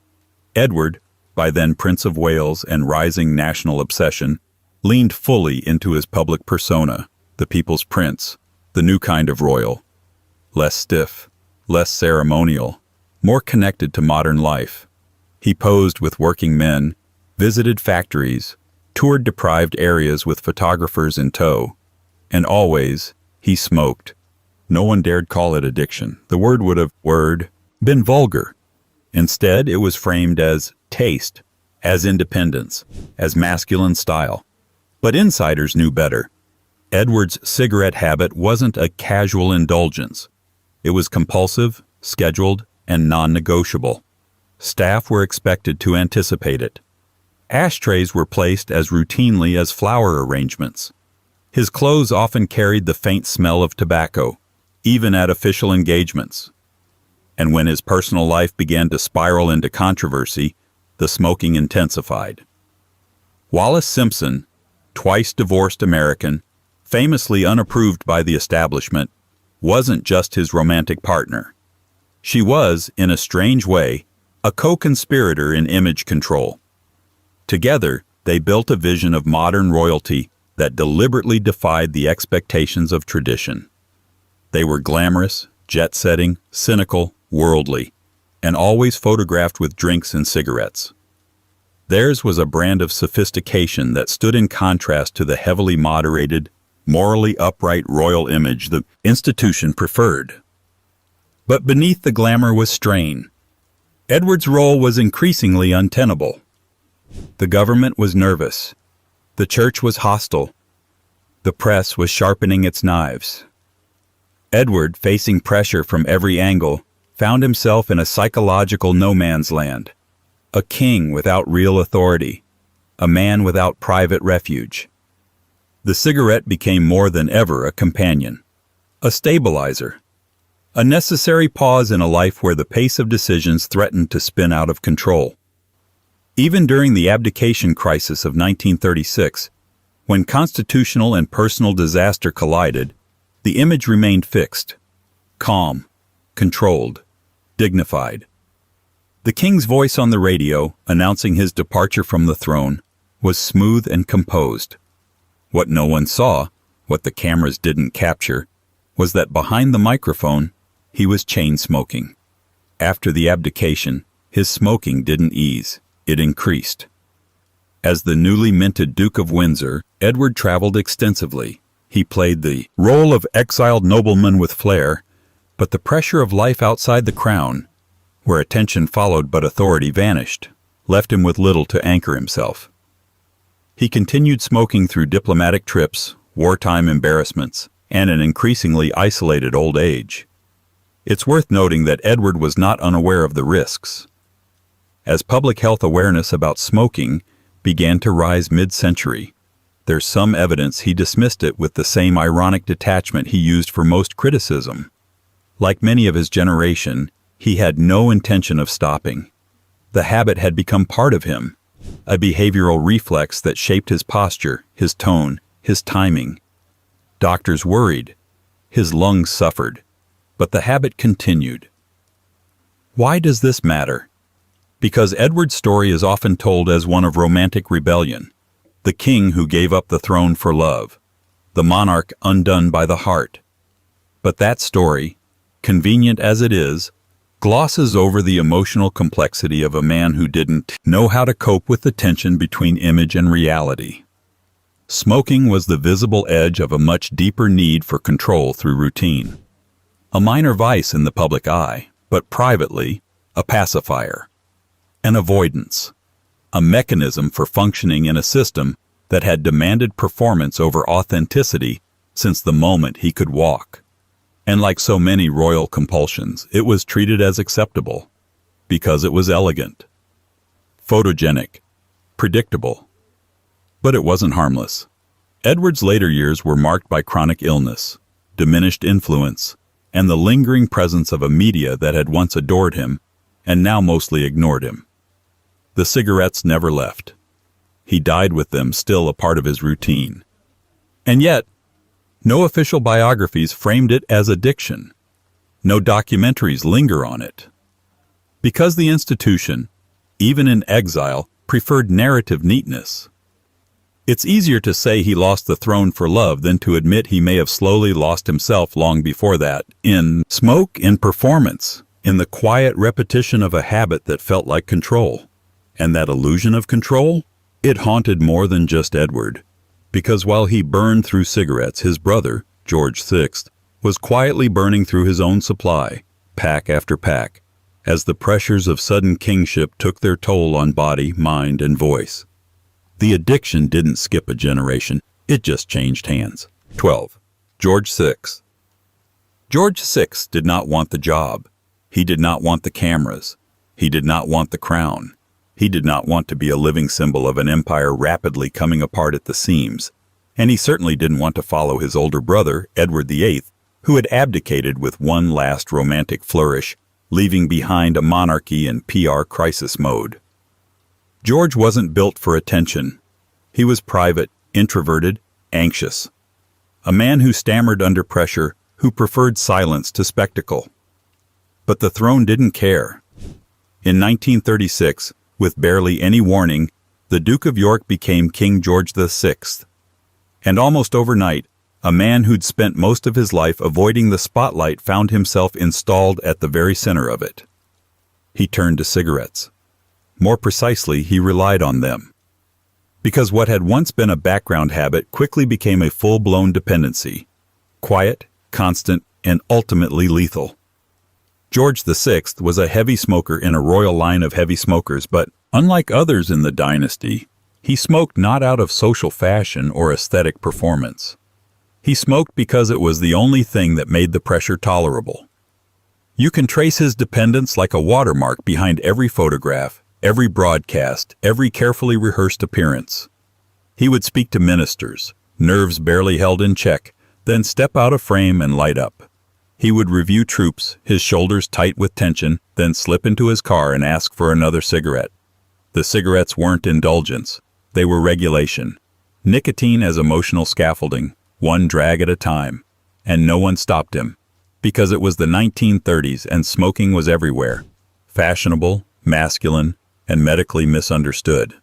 Edward, by then Prince of Wales and rising national obsession, leaned fully into his public persona, the people's prince, the new kind of royal. Less stiff, less ceremonial, more connected to modern life. He posed with working men, visited factories, toured deprived areas with photographers in tow, and always, he smoked. No one dared call it addiction. The word would have been vulgar. Instead, it was framed as taste, as independence, as masculine style. But insiders knew better. Edward's cigarette habit wasn't a casual indulgence. It was compulsive, scheduled, and non-negotiable. Staff were expected to anticipate it. Ashtrays were placed as routinely as flower arrangements. His clothes often carried the faint smell of tobacco, even at official engagements. And when his personal life began to spiral into controversy, the smoking intensified. Wallis Simpson, twice divorced American, famously unapproved by the establishment, wasn't just his romantic partner. She was, in a strange way, a co-conspirator in image control. Together, they built a vision of modern royalty that deliberately defied the expectations of tradition. They were glamorous, jet-setting, cynical, worldly, and always photographed with drinks and cigarettes. Theirs was a brand of sophistication that stood in contrast to the heavily moderated, morally upright royal image the institution preferred. But beneath the glamour was strain. Edward's role was increasingly untenable. The government was nervous. The church was hostile. The press was sharpening its knives. Edward, facing pressure from every angle, found himself in a psychological no-man's land. A king without real authority. A man without private refuge. The cigarette became more than ever a companion. A stabilizer. A necessary pause in a life where the pace of decisions threatened to spin out of control. Even during the abdication crisis of 1936, when constitutional and personal disaster collided, the image remained fixed, calm, controlled, dignified. The king's voice on the radio, announcing his departure from the throne, was smooth and composed. What no one saw, what the cameras didn't capture, was that behind the microphone, he was chain-smoking. After the abdication, his smoking didn't ease, it increased. As the newly minted Duke of Windsor, Edward traveled extensively. He played the role of exiled nobleman with flair, but the pressure of life outside the crown, where attention followed but authority vanished, left him with little to anchor himself. He continued smoking through diplomatic trips, wartime embarrassments, and an increasingly isolated old age. It's worth noting that Edward was not unaware of the risks. As public health awareness about smoking began to rise mid-century, there's some evidence he dismissed it with the same ironic detachment he used for most criticism. Like many of his generation, he had no intention of stopping. The habit had become part of him, a behavioral reflex that shaped his posture, his tone, his timing. Doctors worried. His lungs suffered. But the habit continued. Why does this matter? Because Edward's story is often told as one of romantic rebellion. The king who gave up the throne for love. The monarch undone by the heart. But that story, convenient as it is, glosses over the emotional complexity of a man who didn't know how to cope with the tension between image and reality. Smoking was the visible edge of a much deeper need for control through routine. A minor vice in the public eye, but privately, a pacifier. An avoidance. A mechanism for functioning in a system that had demanded performance over authenticity since the moment he could walk. And like so many royal compulsions, it was treated as acceptable, because it was elegant, photogenic, predictable. But it wasn't harmless. Edward's later years were marked by chronic illness, diminished influence, and the lingering presence of a media that had once adored him and now mostly ignored him. The cigarettes never left. He died with them, still a part of his routine. And yet, no official biographies framed it as addiction. No documentaries linger on it. Because the institution, even in exile, preferred narrative neatness. It's easier to say he lost the throne for love than to admit he may have slowly lost himself long before that, in smoke, in performance, in the quiet repetition of a habit that felt like control. And that illusion of control? It haunted more than just Edward. Because while he burned through cigarettes, his brother, George VI, was quietly burning through his own supply, pack after pack, as the pressures of sudden kingship took their toll on body, mind, and voice. The addiction didn't skip a generation, it just changed hands. 12. George VI. George VI did not want the job. He did not want the cameras. He did not want the crown. He did not want to be a living symbol of an empire rapidly coming apart at the seams. And he certainly didn't want to follow his older brother, Edward VIII, who had abdicated with one last romantic flourish, leaving behind a monarchy in PR crisis mode. George wasn't built for attention. He was private, introverted, anxious. A man who stammered under pressure, who preferred silence to spectacle. But the throne didn't care. In 1936, with barely any warning, the Duke of York became King George VI. And almost overnight, a man who'd spent most of his life avoiding the spotlight found himself installed at the very center of it. He turned to cigarettes. More precisely, he relied on them. Because what had once been a background habit quickly became a full-blown dependency. Quiet, constant, and ultimately lethal. George VI was a heavy smoker in a royal line of heavy smokers, but unlike others in the dynasty, he smoked not out of social fashion or aesthetic performance. He smoked because it was the only thing that made the pressure tolerable. You can trace his dependence like a watermark behind every photograph, every broadcast, every carefully rehearsed appearance. He would speak to ministers, nerves barely held in check, then step out of frame and light up. He would review troops, his shoulders tight with tension, then slip into his car and ask for another cigarette. The cigarettes weren't indulgence. They were regulation. Nicotine as emotional scaffolding, one drag at a time. And no one stopped him. Because it was the 1930s and smoking was everywhere. Fashionable, masculine, and medically misunderstood.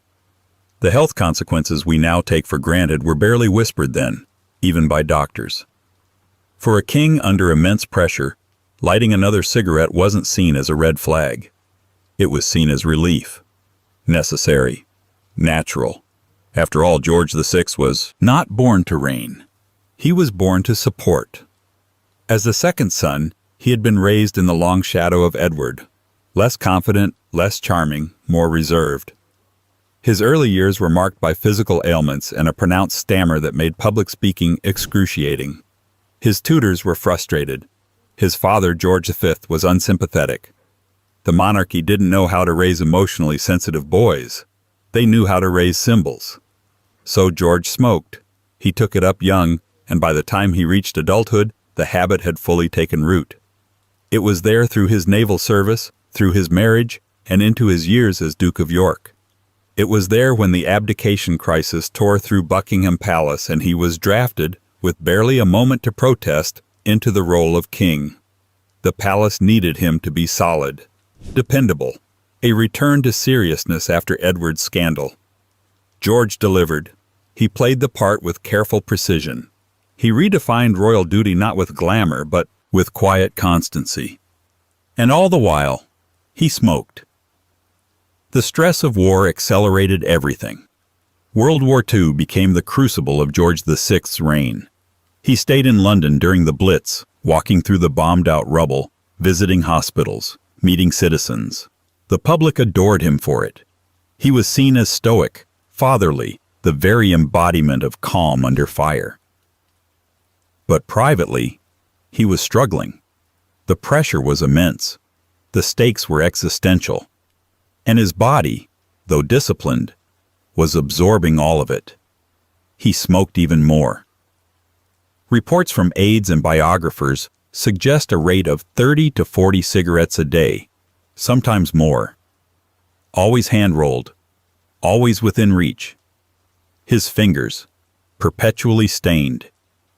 The health consequences we now take for granted were barely whispered then, even by doctors. For a king under immense pressure, lighting another cigarette wasn't seen as a red flag. It was seen as relief. Necessary. Natural. After all, George VI was not born to reign. He was born to support. As the second son, he had been raised in the long shadow of Edward. Less confident, less charming, more reserved. His early years were marked by physical ailments and a pronounced stammer that made public speaking excruciating. His tutors were frustrated. His father, George V, was unsympathetic. The monarchy didn't know how to raise emotionally sensitive boys. They knew how to raise symbols. So George smoked. He took it up young, and by the time he reached adulthood, the habit had fully taken root. It was there through his naval service, through his marriage, and into his years as Duke of York. It was there when the abdication crisis tore through Buckingham Palace and he was drafted, with barely a moment to protest, into the role of king. The palace needed him to be solid, dependable, a return to seriousness after Edward's scandal. George delivered. He played the part with careful precision. He redefined royal duty not with glamour, but with quiet constancy. And all the while, he smoked. The stress of war accelerated everything. World War II became the crucible of George VI's reign. He stayed in London during the Blitz, walking through the bombed-out rubble, visiting hospitals, meeting citizens. The public adored him for it. He was seen as stoic, fatherly, the very embodiment of calm under fire. But privately, he was struggling. The pressure was immense. The stakes were existential. And his body, though disciplined, was absorbing all of it. He smoked even more. Reports from aides and biographers suggest a rate of 30 to 40 cigarettes a day, sometimes more. Always hand-rolled, always within reach. His fingers, perpetually stained.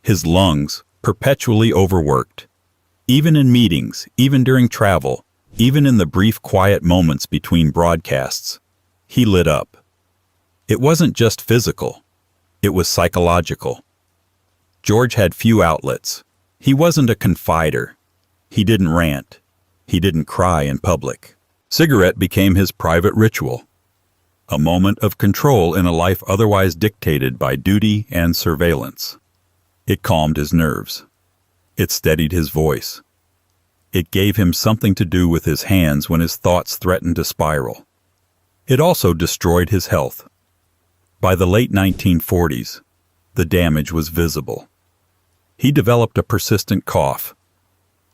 His lungs, perpetually overworked. Even in meetings, even during travel, even in the brief quiet moments between broadcasts, he lit up. It wasn't just physical, it was psychological. George had few outlets. He wasn't a confider. He didn't rant. He didn't cry in public. Cigarette became his private ritual. A moment of control in a life otherwise dictated by duty and surveillance. It calmed his nerves. It steadied his voice. It gave him something to do with his hands when his thoughts threatened to spiral. It also destroyed his health. By the late 1940s, the damage was visible. He developed a persistent cough,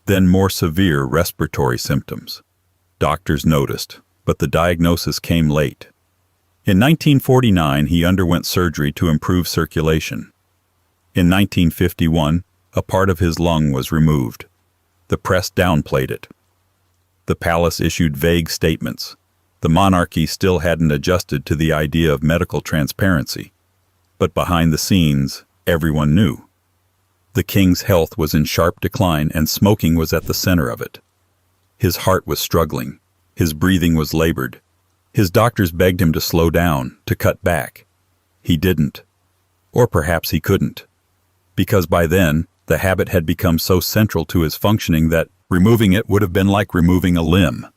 then more severe respiratory symptoms. Doctors noticed, but the diagnosis came late. In 1949, he underwent surgery to improve circulation. In 1951, a part of his lung was removed. The press downplayed it. The palace issued vague statements. The monarchy still hadn't adjusted to the idea of medical transparency. But behind the scenes, everyone knew. The king's health was in sharp decline and smoking was at the center of it. His heart was struggling. His breathing was labored. His doctors begged him to slow down, to cut back. He didn't. Or perhaps he couldn't, because by then, the habit had become so central to his functioning that removing it would have been like removing a limb.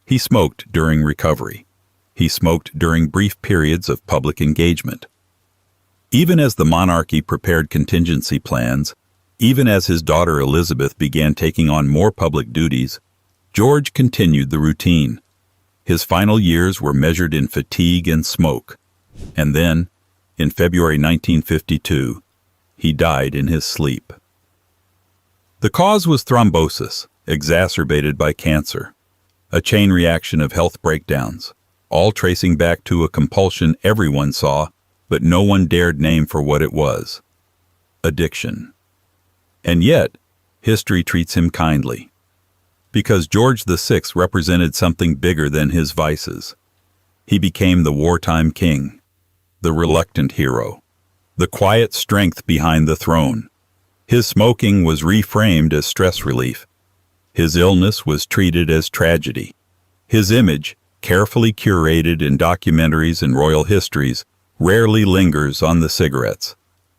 He smoked during recovery. He smoked during brief periods of public engagement. Even as the monarchy prepared contingency plans, even as his daughter Elizabeth began taking on more public duties, George continued the routine. His final years were measured in fatigue and smoke. And then, in February 1952, he died in his sleep. The cause was thrombosis, exacerbated by cancer, a chain reaction of health breakdowns, all tracing back to a compulsion everyone saw, but no one dared name for what it was: addiction. And yet, history treats him kindly, because George VI represented something bigger than his vices. He became the wartime king, the reluctant hero, the quiet strength behind the throne. His smoking was reframed as stress relief. His illness was treated as tragedy. His image, carefully curated in documentaries and royal histories, rarely lingers on the cigarettes.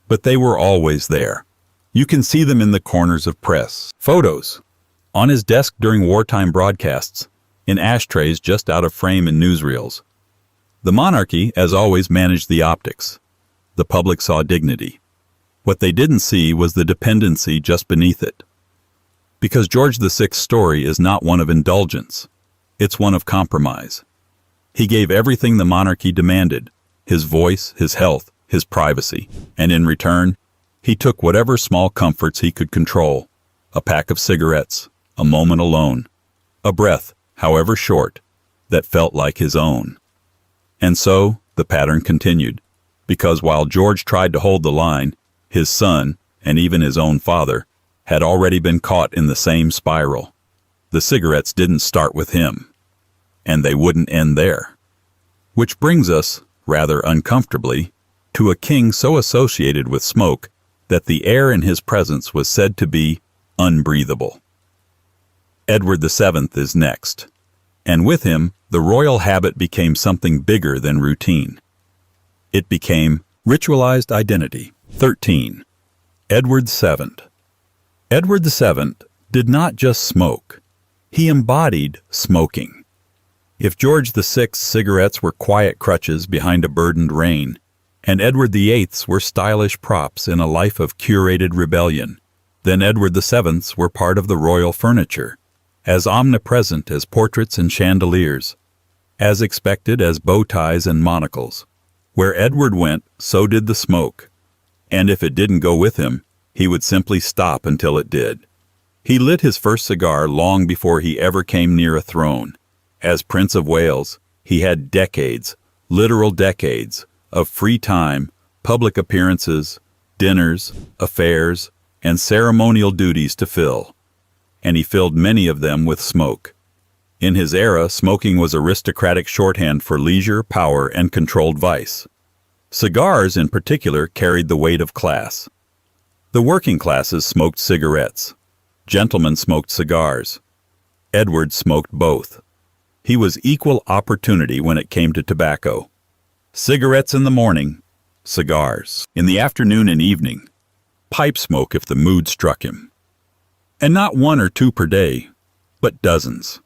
But they were always there. You can see them in the corners of press photos, on his desk during wartime broadcasts, in ashtrays just out of frame in newsreels. The monarchy, as always, managed the optics. The public saw dignity. What they didn't see was the dependency just beneath it. Because George VI's story is not one of indulgence. It's one of compromise. He gave everything the monarchy demanded: his voice, his health, his privacy, and in return, he took whatever small comforts he could control: a pack of cigarettes, a moment alone, a breath, however short, that felt like his own. And so, the pattern continued, because while George tried to hold the line, his son, and even his own father, had already been caught in the same spiral. The cigarettes didn't start with him, and they wouldn't end there. Which brings us, rather uncomfortably, to a king so associated with smoke that the air in his presence was said to be unbreathable. Edward VII is next, and with him, the royal habit became something bigger than routine. It became ritualized identity. 13. Edward VII. Edward VII did not just smoke. He embodied smoking. If George VI's cigarettes were quiet crutches behind a burdened reign, and Edward VIII's were stylish props in a life of curated rebellion, then Edward VII's were part of the royal furniture, as omnipresent as portraits and chandeliers, as expected as bow ties and monocles. Where Edward went, so did the smoke. And if it didn't go with him, he would simply stop until it did. He lit his first cigar long before he ever came near a throne. As Prince of Wales, he had decades, literal decades, of free time, public appearances, dinners, affairs, and ceremonial duties to fill. And he filled many of them with smoke. In his era, smoking was aristocratic shorthand for leisure, power, and controlled vice. Cigars, in particular, carried the weight of class. The working classes smoked cigarettes. Gentlemen smoked cigars. Edward smoked both. He was equal opportunity when it came to tobacco. Cigarettes in the morning, cigars in the afternoon and evening, pipe smoke if the mood struck him. And not one or two per day, but dozens.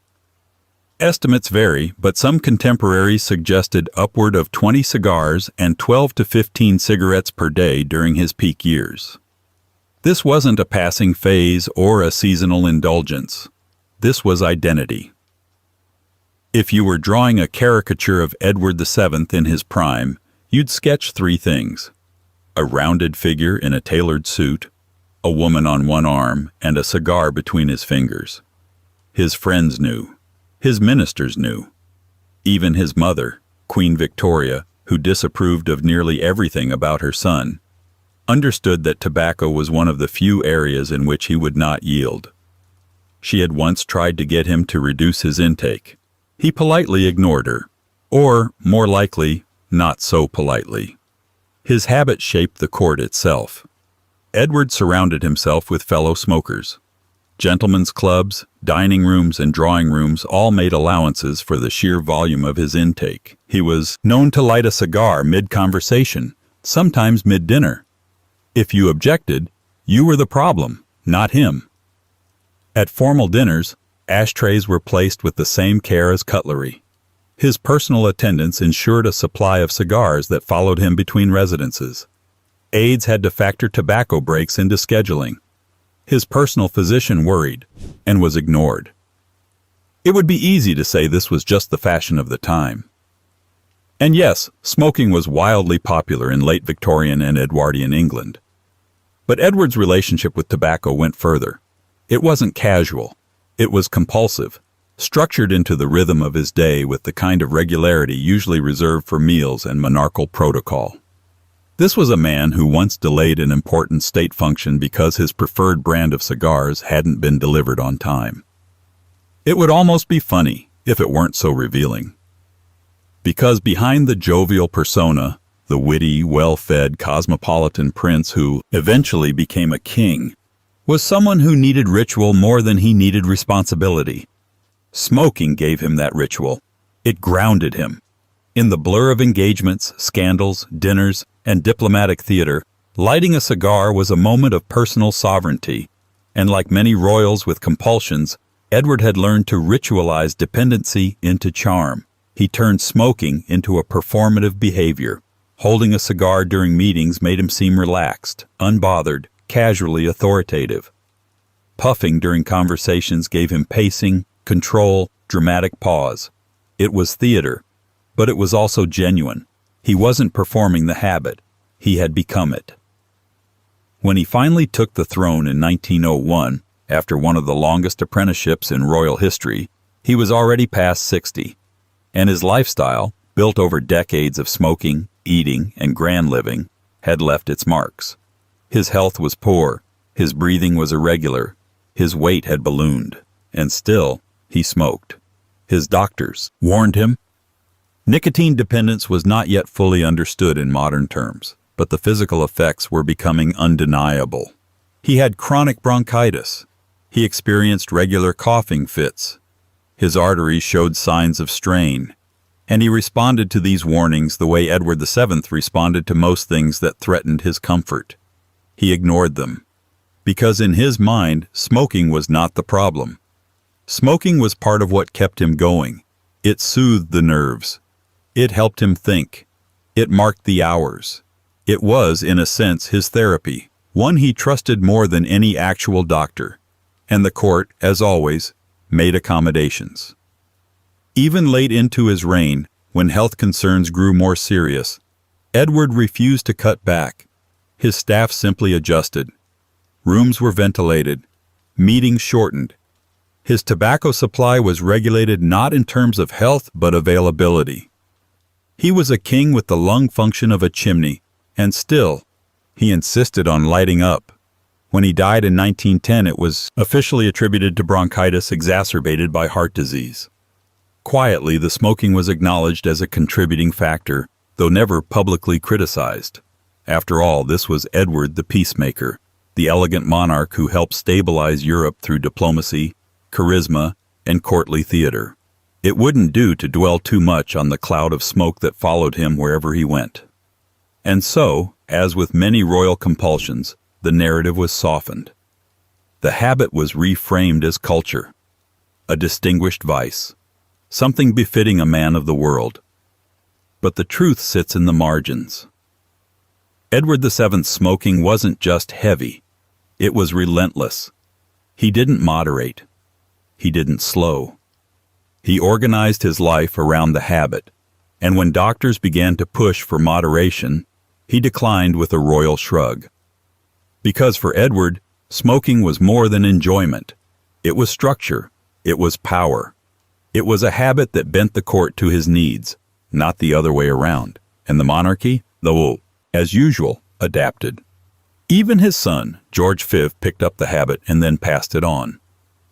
Estimates vary, but some contemporaries suggested upward of 20 cigars and 12 to 15 cigarettes per day during his peak years. This wasn't a passing phase or a seasonal indulgence. This was identity. If you were drawing a caricature of Edward VII in his prime, you'd sketch three things: a rounded figure in a tailored suit, a woman on one arm, and a cigar between his fingers. His friends knew. His ministers knew. Even his mother, Queen Victoria, who disapproved of nearly everything about her son, understood that tobacco was one of the few areas in which he would not yield. She had once tried to get him to reduce his intake. He politely ignored her, or, more likely, not so politely. His habit shaped the court itself. Edward surrounded himself with fellow smokers. Gentlemen's clubs, dining rooms, and drawing rooms all made allowances for the sheer volume of his intake. He was known to light a cigar mid-conversation, sometimes mid-dinner. If you objected, you were the problem, not him. At formal dinners, ashtrays were placed with the same care as cutlery. His personal attendants ensured a supply of cigars that followed him between residences. Aides had to factor tobacco breaks into scheduling. His personal physician worried and was ignored. It would be easy to say this was just the fashion of the time. And yes, smoking was wildly popular in late Victorian and Edwardian England. But Edward's relationship with tobacco went further. It wasn't casual. It was compulsive, structured into the rhythm of his day with the kind of regularity usually reserved for meals and monarchical protocol. This was a man who once delayed an important state function because his preferred brand of cigars hadn't been delivered on time. It would almost be funny if it weren't so revealing. Because behind the jovial persona, the witty, well-fed cosmopolitan prince who eventually became a king, was someone who needed ritual more than he needed responsibility. Smoking gave him that ritual. It grounded him. In the blur of engagements, scandals, dinners, and diplomatic theater, lighting a cigar was a moment of personal sovereignty, and like many royals with compulsions, Edward had learned to ritualize dependency into charm. He turned smoking into a performative behavior. Holding a cigar during meetings made him seem relaxed, unbothered, casually authoritative. Puffing during conversations gave him pacing, control, dramatic pause. It was theater, but it was also genuine. He wasn't performing the habit. He had become it. When he finally took the throne in 1901, after one of the longest apprenticeships in royal history, he was already past 60, and his lifestyle, built over decades of smoking, eating, and grand living, had left its marks. His health was poor, his breathing was irregular, his weight had ballooned, and still, he smoked. His doctors warned him. Nicotine dependence was not yet fully understood in modern terms, but the physical effects were becoming undeniable. He had chronic bronchitis. He experienced regular coughing fits. His arteries showed signs of strain, and he responded to these warnings the way Edward VII responded to most things that threatened his comfort. He ignored them, because in his mind, smoking was not the problem. Smoking was part of what kept him going. It soothed the nerves. It helped him think. It marked the hours. It was, in a sense, his therapy, one he trusted more than any actual doctor. And the court, as always, made accommodations. Even late into his reign, when health concerns grew more serious, Edward refused to cut back. His staff simply adjusted. Rooms were ventilated. Meetings shortened. His tobacco supply was regulated not in terms of health but availability. He was a king with the lung function of a chimney, and still, he insisted on lighting up. When he died in 1910, it was officially attributed to bronchitis exacerbated by heart disease. Quietly, the smoking was acknowledged as a contributing factor, though never publicly criticized. After all, this was Edward the Peacemaker, the elegant monarch who helped stabilize Europe through diplomacy, charisma, and courtly theater. It wouldn't do to dwell too much on the cloud of smoke that followed him wherever he went. And so, as with many royal compulsions, the narrative was softened. The habit was reframed as culture, a distinguished vice, something befitting a man of the world. But the truth sits in the margins. Edward VII's smoking wasn't just heavy, it was relentless. He didn't moderate. He didn't slow. He organized his life around the habit, and when doctors began to push for moderation, he declined with a royal shrug. Because for Edward, smoking was more than enjoyment. It was structure. It was power. It was a habit that bent the court to his needs, not the other way around. And the monarchy, though, as usual, adapted. Even his son, George V, picked up the habit and then passed it on.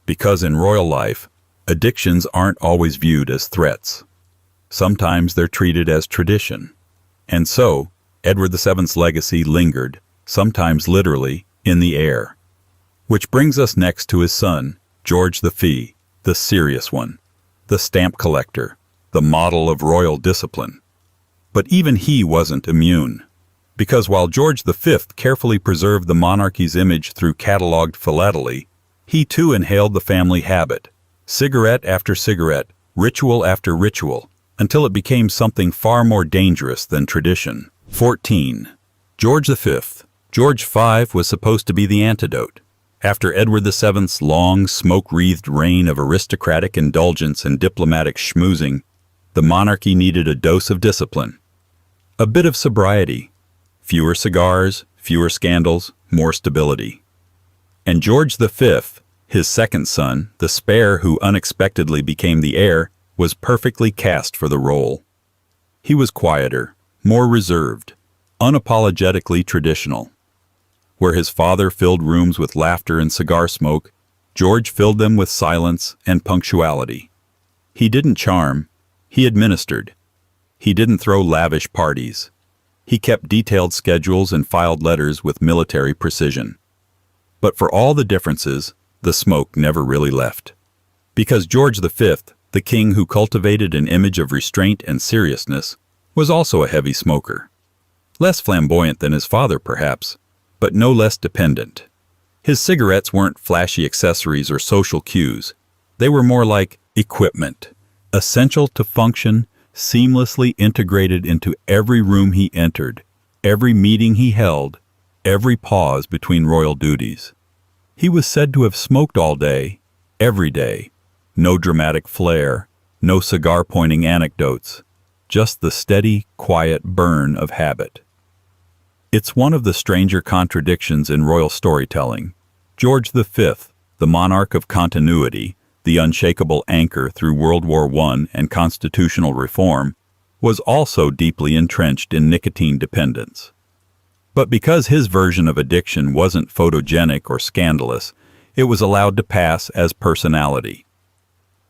Because in royal life, addictions aren't always viewed as threats. Sometimes they're treated as tradition. And so, Edward VII's legacy lingered, sometimes literally, in the air. Which brings us next to his son, George V, the serious one, the stamp collector, the model of royal discipline. But even he wasn't immune. Because while George V carefully preserved the monarchy's image through catalogued philately, he too inhaled the family habit, cigarette after cigarette, ritual after ritual, until it became something far more dangerous than tradition. 14. George V. George V was supposed to be the antidote. After Edward VII's long, smoke-wreathed reign of aristocratic indulgence and diplomatic schmoozing, the monarchy needed a dose of discipline. A bit of sobriety. Fewer cigars, fewer scandals, more stability. And George V, his second son, the spare who unexpectedly became the heir, was perfectly cast for the role. He was quieter, more reserved, unapologetically traditional. Where his father filled rooms with laughter and cigar smoke, George filled them with silence and punctuality. He didn't charm, he administered. He didn't throw lavish parties. He kept detailed schedules and filed letters with military precision. But for all the differences, the smoke never really left. Because George V, the king who cultivated an image of restraint and seriousness, was also a heavy smoker. Less flamboyant than his father, perhaps, but no less dependent. His cigarettes weren't flashy accessories or social cues. They were more like equipment, essential to function, seamlessly integrated into every room he entered, every meeting he held, every pause between royal duties. He was said to have smoked all day, every day. No dramatic flair, no cigar-pointing anecdotes, just the steady, quiet burn of habit. It's one of the stranger contradictions in royal storytelling. George V, the monarch of continuity, the unshakable anchor through World War I and constitutional reform, was also deeply entrenched in nicotine dependence. But because his version of addiction wasn't photogenic or scandalous, it was allowed to pass as personality.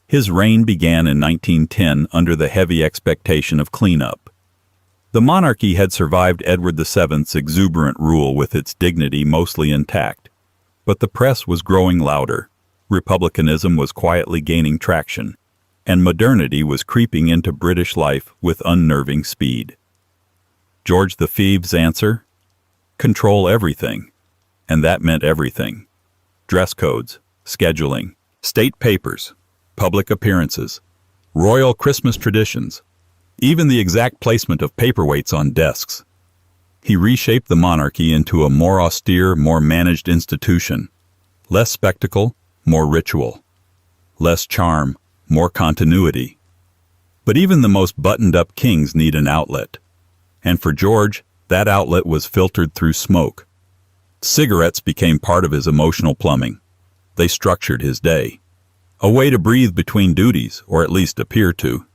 His reign began in 1910 under the heavy expectation of cleanup. The monarchy had survived Edward VII's exuberant rule with its dignity mostly intact, but the press was growing louder, republicanism was quietly gaining traction, and modernity was creeping into British life with unnerving speed. George V's answer? Control everything. And that meant everything. Dress codes, scheduling, state papers, public appearances, royal Christmas traditions, even the exact placement of paperweights on desks. He reshaped the monarchy into a more austere, more managed institution. Less spectacle, more ritual. Less charm, more continuity. But even the most buttoned-up kings need an outlet. And for George, that outlet was filtered through smoke. Cigarettes became part of his emotional plumbing. They structured his day. A way to breathe between duties, or at least appear to.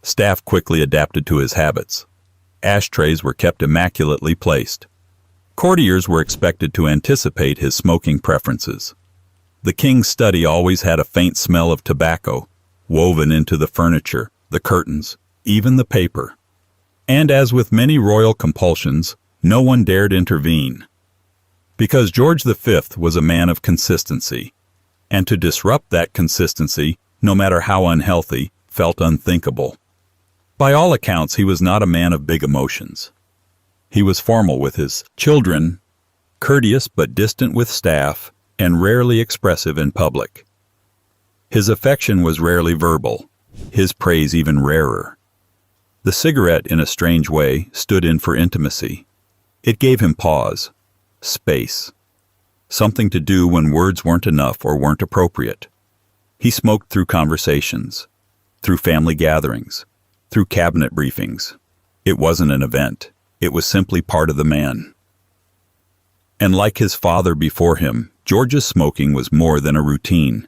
Staff quickly adapted to his habits. Ashtrays were kept immaculately placed. Courtiers were expected to anticipate his smoking preferences. The king's study always had a faint smell of tobacco, woven into the furniture, the curtains, even the paper. And as with many royal compulsions, no one dared intervene. Because George V was a man of consistency, and to disrupt that consistency, no matter how unhealthy, felt unthinkable. By all accounts, he was not a man of big emotions. He was formal with his children, courteous but distant with staff, and rarely expressive in public. His affection was rarely verbal, his praise even rarer. The cigarette, in a strange way, stood in for intimacy. It gave him pause, space, something to do when words weren't enough or weren't appropriate. He smoked through conversations, through family gatherings, through cabinet briefings. It wasn't an event. It was simply part of the man. And like his father before him, George's smoking was more than a routine.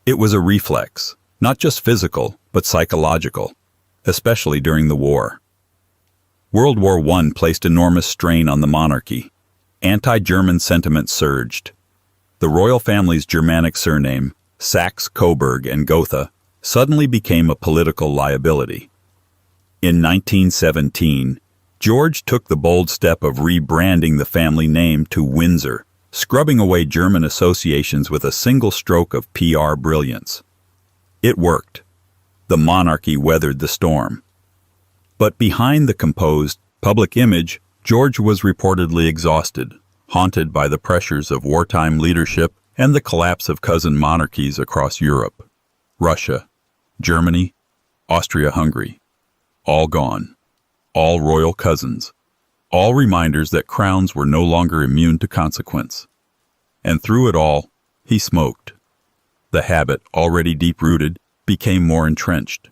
It was a reflex, not just physical, but psychological, especially during the war. World War I placed enormous strain on the monarchy. Anti-German sentiment surged. The royal family's Germanic surname, Saxe, Coburg, and Gotha, suddenly became a political liability. In 1917, George took the bold step of rebranding the family name to Windsor, scrubbing away German associations with a single stroke of PR brilliance. It worked. The monarchy weathered the storm. But behind the composed, public image, George was reportedly exhausted, haunted by the pressures of wartime leadership and the collapse of cousin monarchies across Europe. Russia, Germany, Austria-Hungary. All gone. All royal cousins. All reminders that crowns were no longer immune to consequence. And through it all, he smoked. The habit, already deep-rooted, became more entrenched.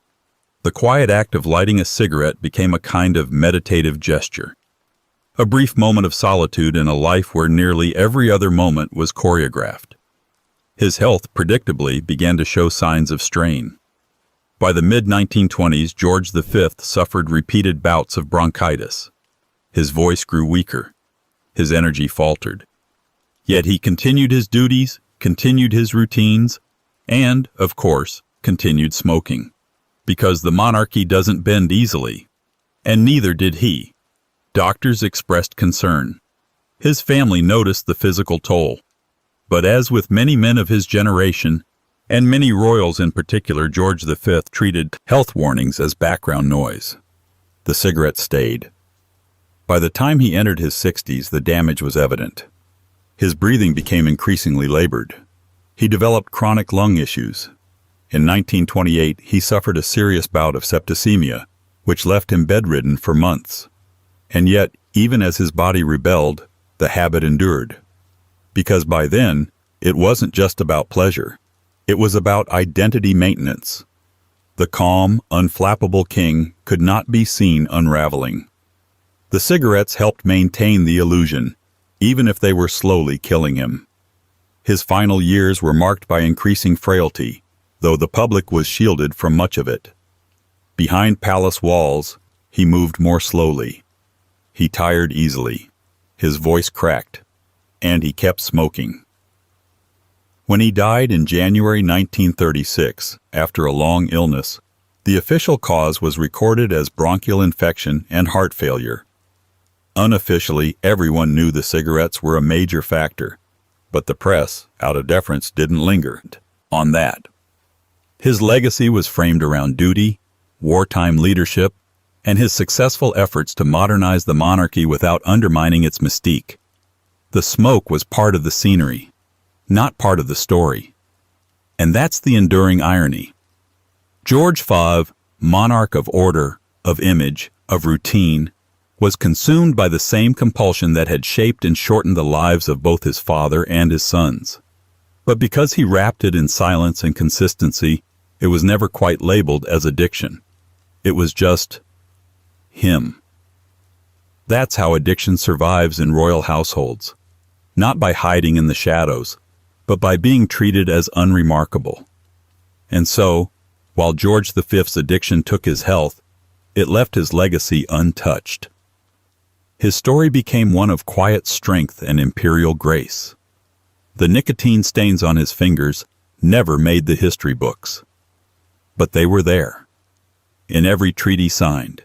The quiet act of lighting a cigarette became a kind of meditative gesture. A brief moment of solitude in a life where nearly every other moment was choreographed. His health, predictably, began to show signs of strain. By the mid-1920s, George V suffered repeated bouts of bronchitis. His voice grew weaker. His energy faltered. Yet he continued his duties, continued his routines, and, of course, continued smoking. Because the monarchy doesn't bend easily. And neither did he. Doctors expressed concern. His family noticed the physical toll. But as with many men of his generation, and many royals in particular, George V treated health warnings as background noise. The cigarette stayed. By the time he entered his 60s, the damage was evident. His breathing became increasingly labored. He developed chronic lung issues. In 1928, he suffered a serious bout of septicemia, which left him bedridden for months. And yet, even as his body rebelled, the habit endured. Because by then, it wasn't just about pleasure. It was about identity maintenance. The calm, unflappable king could not be seen unraveling. The cigarettes helped maintain the illusion, even if they were slowly killing him. His final years were marked by increasing frailty, though the public was shielded from much of it. Behind palace walls, he moved more slowly. He tired easily. His voice cracked. And he kept smoking. When he died in January 1936, after a long illness, the official cause was recorded as bronchial infection and heart failure. Unofficially, everyone knew the cigarettes were a major factor, but the press, out of deference, didn't linger on that. His legacy was framed around duty, wartime leadership, and his successful efforts to modernize the monarchy without undermining its mystique. The smoke was part of the scenery, not part of the story. And that's the enduring irony. George V, monarch of order, of image, of routine, was consumed by the same compulsion that had shaped and shortened the lives of both his father and his sons. But because he wrapped it in silence and consistency, it was never quite labeled as addiction. It was just him. That's how addiction survives in royal households. Not by hiding in the shadows, but by being treated as unremarkable. And so, while George V's addiction took his health, it left his legacy untouched. His story became one of quiet strength and imperial grace. The nicotine stains on his fingers never made the history books. But they were there. In every treaty signed.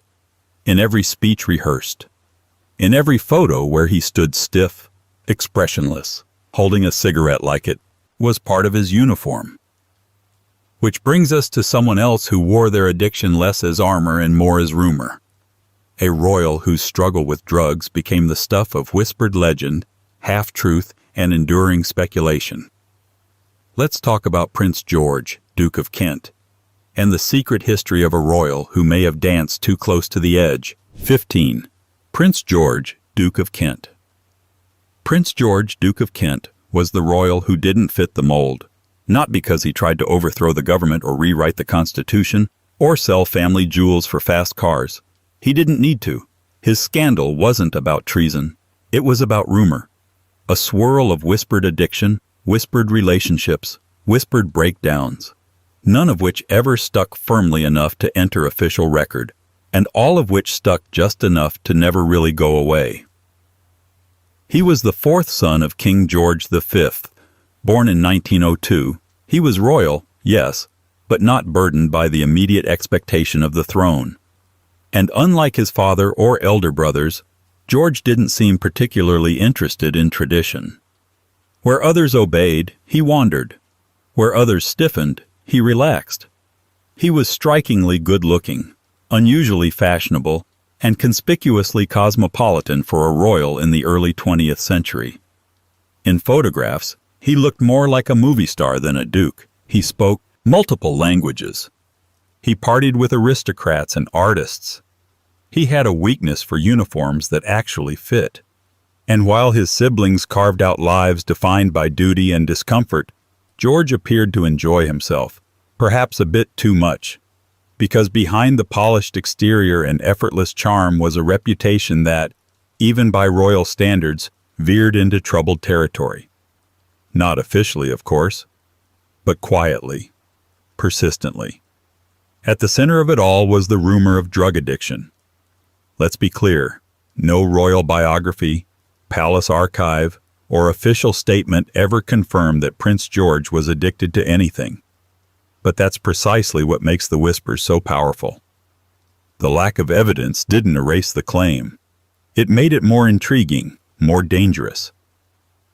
In every speech rehearsed. In every photo where he stood stiff, expressionless, holding a cigarette like it was part of his uniform. Which brings us to someone else who wore their addiction less as armor and more as rumor. A royal whose struggle with drugs became the stuff of whispered legend, half-truth, and enduring speculation. Let's talk about Prince George, Duke of Kent, and the secret history of a royal who may have danced too close to the edge. 15. Prince George, Duke of Kent. Prince George, Duke of Kent, was the royal who didn't fit the mold, not because he tried to overthrow the government or rewrite the Constitution, or sell family jewels for fast cars. He didn't need to. His scandal wasn't about treason. It was about rumor. A swirl of whispered addiction, whispered relationships, whispered breakdowns, none of which ever stuck firmly enough to enter official record, and all of which stuck just enough to never really go away. He was the fourth son of King George V. Born in 1902, he was royal, yes, but not burdened by the immediate expectation of the throne. And unlike his father or elder brothers, George didn't seem particularly interested in tradition. Where others obeyed, he wandered. Where others stiffened, he relaxed. He was strikingly good-looking, unusually fashionable, and conspicuously cosmopolitan for a royal in the early 20th century. In photographs, he looked more like a movie star than a duke. He spoke multiple languages. He partied with aristocrats and artists. He had a weakness for uniforms that actually fit. And while his siblings carved out lives defined by duty and discomfort, George appeared to enjoy himself, perhaps a bit too much, because behind the polished exterior and effortless charm was a reputation that, even by royal standards, veered into troubled territory. Not officially, of course, but quietly, persistently. At the center of it all was the rumor of drug addiction. Let's be clear, no royal biography, palace archive, or official statement ever confirmed that Prince George was addicted to anything. But that's precisely what makes the whispers so powerful. The lack of evidence didn't erase the claim. It made it more intriguing, more dangerous.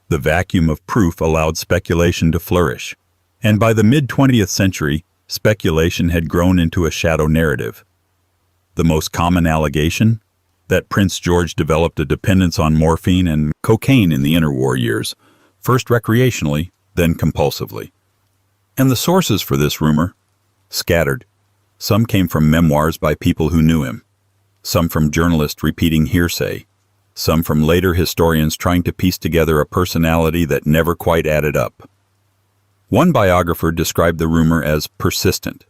The vacuum of proof allowed speculation to flourish, and by the mid-20th century, speculation had grown into a shadow narrative. The most common allegation? That Prince George developed a dependence on morphine and cocaine in the interwar years, first recreationally, then compulsively. And the sources for this rumor? Scattered. Some came from memoirs by people who knew him, some from journalists repeating hearsay, some from later historians trying to piece together a personality that never quite added up. One biographer described the rumor as persistent,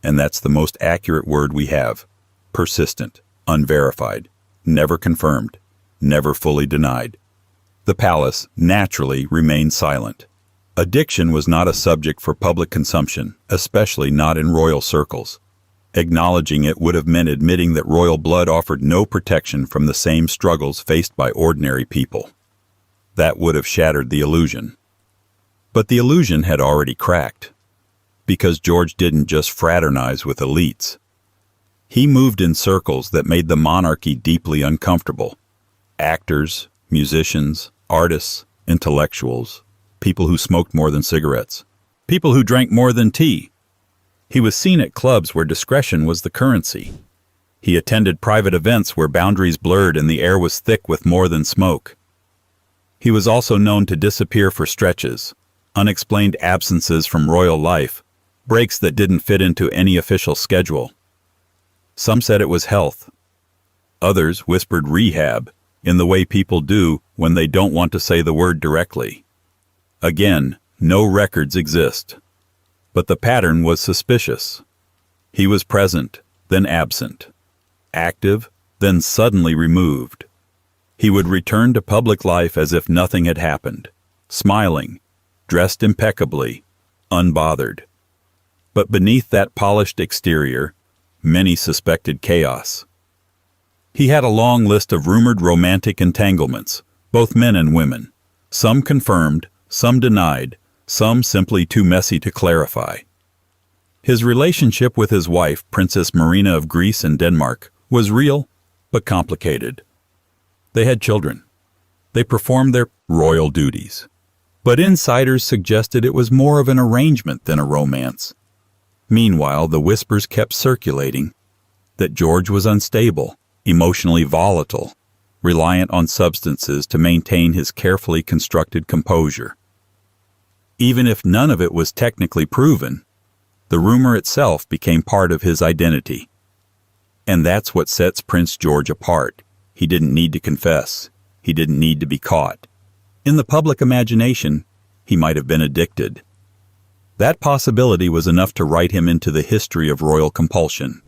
and that's the most accurate word we have. Persistent, unverified, never confirmed, never fully denied. The palace, naturally, remained silent. Addiction was not a subject for public consumption, especially not in royal circles. Acknowledging it would have meant admitting that royal blood offered no protection from the same struggles faced by ordinary people. That would have shattered the illusion. But the illusion had already cracked, because George didn't just fraternize with elites. He moved in circles that made the monarchy deeply uncomfortable. Actors, musicians, artists, intellectuals, people who smoked more than cigarettes, people who drank more than tea. He was seen at clubs where discretion was the currency. He attended private events where boundaries blurred and the air was thick with more than smoke. He was also known to disappear for stretches, unexplained absences from royal life, breaks that didn't fit into any official schedule. Some said it was health. Others whispered rehab, in the way people do when they don't want to say the word directly. Again, no records exist. But the pattern was suspicious. He was present, then absent. Active, then suddenly removed. He would return to public life as if nothing had happened, smiling, dressed impeccably, unbothered. But beneath that polished exterior, many suspected chaos. He had a long list of rumored romantic entanglements, both men and women. Some confirmed, some denied, some simply too messy to clarify. His relationship with his wife, Princess Marina of Greece and Denmark, was real, but complicated. They had children. They performed their royal duties. But insiders suggested it was more of an arrangement than a romance. Meanwhile, the whispers kept circulating that George was unstable, emotionally volatile, reliant on substances to maintain his carefully constructed composure. Even if none of it was technically proven, the rumor itself became part of his identity. And that's what sets Prince George apart. He didn't need to confess. He didn't need to be caught. In the public imagination, he might have been addicted. That possibility was enough to write him into the history of royal compulsion,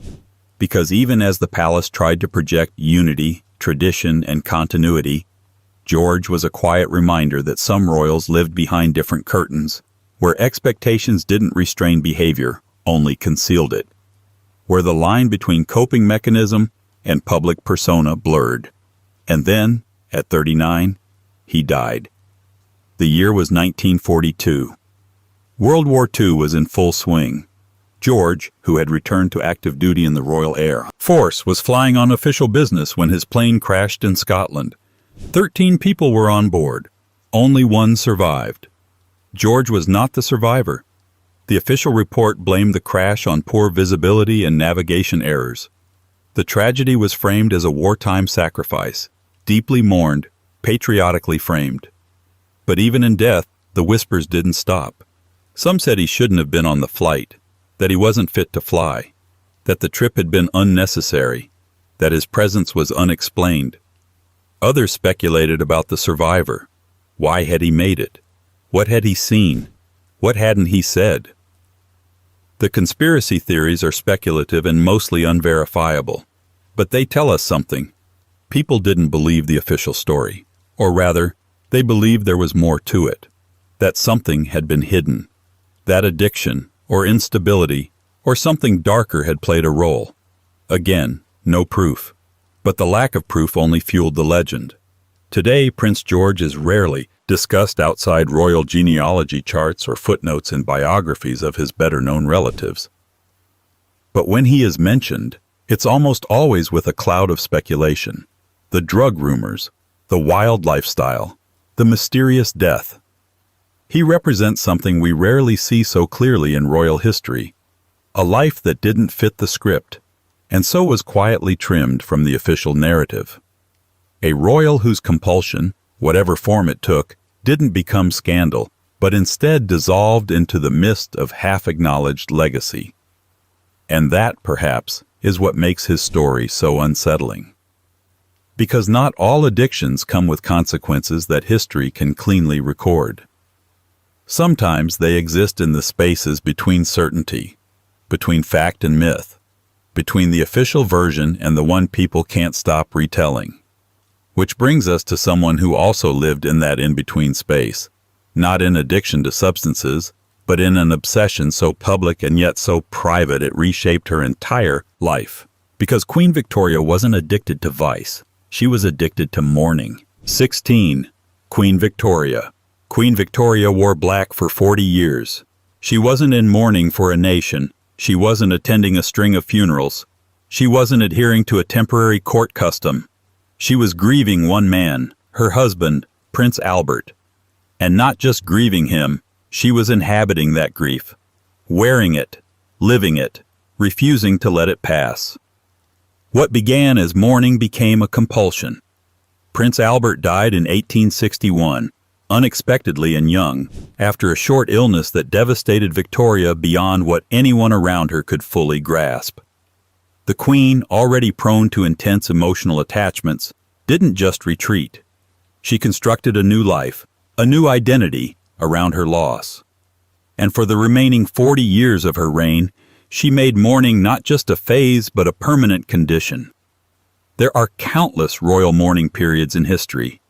because even as the palace tried to project unity, tradition, and continuity, George was a quiet reminder that some royals lived behind different curtains, where expectations didn't restrain behavior, only concealed it, where the line between coping mechanism and public persona blurred. And then, at 39, he died. The year was 1942. World War II was in full swing. George, who had returned to active duty in the Royal Air Force, was flying on official business when his plane crashed in Scotland. 13 people were on board. Only one survived. George was not the survivor. The official report blamed the crash on poor visibility and navigation errors. The tragedy was framed as a wartime sacrifice, deeply mourned, patriotically framed. But even in death, the whispers didn't stop. Some said he shouldn't have been on the flight, that he wasn't fit to fly, that the trip had been unnecessary, that his presence was unexplained. Others speculated about the survivor. Why had he made it? What had he seen? What hadn't he said? The conspiracy theories are speculative and mostly unverifiable, but they tell us something. People didn't believe the official story, or rather, they believed there was more to it, that something had been hidden, that addiction, or instability, or something darker had played a role. Again, no proof, but the lack of proof only fueled the legend. Today, Prince George is rarely discussed outside royal genealogy charts or footnotes in biographies of his better-known relatives. But when he is mentioned, it's almost always with a cloud of speculation. The drug rumors, the wild lifestyle, the mysterious death. He represents something we rarely see so clearly in royal history, a life that didn't fit the script, and so was quietly trimmed from the official narrative. A royal whose compulsion, whatever form it took, didn't become scandal, but instead dissolved into the mist of half-acknowledged legacy. And that, perhaps, is what makes his story so unsettling. Because not all addictions come with consequences that history can cleanly record. Sometimes they exist in the spaces between certainty, between fact and myth, between the official version and the one people can't stop retelling. Which brings us to someone who also lived in that in-between space, not in addiction to substances, but in an obsession so public and yet so private it reshaped her entire life. Because Queen Victoria wasn't addicted to vice, she was addicted to mourning. 16. Queen Victoria. Queen Victoria wore black for 40 years. She wasn't in mourning for a nation. She wasn't attending a string of funerals. She wasn't adhering to a temporary court custom. She was grieving one man, her husband, Prince Albert. And not just grieving him, she was inhabiting that grief, wearing it, living it, refusing to let it pass. What began as mourning became a compulsion. Prince Albert died in 1861, unexpectedly and young, after a short illness that devastated Victoria beyond what anyone around her could fully grasp. The Queen, already prone to intense emotional attachments, didn't just retreat. She constructed a new life, a new identity, around her loss. And for the remaining 40 years of her reign, she made mourning not just a phase but a permanent condition. There are countless royal mourning periods in history.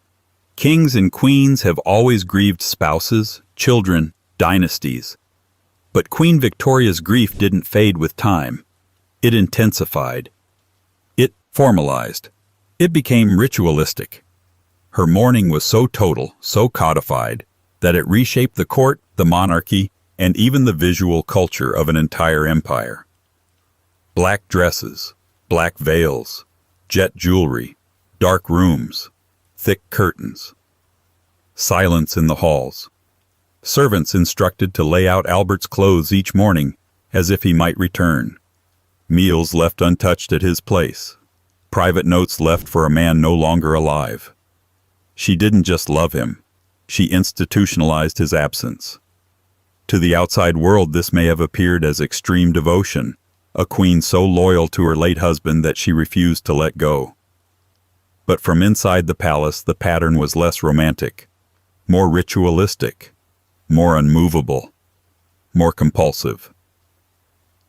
Kings and queens have always grieved spouses, children, dynasties. But Queen Victoria's grief didn't fade with time. It intensified. It formalized. It became ritualistic. Her mourning was so total, so codified, that it reshaped the court, the monarchy, and even the visual culture of an entire empire. Black dresses, black veils, jet jewelry, dark rooms, thick curtains. Silence in the halls. Servants instructed to lay out Albert's clothes each morning, as if he might return. Meals left untouched at his place. Private notes left for a man no longer alive. She didn't just love him. She institutionalized his absence. To the outside world, this may have appeared as extreme devotion, a queen so loyal to her late husband that she refused to let go. But from inside the palace, the pattern was less romantic, more ritualistic, more unmovable, more compulsive.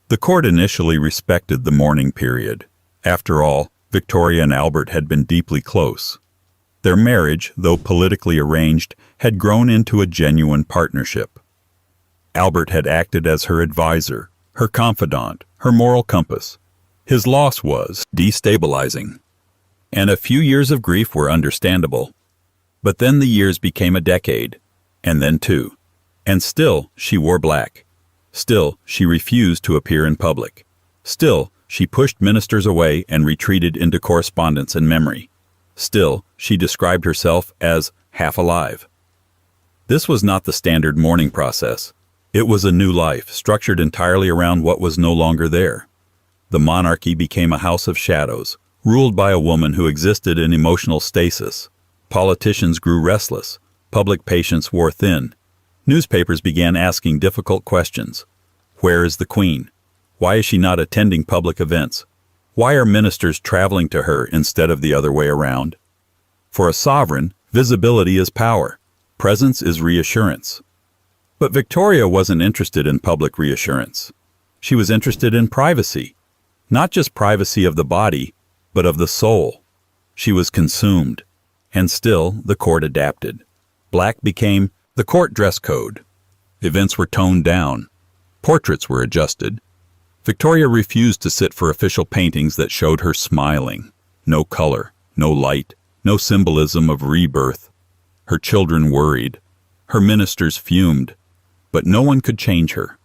The court initially respected the mourning period. After all, Victoria and Albert had been deeply close. Their marriage, though politically arranged, had grown into a genuine partnership. Albert had acted as her advisor, her confidant, her moral compass. His loss was destabilizing. And a few years of grief were understandable. But then the years became a decade, and then two. And still she wore black. Still she refused to appear in public. Still she pushed ministers away and retreated into correspondence and memory. Still she described herself as half alive. This was not the standard mourning process. It was a new life, structured entirely around what was no longer there. The monarchy became a house of shadows, ruled by a woman who existed in emotional stasis. Politicians grew restless. Public patience wore thin. Newspapers began asking difficult questions. Where is the queen? Why is she not attending public events? Why are ministers traveling to her instead of the other way around? For a sovereign, visibility is power. Presence is reassurance. But Victoria wasn't interested in public reassurance. She was interested in privacy. Not just privacy of the body, but of the soul. She was consumed. And still, the court adapted. Black became the court dress code. Events were toned down. Portraits were adjusted. Victoria refused to sit for official paintings that showed her smiling. No color, no light, no symbolism of rebirth. Her children worried. Her ministers fumed. But no one could change her.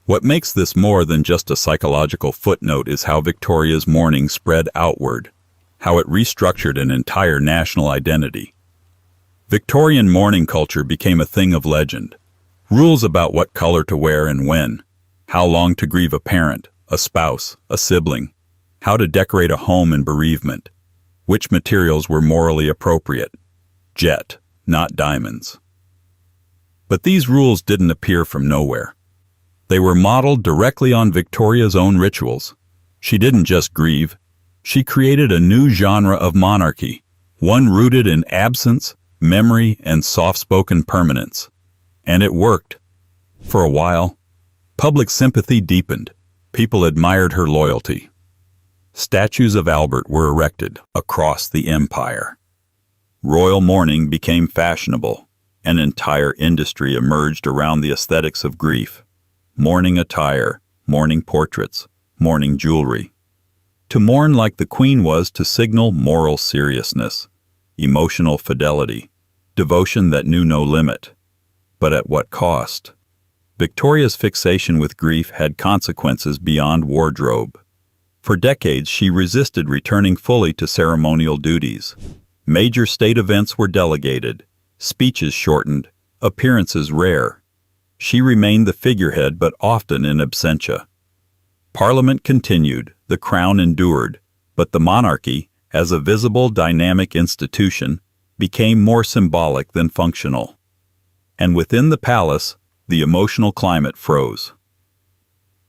What makes this more than just a psychological footnote is how Victoria's mourning spread outward, how it restructured an entire national identity. Victorian mourning culture became a thing of legend. Rules about what color to wear and when, how long to grieve a parent, a spouse, a sibling, how to decorate a home in bereavement, which materials were morally appropriate. Jet, not diamonds. But these rules didn't appear from nowhere. They were modeled directly on Victoria's own rituals. She didn't just grieve. She created a new genre of monarchy, one rooted in absence, memory, and soft-spoken permanence. And it worked. For a while, public sympathy deepened. People admired her loyalty. Statues of Albert were erected across the empire. Royal mourning became fashionable. An entire industry emerged around the aesthetics of grief. Mourning attire, mourning portraits, mourning jewelry. To mourn like the Queen was to signal moral seriousness, emotional fidelity, devotion that knew no limit. But at what cost? Victoria's fixation with grief had consequences beyond wardrobe. For decades, she resisted returning fully to ceremonial duties. Major state events were delegated, speeches shortened, appearances rare. She remained the figurehead, but often in absentia. Parliament continued, the crown endured, but the monarchy, as a visible, dynamic institution, became more symbolic than functional. And within the palace, the emotional climate froze.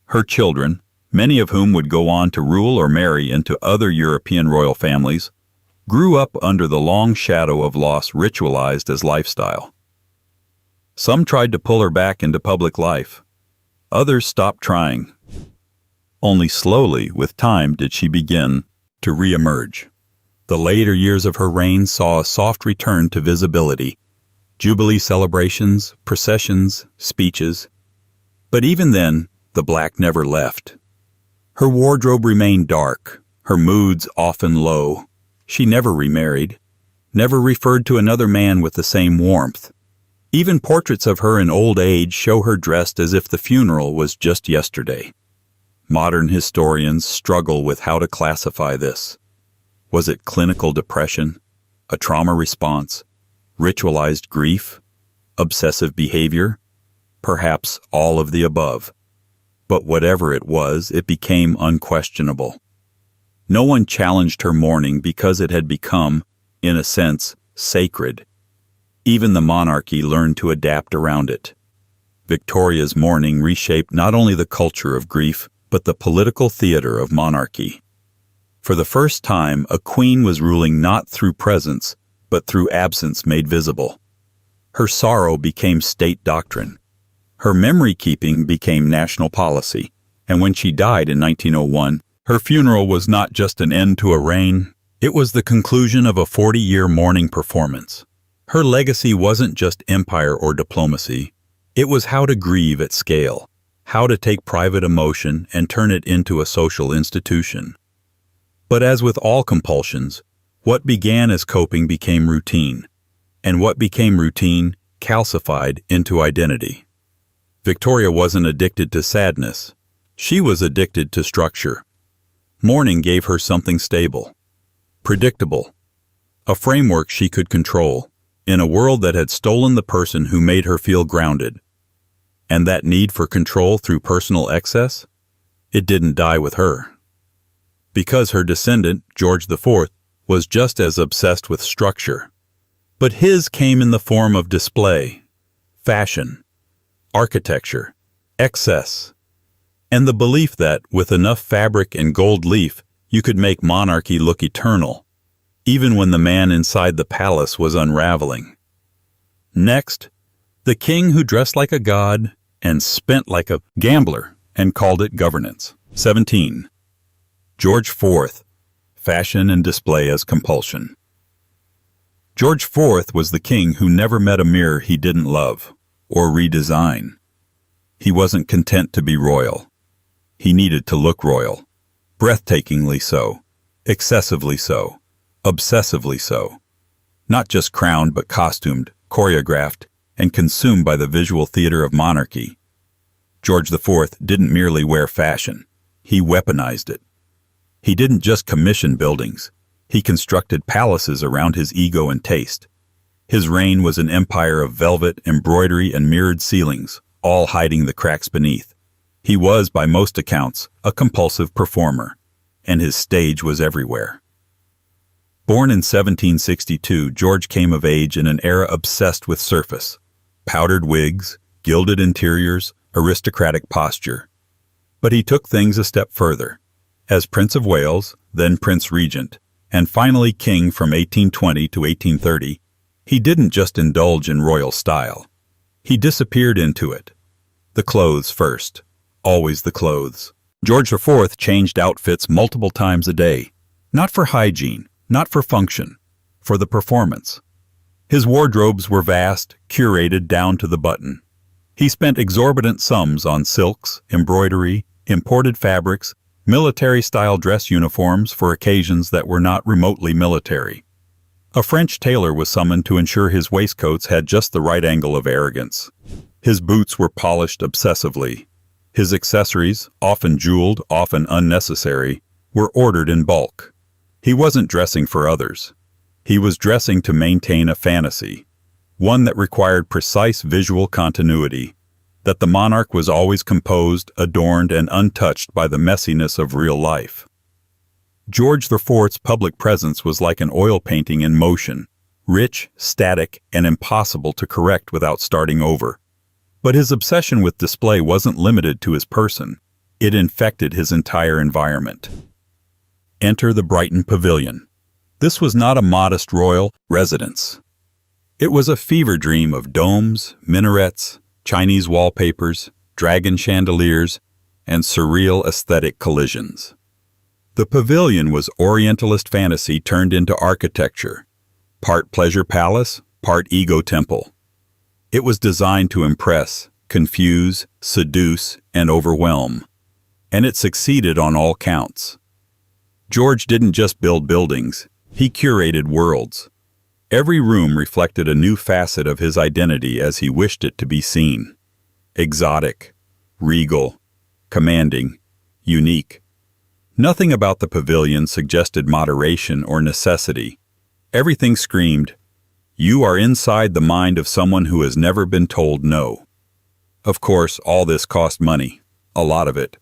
Her children, many of whom would go on to rule or marry into other European royal families, grew up under the long shadow of loss ritualized as lifestyle. Some tried to pull her back into public life. Others stopped trying. Only slowly, with time, did she begin to re-emerge. The later years of her reign saw a soft return to visibility. Jubilee celebrations, processions, speeches. But even then, the black never left. Her wardrobe remained dark, her moods often low. She never remarried, never referred to another man with the same warmth. Even portraits of her in old age show her dressed as if the funeral was just yesterday. Modern historians struggle with how to classify this. Was it clinical depression, a trauma response, ritualized grief, obsessive behavior? Perhaps all of the above. But whatever it was, it became unquestionable. No one challenged her mourning because it had become, in a sense, sacred. Even the monarchy learned to adapt around it. Victoria's mourning reshaped not only the culture of grief, but the political theater of monarchy. For the first time, a queen was ruling not through presence, but through absence made visible. Her sorrow became state doctrine. Her memory-keeping became national policy, and when she died in 1901, her funeral was not just an end to a reign, it was the conclusion of a 40-year mourning performance. Her legacy wasn't just empire or diplomacy, it was how to grieve at scale, how to take private emotion and turn it into a social institution. But as with all compulsions, what began as coping became routine, and what became routine calcified into identity. Victoria wasn't addicted to sadness. She was addicted to structure. Mourning gave her something stable, predictable, a framework she could control, in a world that had stolen the person who made her feel grounded. And that need for control through personal excess? It didn't die with her. because her descendant, George IV, was just as obsessed with structure. But his came in the form of display, fashion, architecture, excess, and the belief that, with enough fabric and gold leaf, you could make monarchy look eternal, even when the man inside the palace was unraveling. Next, the king who dressed like a god and spent like a gambler and called it governance. 17. George IV, fashion and display as compulsion. George IV was the king who never met a mirror he didn't love or redesign. He wasn't content to be royal. He needed to look royal, breathtakingly so, excessively so, obsessively so. Not just crowned but costumed, choreographed, and consumed by the visual theater of monarchy. George IV didn't merely wear fashion, he weaponized it. He didn't just commission buildings, he constructed palaces around his ego and taste. His reign was an empire of velvet, embroidery, and mirrored ceilings, all hiding the cracks beneath. He was, by most accounts, a compulsive performer, and his stage was everywhere. Born in 1762, George came of age in an era obsessed with surface, powdered wigs, gilded interiors, aristocratic posture. But he took things a step further. As Prince of Wales, then Prince Regent, and finally king from 1820 to 1830, he didn't just indulge in royal style. He disappeared into it. The clothes first. Always the clothes. George IV changed outfits multiple times a day. Not for hygiene, not for function, for the performance. His wardrobes were vast, curated down to the button. He spent exorbitant sums on silks, embroidery, imported fabrics, military-style dress uniforms for occasions that were not remotely military. A French tailor was summoned to ensure his waistcoats had just the right angle of arrogance. His boots were polished obsessively. His accessories, often jeweled, often unnecessary, were ordered in bulk. He wasn't dressing for others. He was dressing to maintain a fantasy, one that required precise visual continuity, that the monarch was always composed, adorned, and untouched by the messiness of real life. George IV's public presence was like an oil painting in motion, rich, static, and impossible to correct without starting over. But his obsession with display wasn't limited to his person. It infected his entire environment. Enter the Brighton Pavilion. This was not a modest royal residence. It was a fever dream of domes, minarets, Chinese wallpapers, dragon chandeliers, and surreal aesthetic collisions. The pavilion was Orientalist fantasy turned into architecture, part pleasure palace, part ego temple. It was designed to impress, confuse, seduce, and overwhelm, and it succeeded on all counts. George didn't just build buildings, he curated worlds. Every room reflected a new facet of his identity as he wished it to be seen. Exotic, regal, commanding, unique. Nothing about the pavilion suggested moderation or necessity. Everything screamed, "You are inside the mind of someone who has never been told no." Of course, all this cost money, a lot of it.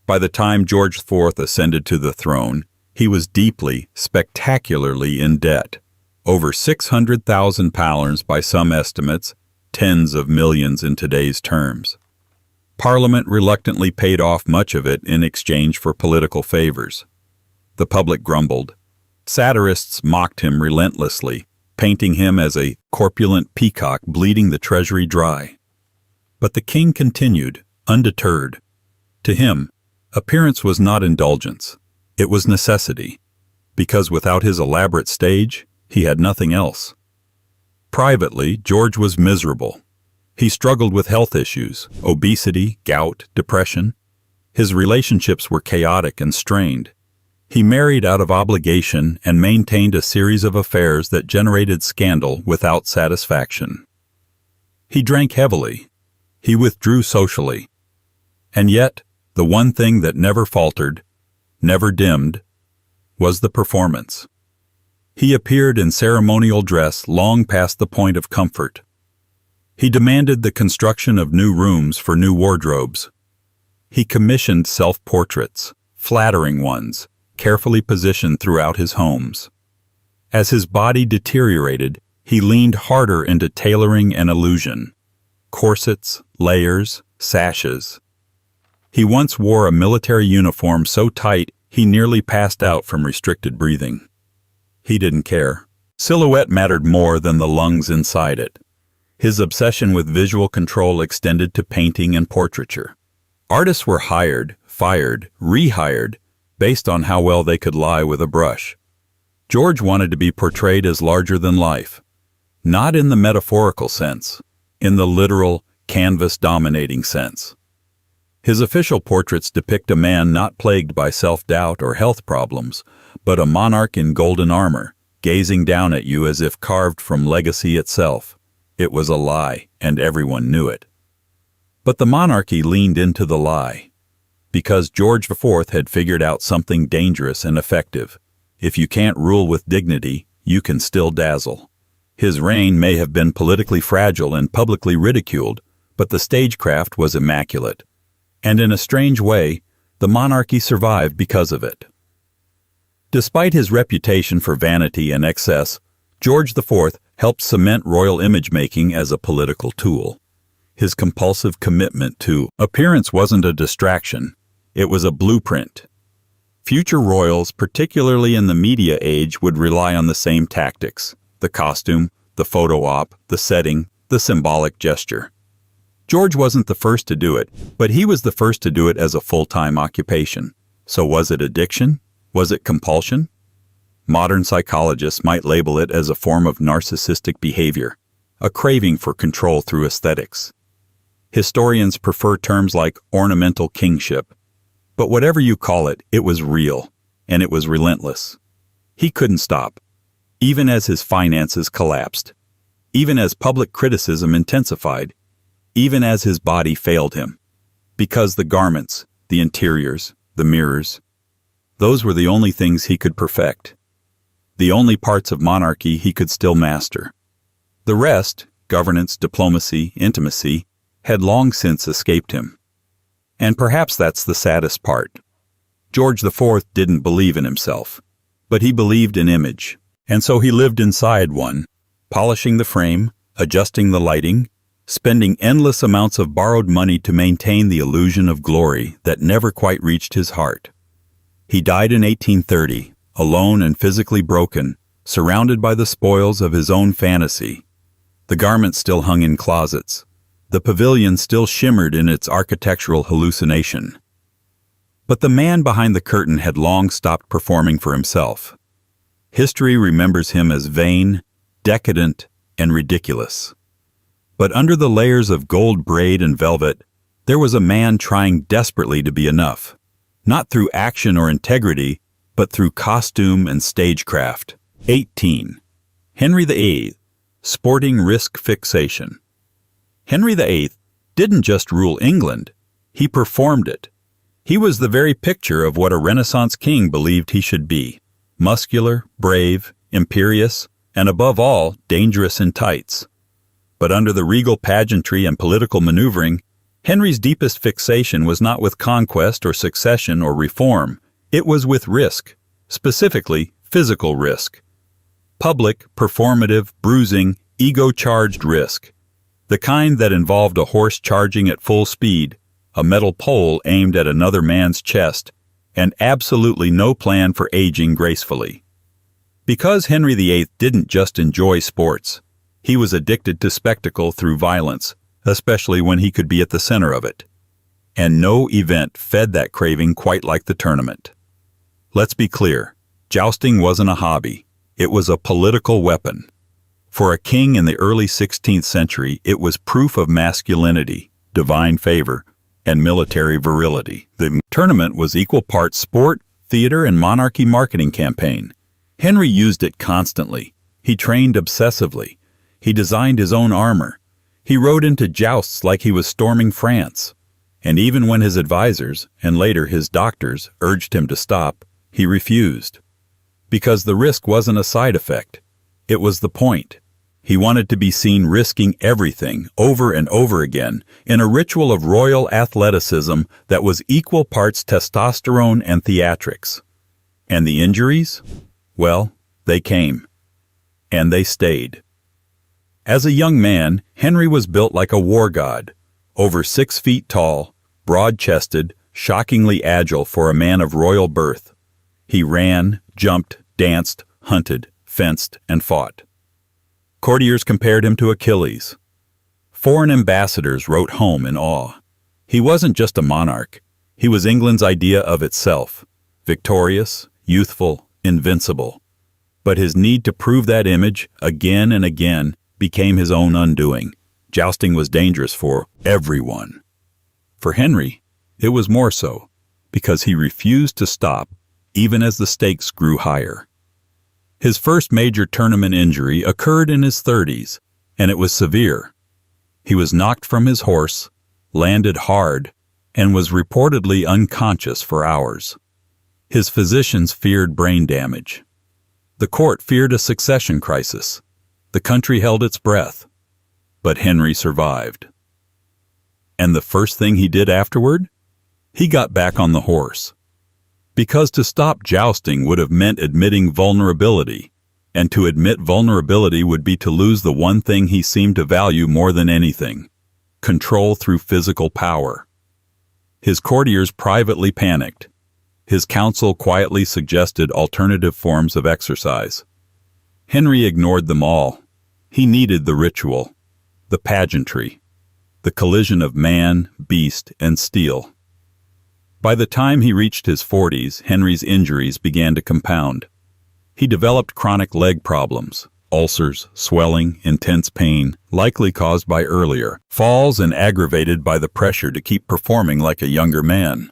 By the time George IV ascended to the throne, he was deeply, spectacularly in debt. Over £600,000 by some estimates, tens of millions in today's terms. Parliament reluctantly paid off much of it in exchange for political favors. The public grumbled. Satirists mocked him relentlessly, painting him as a corpulent peacock bleeding the treasury dry. But the king continued, undeterred. To him, appearance was not indulgence, it was necessity, because without his elaborate stage, he had nothing else. Privately, George was miserable. He struggled with health issues, obesity, gout, depression. His relationships were chaotic and strained. He married out of obligation and maintained a series of affairs that generated scandal without satisfaction. He drank heavily. He withdrew socially. And yet, the one thing that never faltered, never dimmed, was the performance. He appeared in ceremonial dress long past the point of comfort. He demanded the construction of new rooms for new wardrobes. He commissioned self-portraits, flattering ones, carefully positioned throughout his homes. As his body deteriorated, he leaned harder into tailoring and illusion. Corsets, layers, sashes. He once wore a military uniform so tight he nearly passed out from restricted breathing. He didn't care. Silhouette mattered more than the lungs inside it. His obsession with visual control extended to painting and portraiture. Artists were hired, fired, rehired, based on how well they could lie with a brush. George wanted to be portrayed as larger than life, not in the metaphorical sense, in the literal, canvas-dominating sense. His official portraits depict a man not plagued by self-doubt or health problems, but a monarch in golden armor, gazing down at you as if carved from legacy itself. It was a lie, and everyone knew it. But the monarchy leaned into the lie, because George IV had figured out something dangerous and effective. If you can't rule with dignity, you can still dazzle. His reign may have been politically fragile and publicly ridiculed, but the stagecraft was immaculate. And in a strange way, the monarchy survived because of it. Despite his reputation for vanity and excess, George IV helped cement royal image-making as a political tool. His compulsive commitment to appearance wasn't a distraction, it was a blueprint. Future royals, particularly in the media age, would rely on the same tactics: the costume, the photo op, the setting, the symbolic gesture. George wasn't the first to do it, but he was the first to do it as a full-time occupation. So was it addiction? Was it compulsion? Modern psychologists might label it as a form of narcissistic behavior, a craving for control through aesthetics. Historians prefer terms like ornamental kingship. But whatever you call it, it was real, and it was relentless. He couldn't stop, even as his finances collapsed, even as public criticism intensified, even as his body failed him. Because the garments, the interiors, the mirrors, those were the only things he could perfect. The only parts of monarchy he could still master. The rest, governance, diplomacy, intimacy, had long since escaped him. And perhaps that's the saddest part. George IV didn't believe in himself, but he believed in image, and so he lived inside one, polishing the frame, adjusting the lighting, spending endless amounts of borrowed money to maintain the illusion of glory that never quite reached his heart. He died in 1830, alone and physically broken, surrounded by the spoils of his own fantasy. The garments still hung in closets. The pavilion still shimmered in its architectural hallucination. But the man behind the curtain had long stopped performing for himself. History remembers him as vain, decadent, and ridiculous. But under the layers of gold braid and velvet, there was a man trying desperately to be enough, not through action or integrity, but through costume and stagecraft. 18. Henry VIII, sporting risk fixation. Henry VIII didn't just rule England, he performed it. He was the very picture of what a Renaissance king believed he should be: muscular, brave, imperious, and above all, dangerous in tights. But under the regal pageantry and political maneuvering, Henry's deepest fixation was not with conquest or succession or reform. It was with risk, specifically physical risk. Public, performative, bruising, ego-charged risk. The kind that involved a horse charging at full speed, a metal pole aimed at another man's chest, and absolutely no plan for aging gracefully. Because Henry VIII didn't just enjoy sports, he was addicted to spectacle through violence, especially when he could be at the center of it. And no event fed that craving quite like the tournament. Let's be clear, jousting wasn't a hobby, it was a political weapon. For a king in the early 16th century, it was proof of masculinity, divine favor, and military virility. The tournament was equal parts sport, theater, and monarchy marketing campaign. Henry used it constantly. He trained obsessively. He designed his own armor. He rode into jousts like he was storming France. And even when his advisors, and later his doctors, urged him to stop, he refused. Because the risk wasn't a side effect. It was the point. He wanted to be seen risking everything over and over again in a ritual of royal athleticism that was equal parts testosterone and theatrics. And the injuries? Well, they came. And they stayed. As a young man, Henry was built like a war god, over 6 feet tall, broad-chested, shockingly agile for a man of royal birth. He ran, jumped, danced, hunted, fenced, and fought. Courtiers compared him to Achilles. Foreign ambassadors wrote home in awe. He wasn't just a monarch. He was England's idea of itself, victorious, youthful, invincible. But his need to prove that image again and again became his own undoing. Jousting was dangerous for everyone. For Henry, it was more so, because he refused to stop even as the stakes grew higher. His first major tournament injury occurred in his 30s, and it was severe. He was knocked from his horse, landed hard, and was reportedly unconscious for hours. His physicians feared brain damage. The court feared a succession crisis. The country held its breath. But Henry survived. And the first thing he did afterward? He got back on the horse. Because to stop jousting would have meant admitting vulnerability, and to admit vulnerability would be to lose the one thing he seemed to value more than anything: control through physical power. His courtiers privately panicked. His counsel quietly suggested alternative forms of exercise. Henry ignored them all. He needed the ritual, the pageantry, the collision of man, beast, and steel. By the time he reached his 40s, Henry's injuries began to compound. He developed chronic leg problems, ulcers, swelling, intense pain, likely caused by earlier falls and aggravated by the pressure to keep performing like a younger man.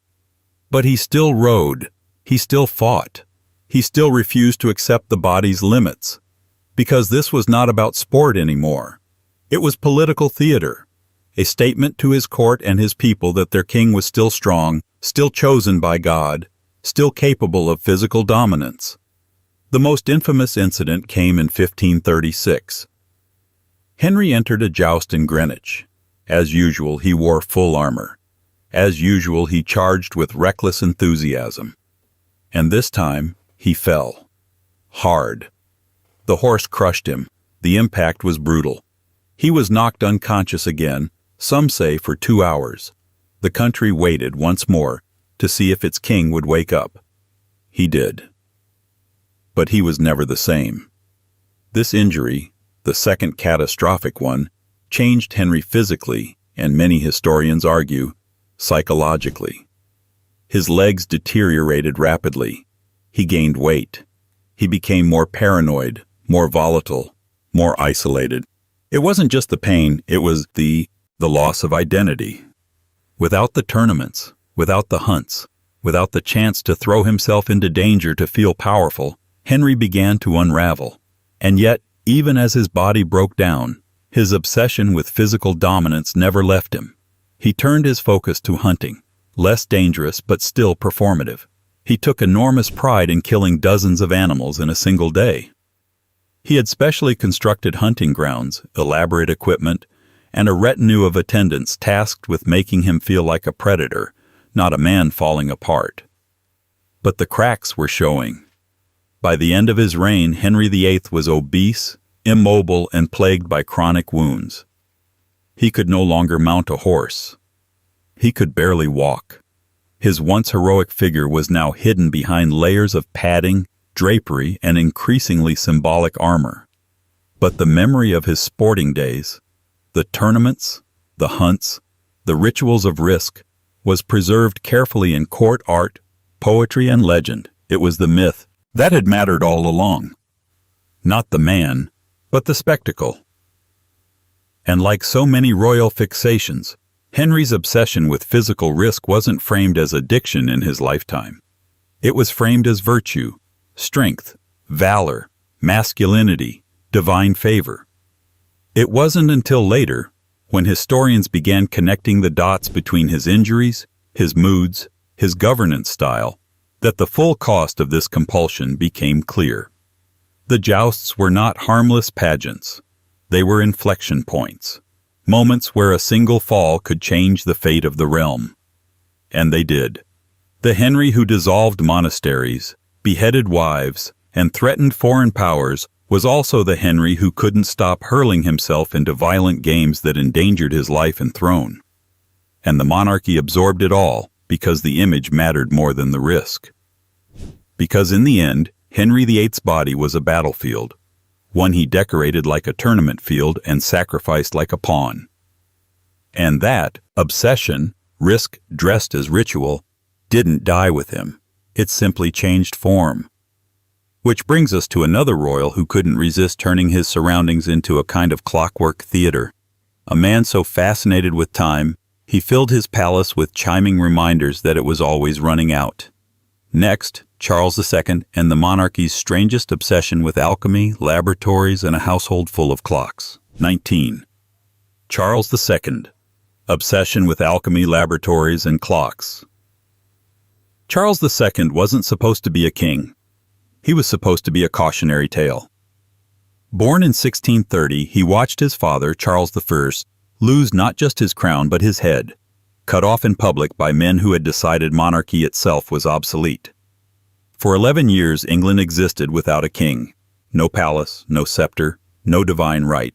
But he still rode. He still fought. He still refused to accept the body's limits. Because this was not about sport anymore. It was political theater, a statement to his court and his people that their king was still strong, still chosen by God, still capable of physical dominance. The most infamous incident came in 1536. Henry entered a joust in Greenwich. As usual, he wore full armor. As usual, he charged with reckless enthusiasm. And this time, he fell. Hard. The horse crushed him. The impact was brutal. He was knocked unconscious again, some say for 2 hours. The country waited once more to see if its king would wake up. He did. But he was never the same. This injury, the second catastrophic one, changed Henry physically, and many historians argue, psychologically. His legs deteriorated rapidly. He gained weight. He became more paranoid, more volatile, more isolated. It wasn't just the pain, it was the loss of identity. Without the tournaments, without the hunts, without the chance to throw himself into danger to feel powerful, Henry began to unravel. And yet, even as his body broke down, his obsession with physical dominance never left him. He turned his focus to hunting, less dangerous but still performative. He took enormous pride in killing dozens of animals in a single day. He had specially constructed hunting grounds, elaborate equipment, and a retinue of attendants tasked with making him feel like a predator, not a man falling apart. But the cracks were showing. By the end of his reign, Henry VIII was obese, immobile, and plagued by chronic wounds. He could no longer mount a horse. He could barely walk. His once heroic figure was now hidden behind layers of padding, drapery, and increasingly symbolic armor. But the memory of his sporting days, the tournaments, the hunts, the rituals of risk, was preserved carefully in court art, poetry, and legend. It was the myth that had mattered all along. Not the man, but the spectacle. And like so many royal fixations, Henry's obsession with physical risk wasn't framed as addiction in his lifetime. It was framed as virtue, strength, valor, masculinity, divine favor. It wasn't until later, when historians began connecting the dots between his injuries, his moods, his governance style, that the full cost of this compulsion became clear. The jousts were not harmless pageants. They were inflection points, moments where a single fall could change the fate of the realm. And they did. The Henry who dissolved monasteries, beheaded wives, and threatened foreign powers, was also the Henry who couldn't stop hurling himself into violent games that endangered his life and throne. And the monarchy absorbed it all because the image mattered more than the risk. Because in the end, Henry VIII's body was a battlefield, one he decorated like a tournament field and sacrificed like a pawn. And that obsession, risk dressed as ritual, didn't die with him. It simply changed form. Which brings us to another royal who couldn't resist turning his surroundings into a kind of clockwork theater. A man so fascinated with time, he filled his palace with chiming reminders that it was always running out. Next, Charles II and the monarchy's strangest obsession with alchemy, laboratories, and a household full of clocks. 19. Charles II. Obsession with alchemy, laboratories, and clocks. Charles II wasn't supposed to be a king. He was supposed to be a cautionary tale. Born in 1630, he watched his father, Charles I, lose not just his crown but his head, cut off in public by men who had decided monarchy itself was obsolete. For 11 years, England existed without a king. No palace, no scepter, no divine right.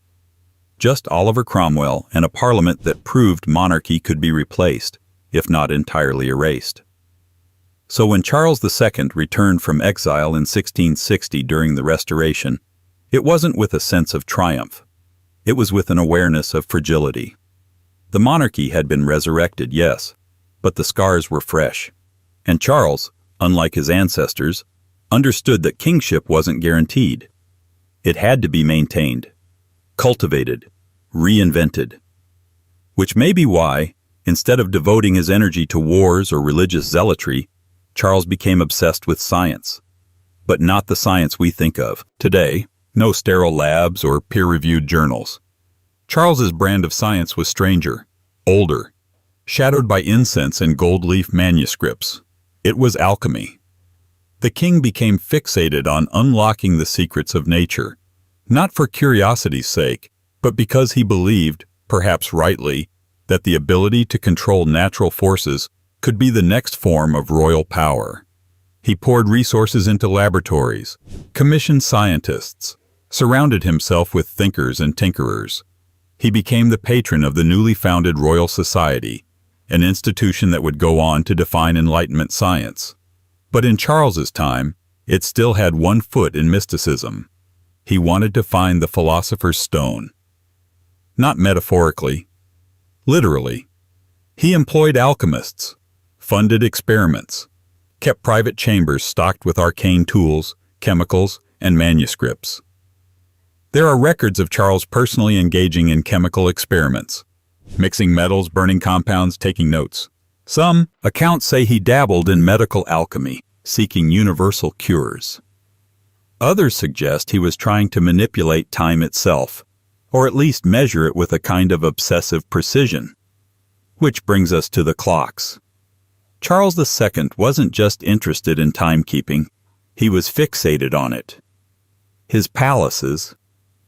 Just Oliver Cromwell and a parliament that proved monarchy could be replaced, if not entirely erased. So when Charles II returned from exile in 1660 during the Restoration, it wasn't with a sense of triumph. It was with an awareness of fragility. The monarchy had been resurrected, yes, but the scars were fresh. And Charles, unlike his ancestors, understood that kingship wasn't guaranteed. It had to be maintained, cultivated, reinvented. Which may be why, instead of devoting his energy to wars or religious zealotry, Charles became obsessed with science. But not the science we think of today, no sterile labs or peer-reviewed journals. Charles's brand of science was stranger, older, shadowed by incense and gold leaf manuscripts. It was alchemy. The king became fixated on unlocking the secrets of nature, not for curiosity's sake, but because he believed, perhaps rightly, that the ability to control natural forces could be the next form of royal power. He poured resources into laboratories, commissioned scientists, surrounded himself with thinkers and tinkerers. He became the patron of the newly founded Royal Society, an institution that would go on to define Enlightenment science. But in Charles's time, it still had one foot in mysticism. He wanted to find the philosopher's stone. Not metaphorically, literally. He employed alchemists, funded experiments, kept private chambers stocked with arcane tools, chemicals, and manuscripts. There are records of Charles personally engaging in chemical experiments, mixing metals, burning compounds, taking notes. Some accounts say he dabbled in medical alchemy, seeking universal cures. Others suggest he was trying to manipulate time itself, or at least measure it with a kind of obsessive precision. Which brings us to the clocks. Charles II wasn't just interested in timekeeping, he was fixated on it. His palaces,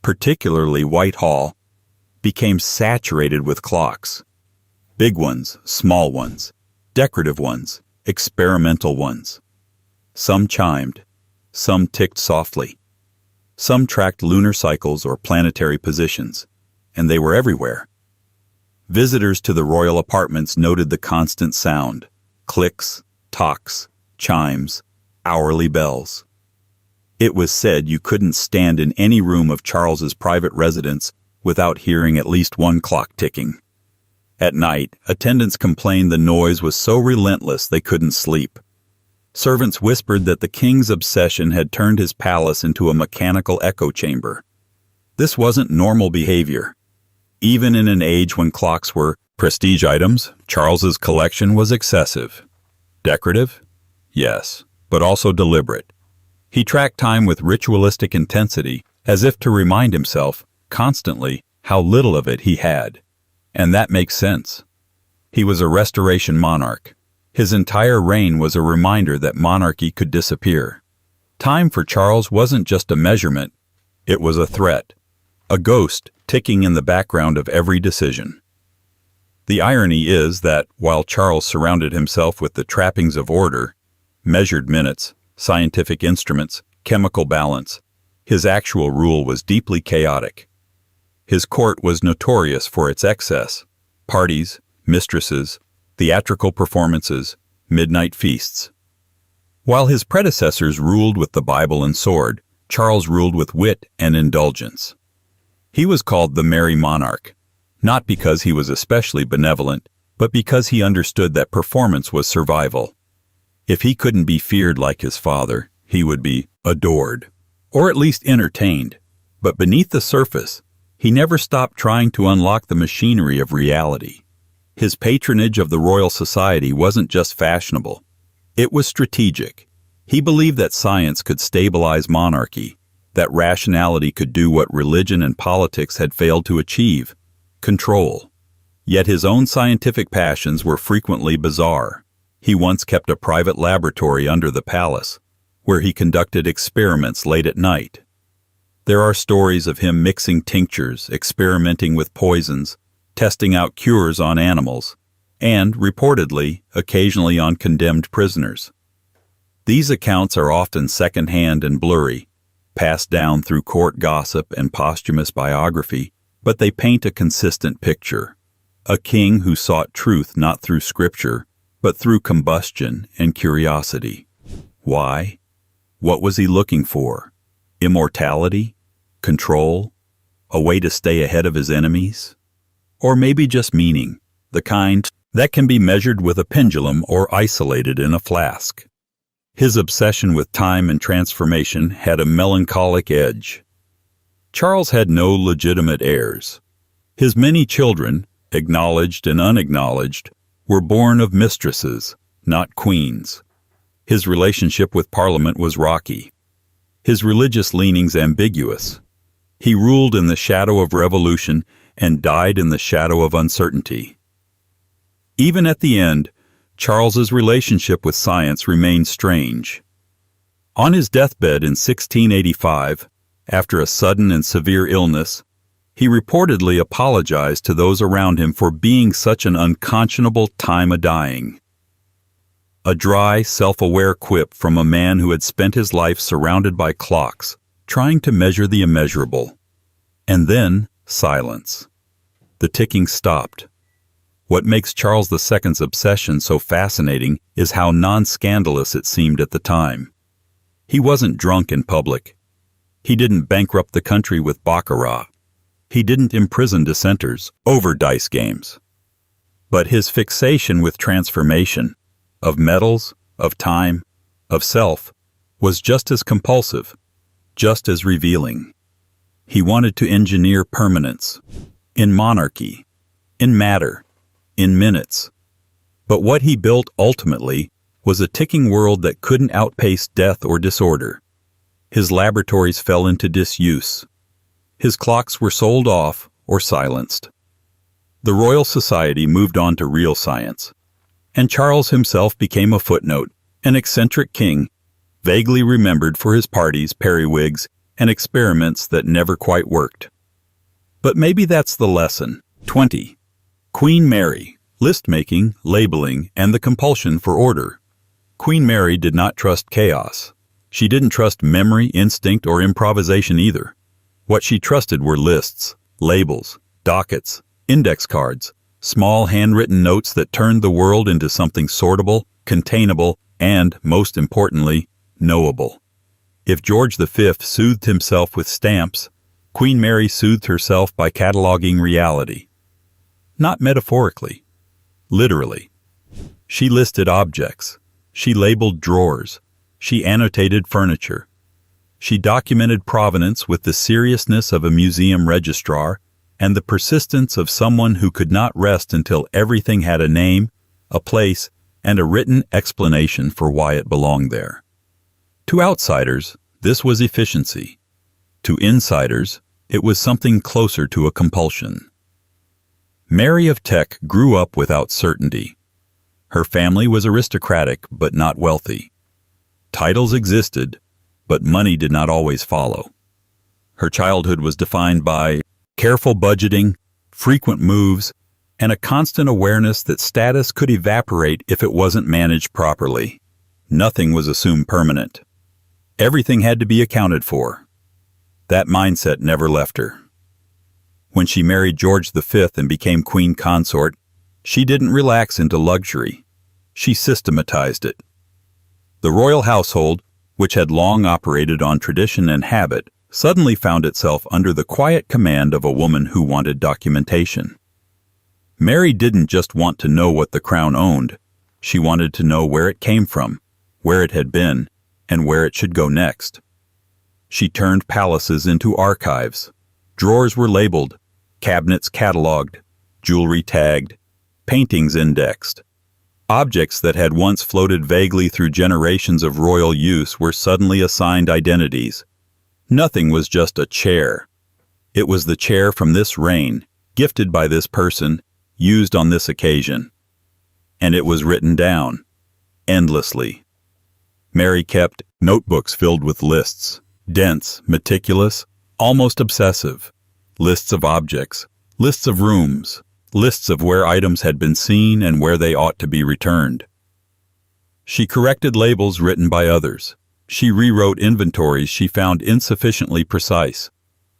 particularly Whitehall, became saturated with clocks. Big ones, small ones, decorative ones, experimental ones. Some chimed, some ticked softly. Some tracked lunar cycles or planetary positions, and they were everywhere. Visitors to the royal apartments noted the constant sound. Clicks, tocks, chimes, hourly bells. It was said you couldn't stand in any room of Charles's private residence without hearing at least one clock ticking. At night, attendants complained the noise was so relentless they couldn't sleep. Servants whispered that the king's obsession had turned his palace into a mechanical echo chamber. This wasn't normal behavior. Even in an age when clocks were prestige items, Charles's collection was excessive. Decorative? Yes, but also deliberate. He tracked time with ritualistic intensity, as if to remind himself, constantly, how little of it he had. And that makes sense. He was a Restoration monarch. His entire reign was a reminder that monarchy could disappear. Time for Charles wasn't just a measurement, it was a threat, a ghost ticking in the background of every decision. The irony is that, while Charles surrounded himself with the trappings of order, measured minutes, scientific instruments, chemical balance. His actual rule was deeply chaotic. His court was notorious for its excess: parties, mistresses, theatrical performances, midnight feasts. While his predecessors ruled with the Bible and sword, Charles ruled with wit and indulgence. He was called the Merry Monarch, not because he was especially benevolent, but because he understood that performance was survival. If he couldn't be feared like his father, he would be adored, or at least entertained. But beneath the surface, he never stopped trying to unlock the machinery of reality. His patronage of the Royal Society wasn't just fashionable. It was strategic. He believed that science could stabilize monarchy, that rationality could do what religion and politics had failed to achieve: control. Yet his own scientific passions were frequently bizarre. He once kept a private laboratory under the palace, where he conducted experiments late at night. There are stories of him mixing tinctures, experimenting with poisons, testing out cures on animals, and, reportedly, occasionally on condemned prisoners. These accounts are often second-hand and blurry, passed down through court gossip and posthumous biography, but they paint a consistent picture: a king who sought truth not through scripture, but through combustion and curiosity. Why? What was he looking for? Immortality? Control? A way to stay ahead of his enemies? Or maybe just meaning, the kind that can be measured with a pendulum or isolated in a flask. His obsession with time and transformation had a melancholic edge. Charles had no legitimate heirs. His many children, acknowledged and unacknowledged, were born of mistresses, not queens. His relationship with Parliament was rocky. His religious leanings ambiguous. He ruled in the shadow of revolution and died in the shadow of uncertainty. Even at the end, Charles's relationship with science remained strange. On his deathbed in 1685, after a sudden and severe illness, he reportedly apologized to those around him for being such an unconscionable time a-dying. A dry, self-aware quip from a man who had spent his life surrounded by clocks, trying to measure the immeasurable. And then, silence. The ticking stopped. What makes Charles II's obsession so fascinating is how non-scandalous it seemed at the time. He wasn't drunk in public. He didn't bankrupt the country with baccarat. He didn't imprison dissenters over dice games. But his fixation with transformation, of metals, of time, of self, was just as compulsive, just as revealing. He wanted to engineer permanence, in monarchy, in matter, in minutes. But what he built ultimately was a ticking world that couldn't outpace death or disorder. His laboratories fell into disuse. His clocks were sold off or silenced. The Royal Society moved on to real science, and Charles himself became a footnote, an eccentric king, vaguely remembered for his parties, periwigs, and experiments that never quite worked. But maybe that's the lesson. 20. Queen Mary, list-making, labeling, and the compulsion for order. Queen Mary did not trust chaos. She didn't trust memory, instinct, or improvisation either. What she trusted were lists, labels, dockets, index cards, small handwritten notes that turned the world into something sortable, containable, and, most importantly, knowable. If George V soothed himself with stamps, Queen Mary soothed herself by cataloging reality. Not metaphorically, literally. She listed objects. She labeled drawers. She annotated furniture. She documented provenance with the seriousness of a museum registrar and the persistence of someone who could not rest until everything had a name, a place, and a written explanation for why it belonged there. To outsiders, this was efficiency. To insiders, it was something closer to a compulsion. Mary of Teck grew up without certainty. Her family was aristocratic but not wealthy. Titles existed, but money did not always follow. Her childhood was defined by careful budgeting, frequent moves, and a constant awareness that status could evaporate if it wasn't managed properly. Nothing was assumed permanent. Everything had to be accounted for. That mindset never left her. When she married George V and became queen consort, she didn't relax into luxury. She systematized it. The royal household, which had long operated on tradition and habit, suddenly found itself under the quiet command of a woman who wanted documentation. Mary didn't just want to know what the crown owned. She wanted to know where it came from, where it had been, and where it should go next. She turned palaces into archives. Drawers were labeled, cabinets catalogued, jewelry tagged, paintings indexed. Objects that had once floated vaguely through generations of royal use were suddenly assigned identities. Nothing was just a chair. It was the chair from this reign, gifted by this person, used on this occasion. And it was written down, endlessly. Mary kept notebooks filled with lists, dense, meticulous, almost obsessive. Lists of objects, lists of rooms, lists of where items had been seen and where they ought to be returned. She corrected labels written by others. She rewrote inventories she found insufficiently precise.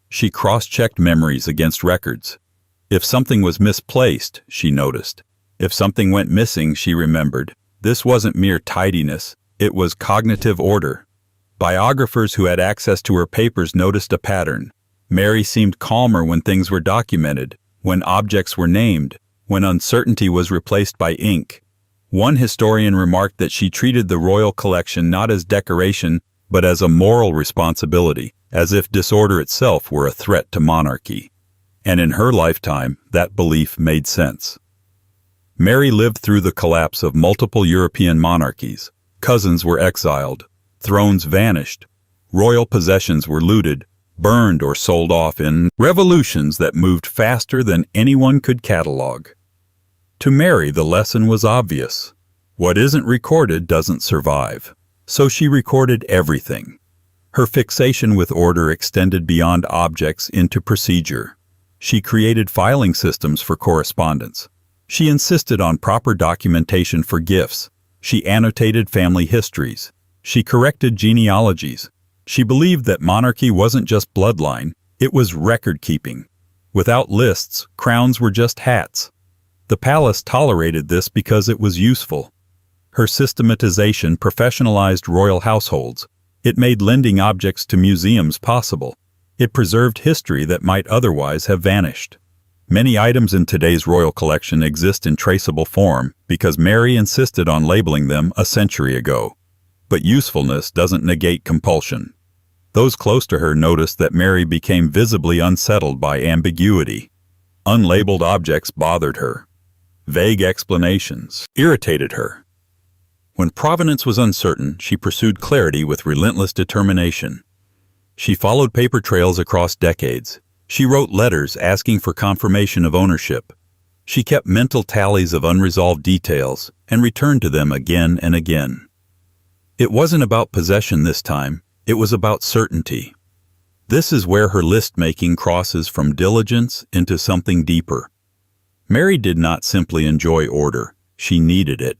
She cross-checked memories against records. If something was misplaced, she noticed. If something went missing, she remembered. This wasn't mere tidiness, it was cognitive order. Biographers who had access to her papers noticed a pattern. Mary seemed calmer when things were documented, when objects were named, when uncertainty was replaced by ink. One historian remarked that she treated the royal collection not as decoration, but as a moral responsibility, as if disorder itself were a threat to monarchy. And in her lifetime, that belief made sense. Mary lived through the collapse of multiple European monarchies. Cousins were exiled, thrones vanished, royal possessions were looted, burned or sold off in revolutions that moved faster than anyone could catalog. To Mary, the lesson was obvious. What isn't recorded doesn't survive. So she recorded everything. Her fixation with order extended beyond objects into procedure. She created filing systems for correspondence. She insisted on proper documentation for gifts. She annotated family histories. She corrected genealogies. She believed that monarchy wasn't just bloodline, it was record-keeping. Without lists, crowns were just hats. The palace tolerated this because it was useful. Her systematization professionalized royal households. It made lending objects to museums possible. It preserved history that might otherwise have vanished. Many items in today's royal collection exist in traceable form because Mary insisted on labeling them a century ago. But usefulness doesn't negate compulsion. Those close to her noticed that Mary became visibly unsettled by ambiguity. Unlabeled objects bothered her. Vague explanations irritated her. When provenance was uncertain, she pursued clarity with relentless determination. She followed paper trails across decades. She wrote letters asking for confirmation of ownership. She kept mental tallies of unresolved details and returned to them again and again. It wasn't about possession this time, it was about certainty. This is where her list-making crosses from diligence into something deeper. Mary did not simply enjoy order, she needed it.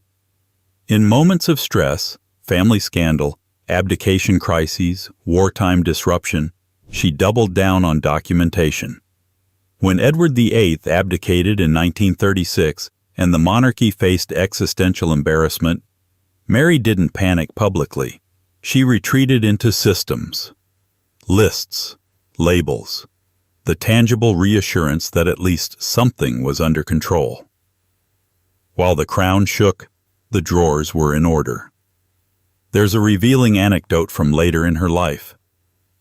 In moments of stress, family scandal, abdication crises, wartime disruption, she doubled down on documentation. When Edward VIII abdicated in 1936 and the monarchy faced existential embarrassment, Mary didn't panic publicly. She retreated into systems, lists, labels, the tangible reassurance that at least something was under control. While the crown shook, the drawers were in order. There's a revealing anecdote from later in her life.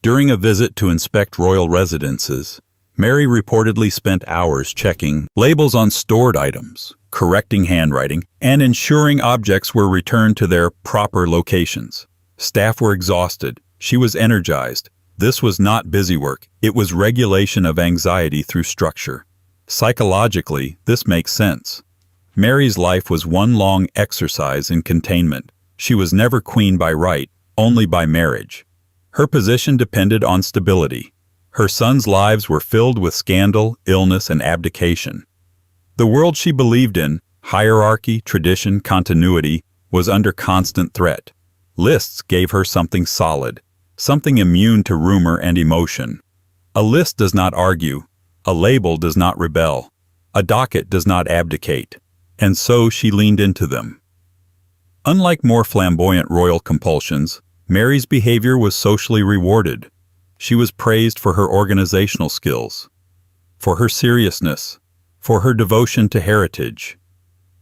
During a visit to inspect royal residences, Mary reportedly spent hours checking labels on stored items, correcting handwriting, and ensuring objects were returned to their proper locations. Staff were exhausted. She was energized. This was not busywork. It was regulation of anxiety through structure. Psychologically, this makes sense. Mary's life was one long exercise in containment. She was never queen by right, only by marriage. Her position depended on stability. Her sons' lives were filled with scandal, illness, and abdication. The world she believed in, hierarchy, tradition, continuity, was under constant threat. Lists gave her something solid, something immune to rumor and emotion. A list does not argue, a label does not rebel, a docket does not abdicate, and so she leaned into them. Unlike more flamboyant royal compulsions, Mary's behavior was socially rewarded. She was praised for her organizational skills, for her seriousness, for her devotion to heritage.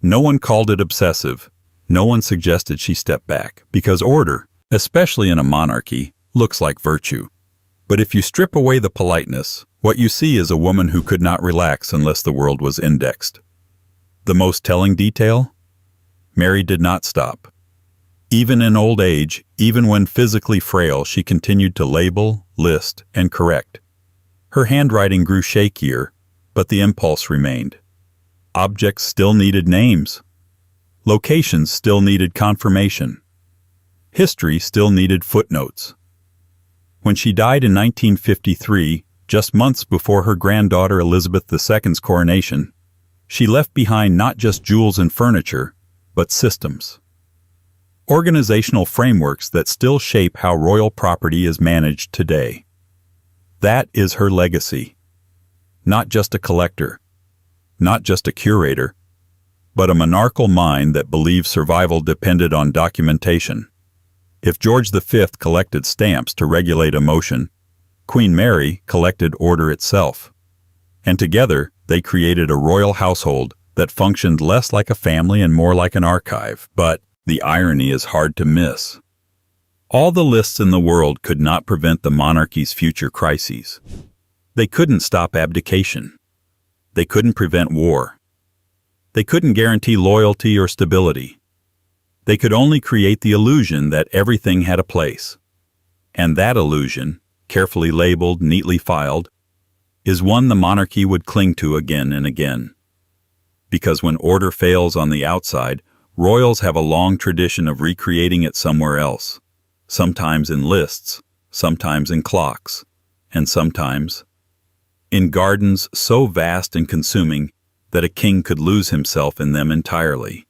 No one called it obsessive. No one suggested she step back, because order, especially in a monarchy, looks like virtue. But if you strip away the politeness, what you see is a woman who could not relax unless the world was indexed. The most telling detail? Mary did not stop. Even in old age, even when physically frail, she continued to label, list, and correct. Her handwriting grew shakier, but the impulse remained. Objects still needed names. Locations still needed confirmation. History still needed footnotes. When she died in 1953, just months before her granddaughter Elizabeth II's coronation, she left behind not just jewels and furniture, but systems. Organizational frameworks that still shape how royal property is managed today. That is her legacy. Not just a collector, not just a curator, but a monarchical mind that believed survival depended on documentation. If George V collected stamps to regulate emotion, Queen Mary collected order itself. And together, they created a royal household that functioned less like a family and more like an archive. But the irony is hard to miss. All the lists in the world could not prevent the monarchy's future crises. They couldn't stop abdication. They couldn't prevent war. They couldn't guarantee loyalty or stability. They could only create the illusion that everything had a place. And that illusion, carefully labeled, neatly filed, is one the monarchy would cling to again and again. Because when order fails on the outside, royals have a long tradition of recreating it somewhere else, sometimes in lists, sometimes in clocks, and sometimes in gardens so vast and consuming that a king could lose himself in them entirely.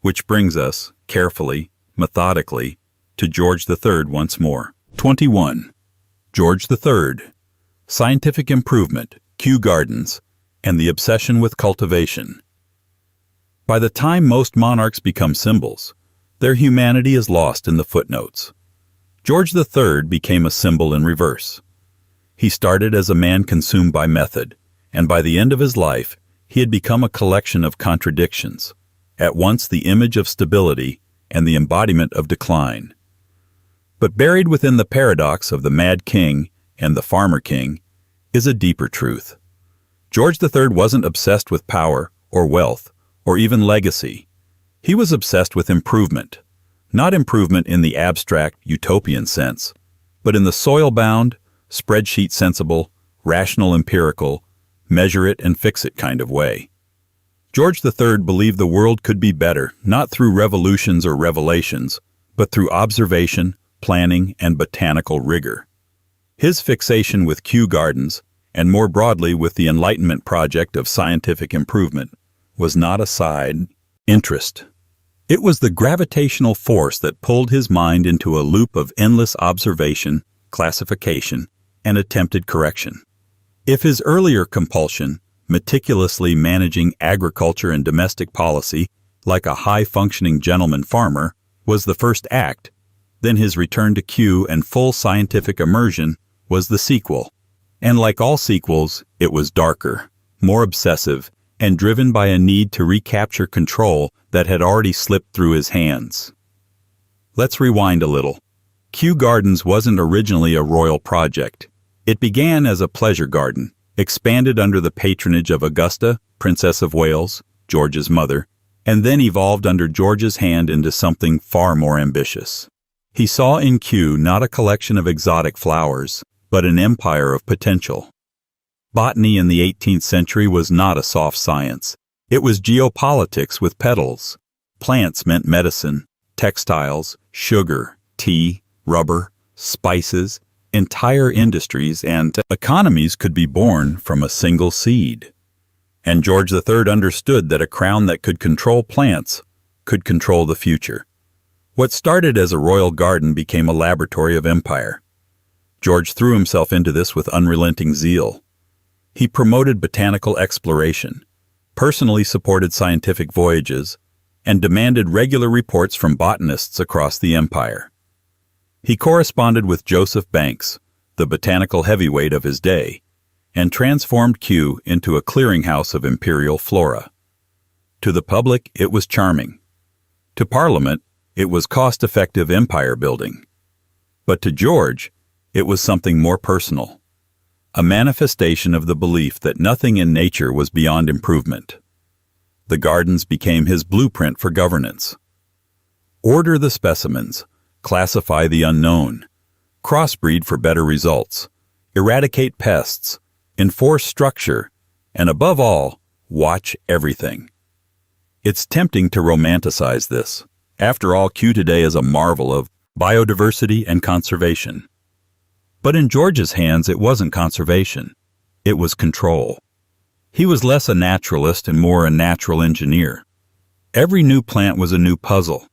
Which brings us, carefully, methodically, to George III once more. 21. George III. Scientific improvement, Kew Gardens, and the obsession with cultivation. By the time most monarchs become symbols, their humanity is lost in the footnotes. George III became a symbol in reverse. He started as a man consumed by method, and by the end of his life, he had become a collection of contradictions, at once the image of stability and the embodiment of decline. But buried within the paradox of the mad king and the farmer king is a deeper truth. George III wasn't obsessed with power or wealth or even legacy. He was obsessed with improvement, not improvement in the abstract utopian sense, but in the soil-bound, spreadsheet-sensible, rational empirical, measure it and fix it kind of way. George III believed the world could be better, not through revolutions or revelations, but through observation, planning, and botanical rigor. His fixation with Kew Gardens, and more broadly with the Enlightenment project of scientific improvement, was not a side interest. It was the gravitational force that pulled his mind into a loop of endless observation, classification, and attempted correction. If his earlier compulsion, meticulously managing agriculture and domestic policy like a high-functioning gentleman farmer, was the first act, then his return to Kew and full scientific immersion was the sequel. And like all sequels, it was darker, more obsessive, and driven by a need to recapture control that had already slipped through his hands. Let's rewind a little. Kew Gardens wasn't originally a royal project. It began as a pleasure garden, expanded under the patronage of Augusta, Princess of Wales, George's mother, and then evolved under George's hand into something far more ambitious. He saw in Kew not a collection of exotic flowers, but an empire of potential. Botany in the 18th century was not a soft science. It was geopolitics with petals. Plants meant medicine, textiles, sugar, tea, rubber, spices. Entire industries and economies could be born from a single seed. And George III understood that a crown that could control plants could control the future. What started as a royal garden became a laboratory of empire. George threw himself into this with unrelenting zeal. He promoted botanical exploration, personally supported scientific voyages, and demanded regular reports from botanists across the empire. He corresponded with Joseph Banks, the botanical heavyweight of his day, and transformed Kew into a clearinghouse of imperial flora. To the public, it was charming. To Parliament, it was cost-effective empire building. But to George, it was something more personal, a manifestation of the belief that nothing in nature was beyond improvement. The gardens became his blueprint for governance. Order the specimens, classify the unknown, crossbreed for better results, eradicate pests, enforce structure, and above all, watch everything. It's tempting to romanticize this. After all, Kew today is a marvel of biodiversity and conservation. But in George's hands, it wasn't conservation. It was control. He was less a naturalist and more a natural engineer. Every new plant was a new puzzle.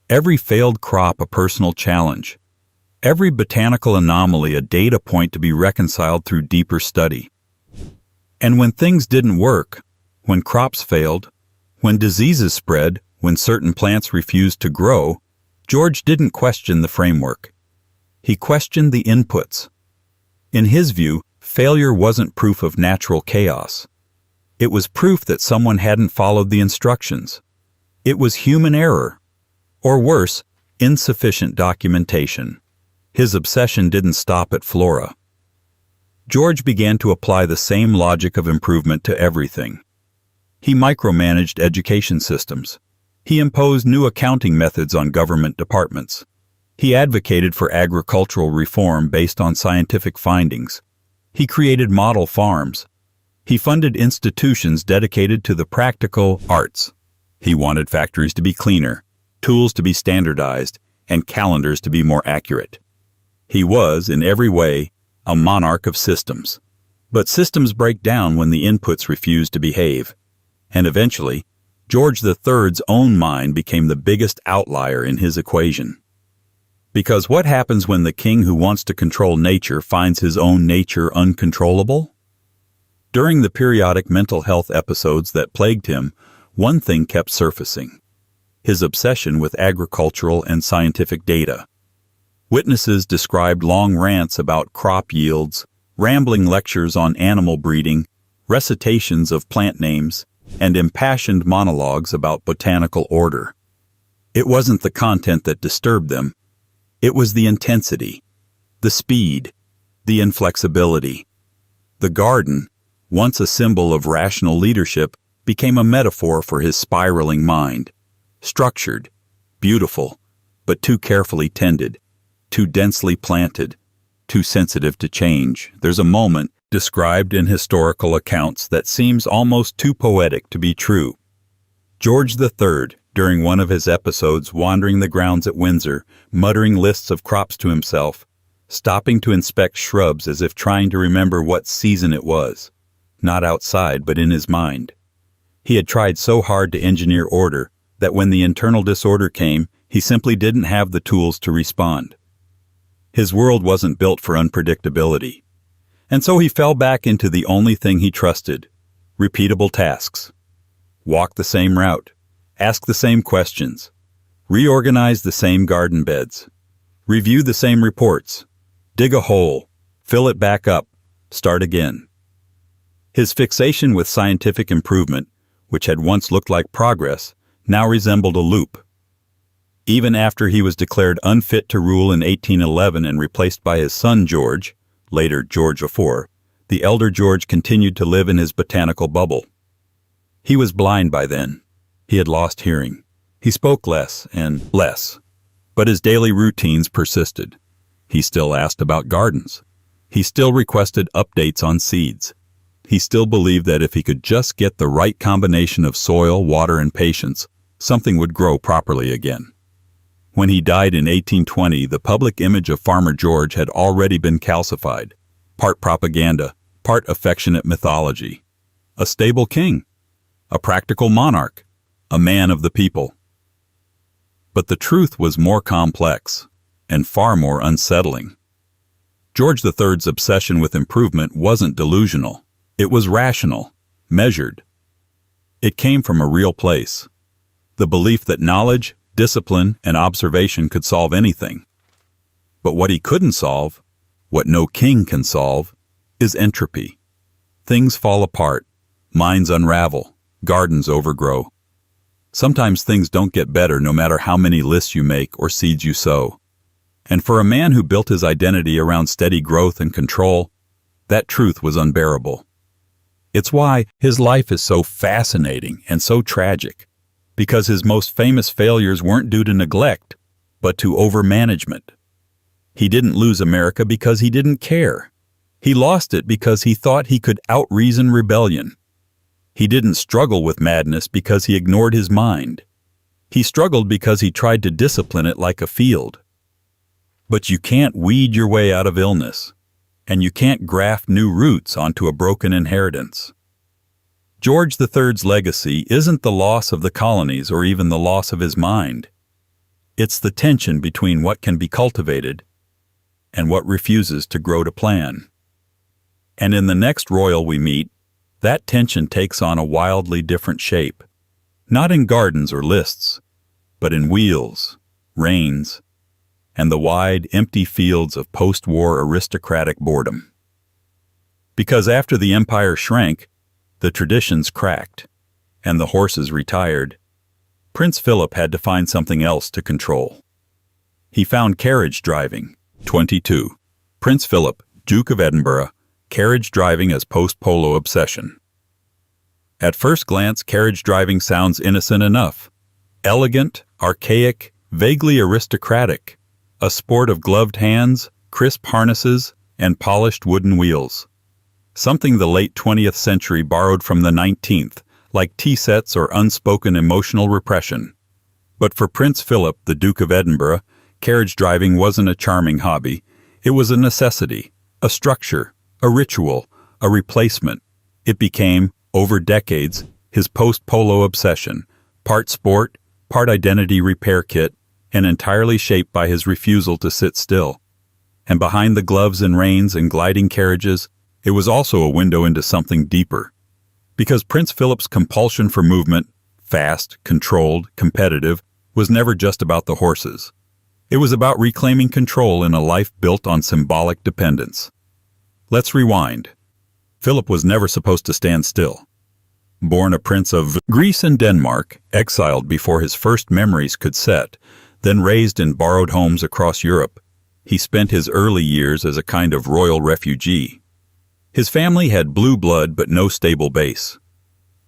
Every failed crop a personal challenge. Every botanical anomaly a data point to be reconciled through deeper study. And when things didn't work, when crops failed, when diseases spread, when certain plants refused to grow, George didn't question the framework. He questioned the inputs. In his view, failure wasn't proof of natural chaos. It was proof that someone hadn't followed the instructions. It was human error. Or worse, insufficient documentation. His obsession didn't stop at flora. George began to apply the same logic of improvement to everything. He micromanaged education systems. He imposed new accounting methods on government departments. He advocated for agricultural reform based on scientific findings. He created model farms. He funded institutions dedicated to the practical arts. He wanted factories to be cleaner, tools to be standardized, and calendars to be more accurate. He was, in every way, a monarch of systems. But systems break down when the inputs refuse to behave. And eventually, George III's own mind became the biggest outlier in his equation. Because what happens when the king who wants to control nature finds his own nature uncontrollable? During the periodic mental health episodes that plagued him, one thing kept surfacing: his obsession with agricultural and scientific data. Witnesses described long rants about crop yields, rambling lectures on animal breeding, recitations of plant names, and impassioned monologues about botanical order. It wasn't the content that disturbed them. It was the intensity, the speed, the inflexibility. The garden, once a symbol of rational leadership, became a metaphor for his spiraling mind. Structured, beautiful, but too carefully tended, too densely planted, too sensitive to change. There's a moment described in historical accounts that seems almost too poetic to be true. George III, during one of his episodes wandering the grounds at Windsor, muttering lists of crops to himself, stopping to inspect shrubs as if trying to remember what season it was, not outside but in his mind. He had tried so hard to engineer order that when the internal disorder came, he simply didn't have the tools to respond. His world wasn't built for unpredictability. And so he fell back into the only thing he trusted: repeatable tasks. Walk the same route, ask the same questions, reorganize the same garden beds, review the same reports, dig a hole, fill it back up, start again. His fixation with scientific improvement, which had once looked like progress, now resembled a loop. Even after he was declared unfit to rule in 1811 and replaced by his son George, later George IV, the elder George continued to live in his botanical bubble. He was blind by then. He had lost hearing. He spoke less and less. But his daily routines persisted. He still asked about gardens. He still requested updates on seeds. He still believed that if he could just get the right combination of soil, water, and patience, something would grow properly again. When he died in 1820, the public image of Farmer George had already been calcified, part propaganda, part affectionate mythology. A stable king, a practical monarch, a man of the people. But the truth was more complex and far more unsettling. George III's obsession with improvement wasn't delusional. It was rational, measured. It came from a real place. The belief that knowledge, discipline, and observation could solve anything. But what he couldn't solve, what no king can solve, is entropy. Things fall apart, minds unravel, gardens overgrow. Sometimes things don't get better no matter how many lists you make or seeds you sow. And for a man who built his identity around steady growth and control, that truth was unbearable. It's why his life is so fascinating and so tragic, because his most famous failures weren't due to neglect, but to overmanagement. He didn't lose America because he didn't care. He lost it because he thought he could out-reason rebellion. He didn't struggle with madness because he ignored his mind. He struggled because he tried to discipline it like a field. But you can't weed your way out of illness, and you can't graft new roots onto a broken inheritance. George III's legacy isn't the loss of the colonies or even the loss of his mind. It's the tension between what can be cultivated and what refuses to grow to plan. And in the next royal we meet, that tension takes on a wildly different shape, not in gardens or lists, but in wheels, reins, and the wide, empty fields of post-war aristocratic boredom. Because after the empire shrank, the traditions cracked, and the horses retired, Prince Philip had to find something else to control. He found carriage driving. 22. Prince Philip, Duke of Edinburgh, carriage driving as post-polo obsession. At first glance, carriage driving sounds innocent enough. Elegant, archaic, vaguely aristocratic. A sport of gloved hands, crisp harnesses, and polished wooden wheels. Something the late 20th century borrowed from the 19th, like tea sets or unspoken emotional repression. But for Prince Philip, the Duke of Edinburgh, carriage driving wasn't a charming hobby. It was a necessity, a structure, a ritual, a replacement. It became, over decades, his post-polo obsession, part sport, part identity repair kit, and entirely shaped by his refusal to sit still. And behind the gloves and reins and gliding carriages, it was also a window into something deeper. Because Prince Philip's compulsion for movement, fast, controlled, competitive, was never just about the horses. It was about reclaiming control in a life built on symbolic dependence. Let's rewind. Philip was never supposed to stand still. Born a prince of Greece and Denmark, exiled before his first memories could set, then raised in borrowed homes across Europe, he spent his early years as a kind of royal refugee. His family had blue blood but no stable base.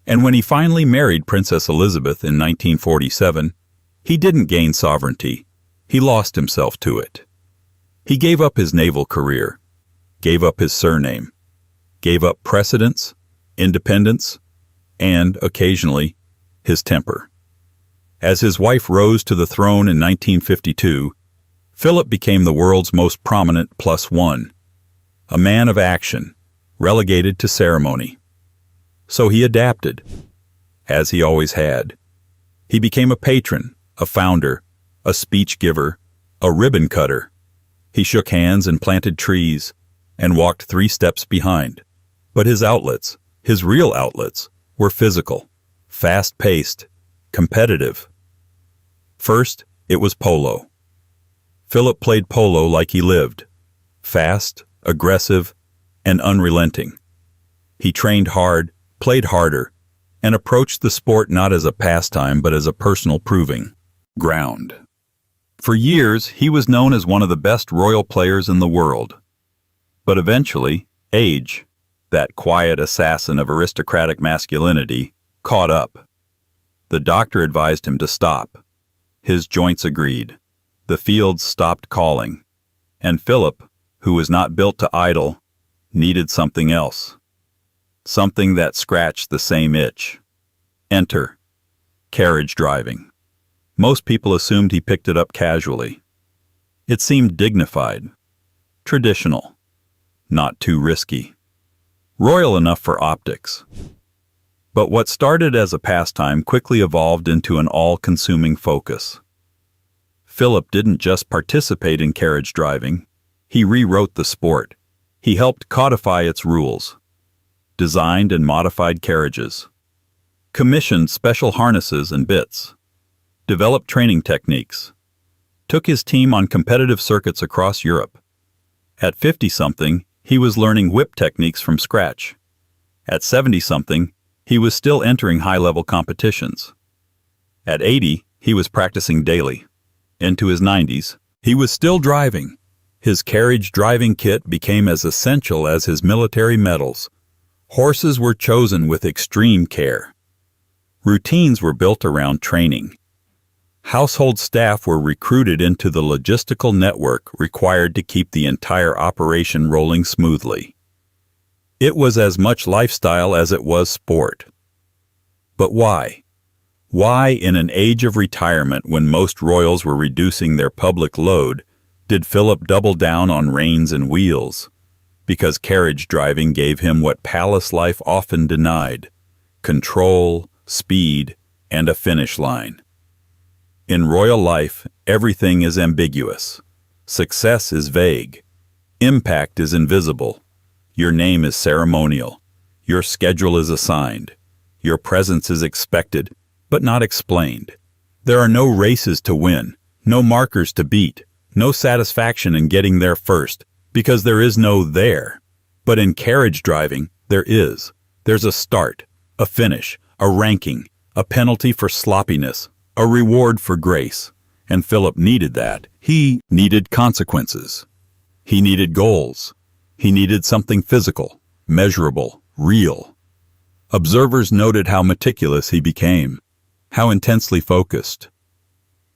And when he finally married Princess Elizabeth in 1947, he didn't gain sovereignty. He lost himself to it. He gave up his naval career, gave up his surname, gave up precedence, independence, and, occasionally, his temper. As his wife rose to the throne in 1952, Philip became the world's most prominent +1, a man of action, relegated to ceremony. So he adapted, as he always had. He became a patron, a founder, a speech giver, a ribbon cutter. He shook hands and planted trees, and walked 3 steps behind. But his outlets, his real outlets, were physical, fast-paced, competitive. First, it was polo. Philip played polo like he lived, fast, aggressive, and unrelenting. He trained hard, played harder, and approached the sport not as a pastime but as a personal proving ground. For years, he was known as one of the best royal players in the world. But eventually, age, that quiet assassin of aristocratic masculinity, caught up. The doctor advised him to stop. His joints agreed. The fields stopped calling. And Philip, who was not built to idle, needed something else. Something that scratched the same itch. Enter carriage driving. Most people assumed he picked it up casually. It seemed dignified, traditional, not too risky, royal enough for optics. But what started as a pastime quickly evolved into an all-consuming focus. Philip didn't just participate in carriage driving, he rewrote the sport. He helped codify its rules, designed and modified carriages, commissioned special harnesses and bits, developed training techniques, took his team on competitive circuits across Europe. At 50-something, he was learning whip techniques from scratch. At 70-something, he was still entering high-level competitions. At 80, he was practicing daily. Into his 90s, he was still driving. His carriage driving kit became as essential as his military medals. Horses were chosen with extreme care. Routines were built around training. Household staff were recruited into the logistical network required to keep the entire operation rolling smoothly. It was as much lifestyle as it was sport. But why? Why, in an age of retirement when most royals were reducing their public load, did Philip double down on reins and wheels? Because carriage driving gave him what palace life often denied: control, speed, and a finish line. In royal life, everything is ambiguous. Success is vague. Impact is invisible. Your name is ceremonial. Your schedule is assigned. Your presence is expected, but not explained. There are no races to win, no markers to beat, no satisfaction in getting there first, because there is no there. But in carriage driving, there is. There's a start, a finish, a ranking, a penalty for sloppiness, a reward for grace. And Philip needed that. He needed consequences. He needed goals. He needed something physical, measurable, real. Observers noted how meticulous he became, how intensely focused.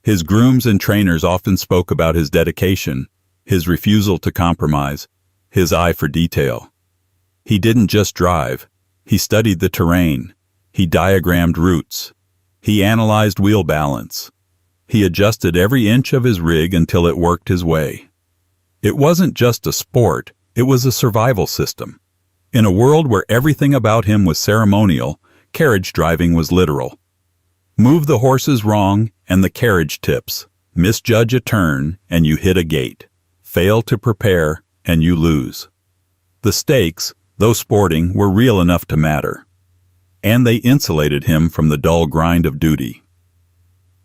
His grooms and trainers often spoke about his dedication, his refusal to compromise, his eye for detail. He didn't just drive. He studied the terrain. He diagrammed routes. He analyzed wheel balance. He adjusted every inch of his rig until it worked his way. It wasn't just a sport, it was a survival system. In a world where everything about him was ceremonial, carriage driving was literal. Move the horses wrong, and the carriage tips. Misjudge a turn, and you hit a gate. Fail to prepare, and you lose. The stakes, though sporting, were real enough to matter. And they insulated him from the dull grind of duty.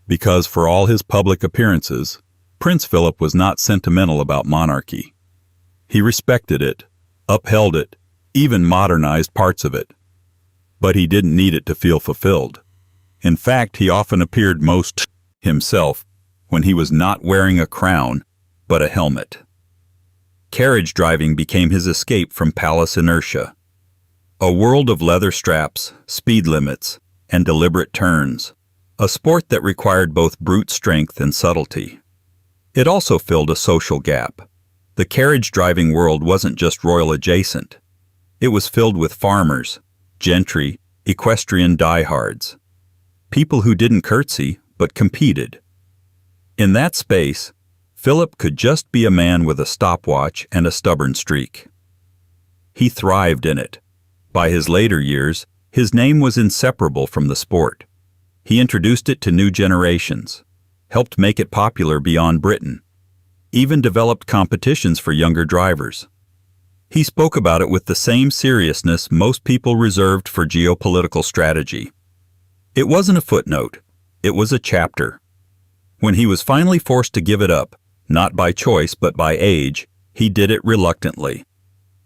Because for all his public appearances, Prince Philip was not sentimental about monarchy. He respected it, upheld it, even modernized parts of it. But he didn't need it to feel fulfilled. In fact, he often appeared most himself when he was not wearing a crown, but a helmet. Carriage driving became his escape from palace inertia. A world of leather straps, speed limits, and deliberate turns. A sport that required both brute strength and subtlety. It also filled a social gap. The carriage driving world wasn't just royal adjacent. It was filled with farmers, gentry, equestrian diehards. People who didn't curtsy, but competed. In that space, Philip could just be a man with a stopwatch and a stubborn streak. He thrived in it. By his later years, his name was inseparable from the sport. He introduced it to new generations, helped make it popular beyond Britain, even developed competitions for younger drivers. He spoke about it with the same seriousness most people reserved for geopolitical strategy. It wasn't a footnote, it was a chapter. When he was finally forced to give it up, not by choice but by age, he did it reluctantly.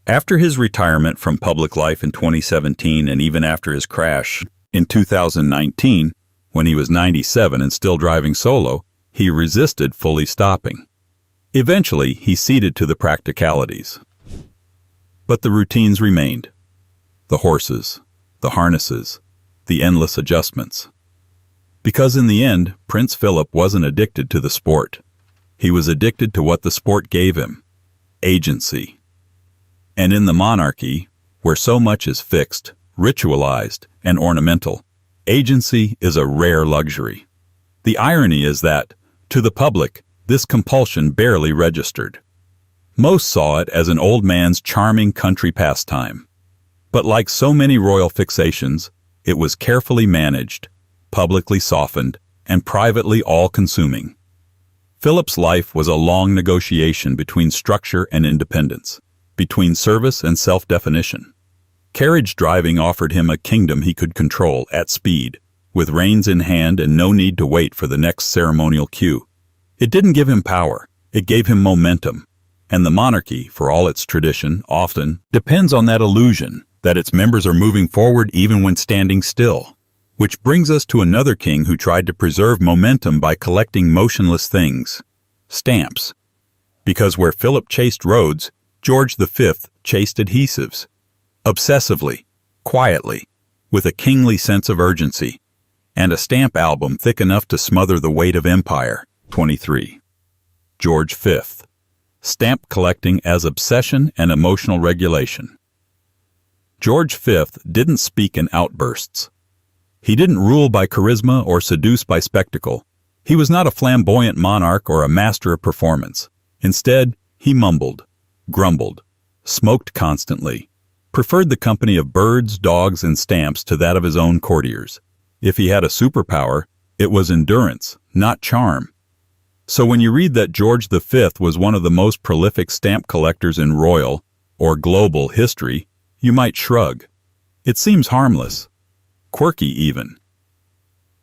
After his retirement from public life in 2017 and even after his crash in 2019, when he was 97 and still driving solo, he resisted fully stopping. Eventually, he ceded to the practicalities. But the routines remained. The horses, the harnesses, the endless adjustments. Because in the end, Prince Philip wasn't addicted to the sport. He was addicted to what the sport gave him: agency. And in the monarchy, where so much is fixed, ritualized, and ornamental, agency is a rare luxury. The irony is that, to the public, this compulsion barely registered. Most saw it as an old man's charming country pastime. But like so many royal fixations, it was carefully managed, publicly softened, and privately all-consuming. Philip's life was a long negotiation between structure and independence, between service and self-definition. Carriage driving offered him a kingdom he could control at speed, with reins in hand and no need to wait for the next ceremonial cue. It didn't give him power, it gave him momentum, and the monarchy, for all its tradition, often depends on that illusion that its members are moving forward even when standing still. Which brings us to another king who tried to preserve momentum by collecting motionless things, stamps. Because where Philip chased roads, George V chased adhesives. Obsessively, quietly, with a kingly sense of urgency, and a stamp album thick enough to smother the weight of empire. 23. George V. Stamp collecting as obsession and emotional regulation. George V didn't speak in outbursts. He didn't rule by charisma or seduce by spectacle. He was not a flamboyant monarch or a master of performance. Instead, he mumbled, grumbled, smoked constantly, preferred the company of birds, dogs, and stamps to that of his own courtiers. If he had a superpower, it was endurance, not charm. So when you read that George V was one of the most prolific stamp collectors in royal, or global, history, you might shrug. It seems harmless. Quirky even.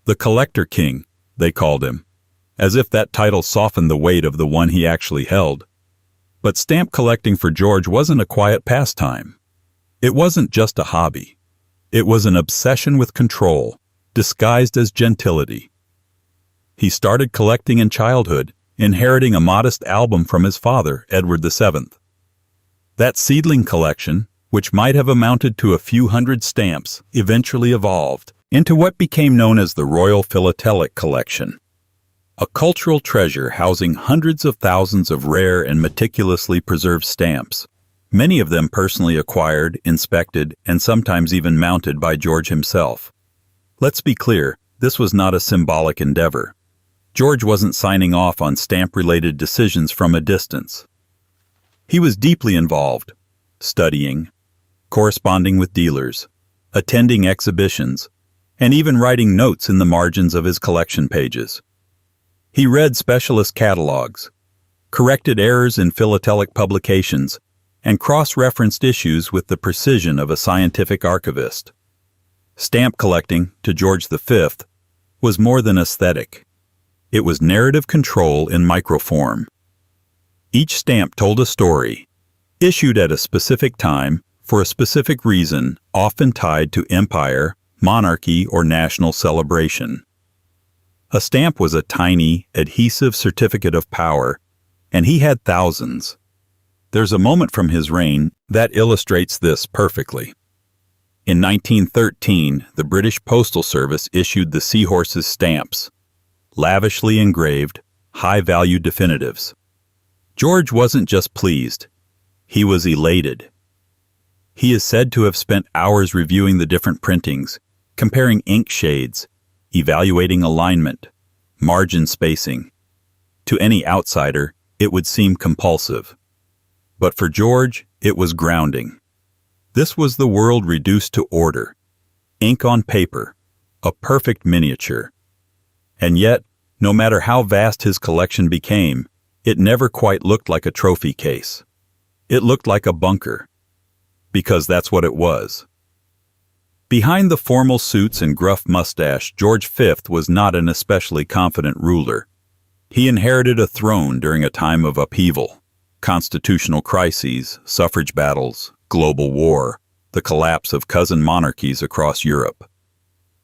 The Collector King, they called him, as if that title softened the weight of the one he actually held. But stamp collecting for George wasn't a quiet pastime. It wasn't just a hobby. It was an obsession with control, disguised as gentility. He started collecting in childhood, inheriting a modest album from his father, Edward VII. That seedling collection, which might have amounted to a few hundred stamps, eventually evolved into what became known as the Royal Philatelic Collection, a cultural treasure housing hundreds of thousands of rare and meticulously preserved stamps, many of them personally acquired, inspected, and sometimes even mounted by George himself. Let's be clear, this was not a symbolic endeavor. George wasn't signing off on stamp-related decisions from a distance. He was deeply involved, studying, corresponding with dealers, attending exhibitions, and even writing notes in the margins of his collection pages. He read specialist catalogs, corrected errors in philatelic publications, and cross-referenced issues with the precision of a scientific archivist. Stamp collecting, to George V, was more than aesthetic. It was narrative control in microform. Each stamp told a story, issued at a specific time, for a specific reason, often tied to empire, monarchy, or national celebration. A stamp was a tiny, adhesive certificate of power, and he had thousands. There's a moment from his reign that illustrates this perfectly. In 1913, the British Postal Service issued the Seahorse's stamps, lavishly engraved, high-value definitives. George wasn't just pleased, he was elated. He is said to have spent hours reviewing the different printings, comparing ink shades, evaluating alignment, margin spacing. To any outsider, it would seem compulsive. But for George, it was grounding. This was the world reduced to order. Ink on paper, a perfect miniature. And yet, no matter how vast his collection became, it never quite looked like a trophy case. It looked like a bunker. Because that's what it was. Behind the formal suits and gruff mustache, George V was not an especially confident ruler. He inherited a throne during a time of upheaval, constitutional crises, suffrage battles, global war, the collapse of cousin monarchies across Europe.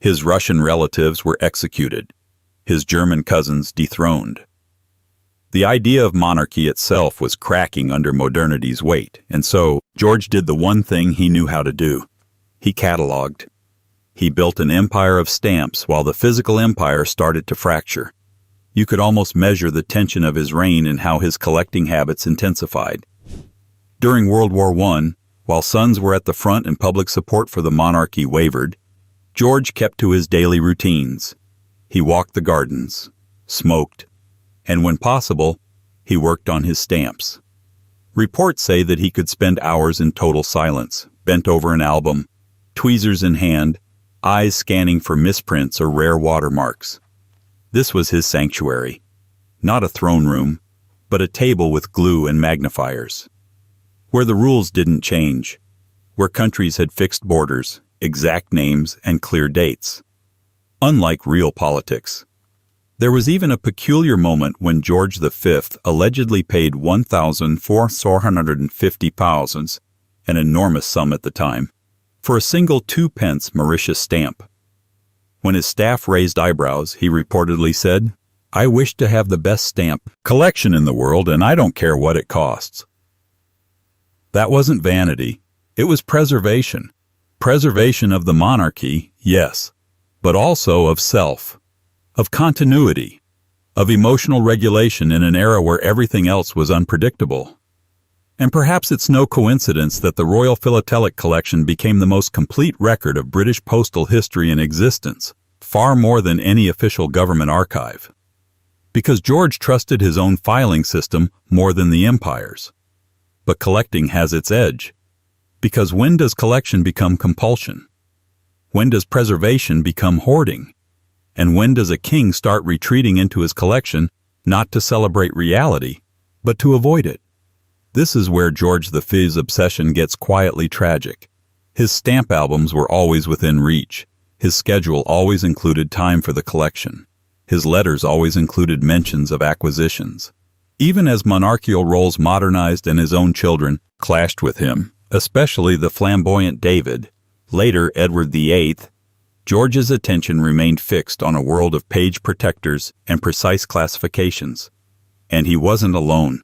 His Russian relatives were executed, his German cousins dethroned. The idea of monarchy itself was cracking under modernity's weight, and so George did the one thing he knew how to do. He cataloged. He built an empire of stamps while the physical empire started to fracture. You could almost measure the tension of his reign and how his collecting habits intensified. During World War I, while sons were at the front and public support for the monarchy wavered, George kept to his daily routines. He walked the gardens, smoked, and when possible, he worked on his stamps. Reports say that he could spend hours in total silence, bent over an album, tweezers in hand, eyes scanning for misprints or rare watermarks. This was his sanctuary. Not a throne room, but a table with glue and magnifiers. Where the rules didn't change. Where countries had fixed borders, exact names, and clear dates. Unlike real politics. There was even a peculiar moment when George V allegedly paid £1,450, an enormous sum at the time, for a single 2-pence Mauritius stamp. When his staff raised eyebrows, he reportedly said, "I wish to have the best stamp collection in the world, and I don't care what it costs." That wasn't vanity. It was preservation. Preservation of the monarchy, yes, but also of self, of continuity, of emotional regulation in an era where everything else was unpredictable. And perhaps it's no coincidence that the Royal Philatelic Collection became the most complete record of British postal history in existence, far more than any official government archive. Because George trusted his own filing system more than the empire's. But collecting has its edge. Because when does collection become compulsion? When does preservation become hoarding? And when does a king start retreating into his collection, not to celebrate reality, but to avoid it? This is where George V's obsession gets quietly tragic. His stamp albums were always within reach. His schedule always included time for the collection. His letters always included mentions of acquisitions. Even as monarchical roles modernized and his own children clashed with him, especially the flamboyant David, later Edward VIII, George's attention remained fixed on a world of page protectors and precise classifications. And he wasn't alone.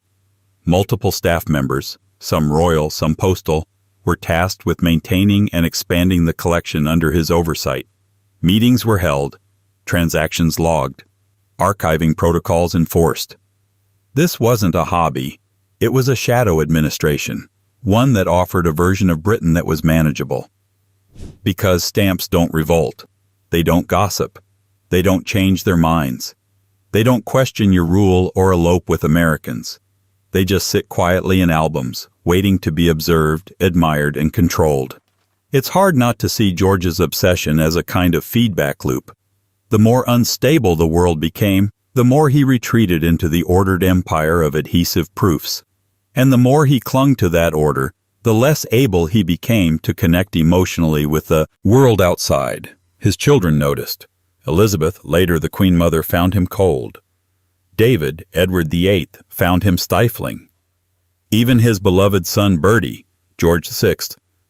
Multiple staff members, some royal, some postal, were tasked with maintaining and expanding the collection under his oversight. Meetings were held, transactions logged, archiving protocols enforced. This wasn't a hobby. It was a shadow administration, one that offered a version of Britain that was manageable. Because stamps don't revolt. They don't gossip. They don't change their minds. They don't question your rule or elope with Americans. They just sit quietly in albums, waiting to be observed, admired, and controlled. It's hard not to see George's obsession as a kind of feedback loop. The more unstable the world became, the more he retreated into the ordered empire of adhesive proofs. And the more he clung to that order, the less able he became to connect emotionally with the world outside. His children noticed. Elizabeth, later the Queen Mother, found him cold. David, Edward VIII, found him stifling. Even his beloved son Bertie, George VI,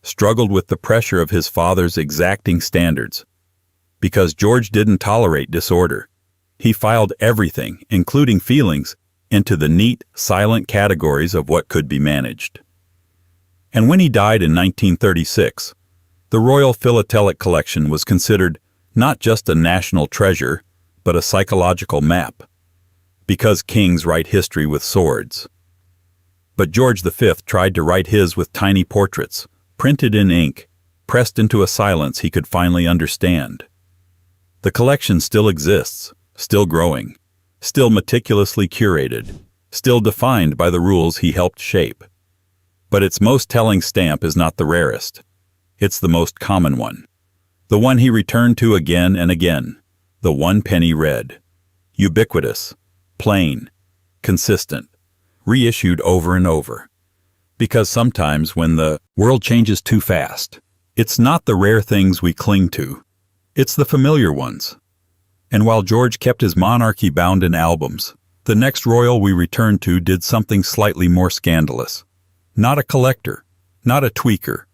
struggled with the pressure of his father's exacting standards. Because George didn't tolerate disorder. He filed everything, including feelings, into the neat, silent categories of what could be managed. And when he died in 1936, the Royal Philatelic Collection was considered not just a national treasure, but a psychological map. Because kings write history with swords. But George V tried to write his with tiny portraits, printed in ink, pressed into a silence he could finally understand. The collection still exists, still growing, still meticulously curated, still defined by the rules he helped shape. But its most telling stamp is not the rarest. It's the most common one. The one he returned to again and again. The 1 penny red. Ubiquitous, plain, consistent, reissued over and over. Because sometimes when the world changes too fast, it's not the rare things we cling to. It's the familiar ones. And while George kept his monarchy bound in albums, the next royal we returned to did something slightly more scandalous. Not a collector, not a tweaker,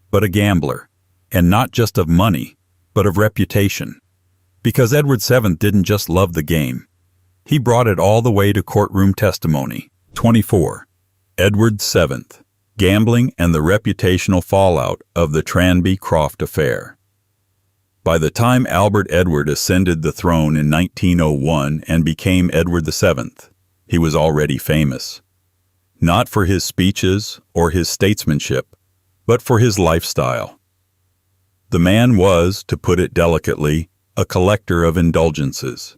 but a gambler. And not just of money, but of reputation. Because Edward VII didn't just love the game. He brought it all the way to courtroom testimony. 24. Edward VII. Gambling and the reputational fallout of the Tranby Croft affair. By the time Albert Edward ascended the throne in 1901 and became Edward VII, he was already famous. Not for his speeches or his statesmanship, but for his lifestyle. The man was, to put it delicately, a collector of indulgences.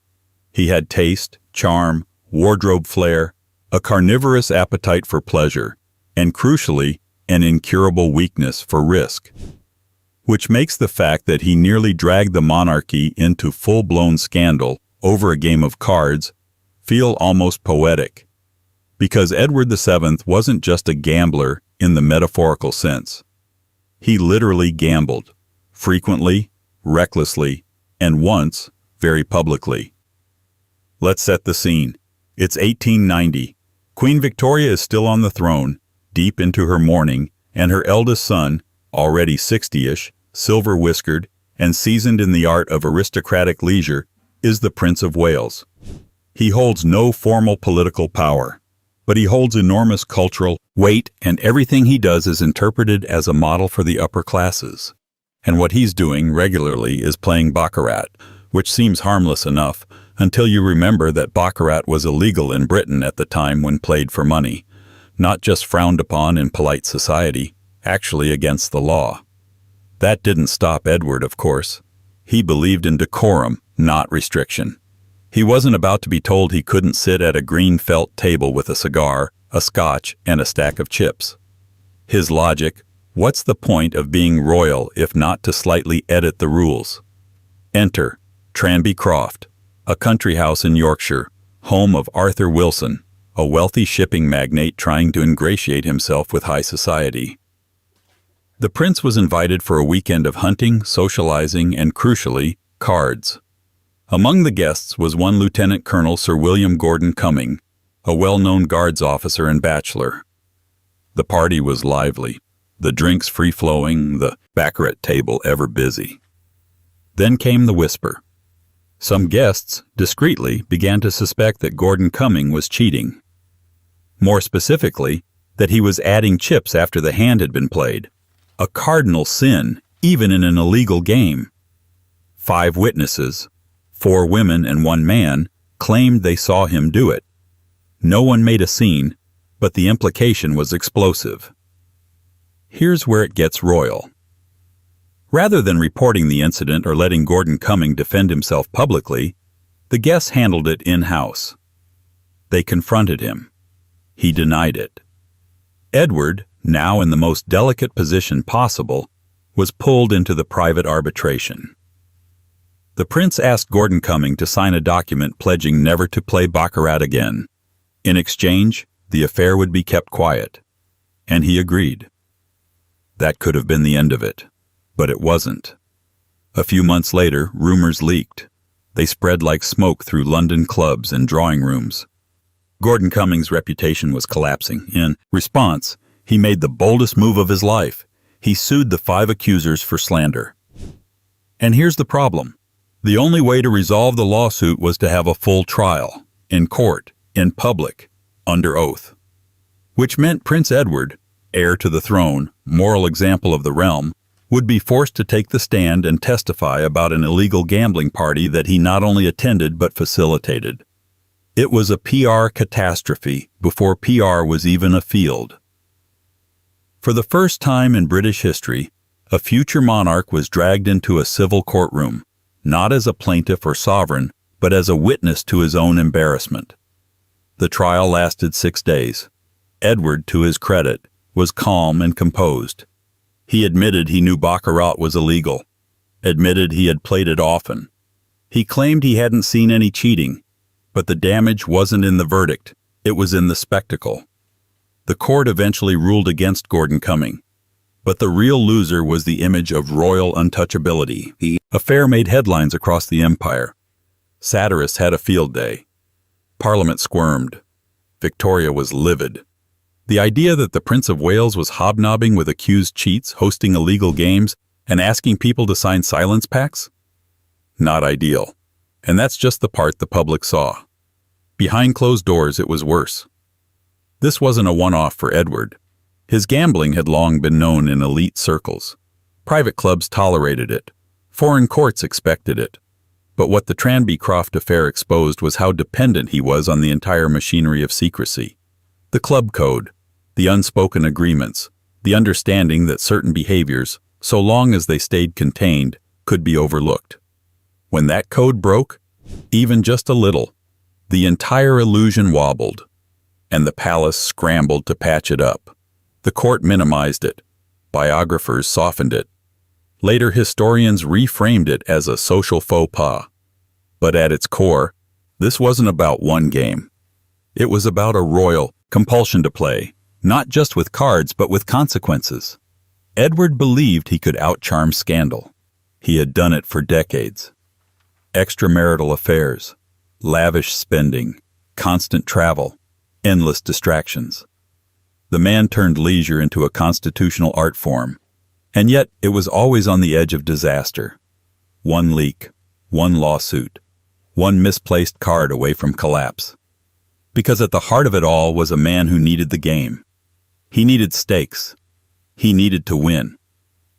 He had taste, charm, wardrobe flair, a carnivorous appetite for pleasure, and crucially, an incurable weakness for risk. Which makes the fact that he nearly dragged the monarchy into full-blown scandal over a game of cards feel almost poetic. Because Edward VII wasn't just a gambler in the metaphorical sense. He literally gambled, frequently, recklessly, and once, very publicly. Let's set the scene. It's 1890. Queen Victoria is still on the throne, deep into her mourning, and her eldest son, already 60-ish, silver-whiskered, and seasoned in the art of aristocratic leisure, is the Prince of Wales. He holds no formal political power, but he holds enormous cultural weight, and everything he does is interpreted as a model for the upper classes. And what he's doing regularly is playing baccarat, which seems harmless enough until you remember that baccarat was illegal in Britain at the time when played for money, not just frowned upon in polite society, actually against the law. That didn't stop Edward, of course. He believed in decorum, not restriction. He wasn't about to be told he couldn't sit at a green felt table with a cigar, a scotch, and a stack of chips. His logic: what's the point of being royal if not to slightly edit the rules? Enter Tranby Croft, a country house in Yorkshire, home of Arthur Wilson, a wealthy shipping magnate trying to ingratiate himself with high society. The prince was invited for a weekend of hunting, socializing, and crucially, cards. Among the guests was one Lieutenant Colonel Sir William Gordon Cumming, a well-known guards officer and bachelor. The party was lively, the drinks free-flowing, the baccarat table ever busy. Then came the whisper. Some guests, discreetly, began to suspect that Gordon Cumming was cheating. More specifically, that he was adding chips after the hand had been played. A cardinal sin, even in an illegal game. 5 witnesses, 4 women and 1 man, claimed they saw him do it. No one made a scene, but the implication was explosive. Here's where it gets royal. Rather than reporting the incident or letting Gordon Cumming defend himself publicly, the guests handled it in-house. They confronted him. He denied it. Edward, now in the most delicate position possible, was pulled into the private arbitration. The prince asked Gordon Cumming to sign a document pledging never to play baccarat again. In exchange, the affair would be kept quiet. And he agreed. That could have been the end of it, but it wasn't. A few months later, rumors leaked. They spread like smoke through London clubs and drawing rooms. Gordon Cumming's reputation was collapsing. In response, he made the boldest move of his life. He sued the 5 accusers for slander. And here's the problem. The only way to resolve the lawsuit was to have a full trial, in court, in public, under oath. Which meant Prince Edward, heir to the throne, moral example of the realm, would be forced to take the stand and testify about an illegal gambling party that he not only attended but facilitated. It was a PR catastrophe before PR was even a field. For the first time in British history, a future monarch was dragged into a civil courtroom, not as a plaintiff or sovereign, but as a witness to his own embarrassment. The trial lasted 6 days. Edward, to his credit, was calm and composed. He admitted he knew baccarat was illegal, admitted he had played it often. He claimed he hadn't seen any cheating, but the damage wasn't in the verdict, it was in the spectacle. The court eventually ruled against Gordon Cumming, but the real loser was the image of royal untouchability. The affair made headlines across the empire. Satirists had a field day. Parliament squirmed. Victoria was livid. The idea that the Prince of Wales was hobnobbing with accused cheats, hosting illegal games, and asking people to sign silence pacts? Not ideal. And that's just the part the public saw. Behind closed doors, it was worse. This wasn't a one-off for Edward. His gambling had long been known in elite circles. Private clubs tolerated it. Foreign courts expected it. But what the Tranby Croft affair exposed was how dependent he was on the entire machinery of secrecy. The club code, the unspoken agreements, the understanding that certain behaviors, so long as they stayed contained, could be overlooked. When that code broke, even just a little, the entire illusion wobbled, and the palace scrambled to patch it up. The court minimized it. Biographers softened it. Later historians reframed it as a social faux pas. But at its core, This wasn't about one game. It was about a royal compulsion to play, not just with cards but with consequences. Edward believed he could outcharm scandal. He had done it for decades. Extramarital affairs, lavish spending, constant travel, endless distractions. The man turned leisure into a constitutional art form, and yet it was always on the edge of disaster. One leak, one lawsuit, one misplaced card away from collapse. Because at the heart of it all was a man who needed the game. He needed stakes. He needed to win.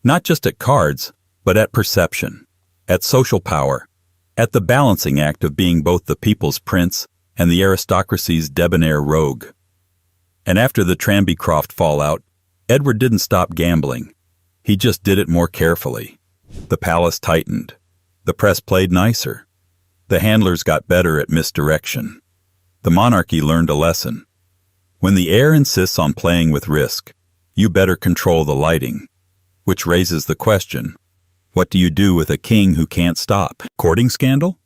Not just at cards, but at perception, at social power, at the balancing act of being both the people's prince and the aristocracy's debonair rogue. And after the Tranbycroft fallout, Edward didn't stop gambling. He just did it more carefully. The palace tightened. The press played nicer. The handlers got better at misdirection. The monarchy learned a lesson. When the heir insists on playing with risk, you better control the lighting. Which raises the question, what do you do with a king who can't stop? Courting scandal?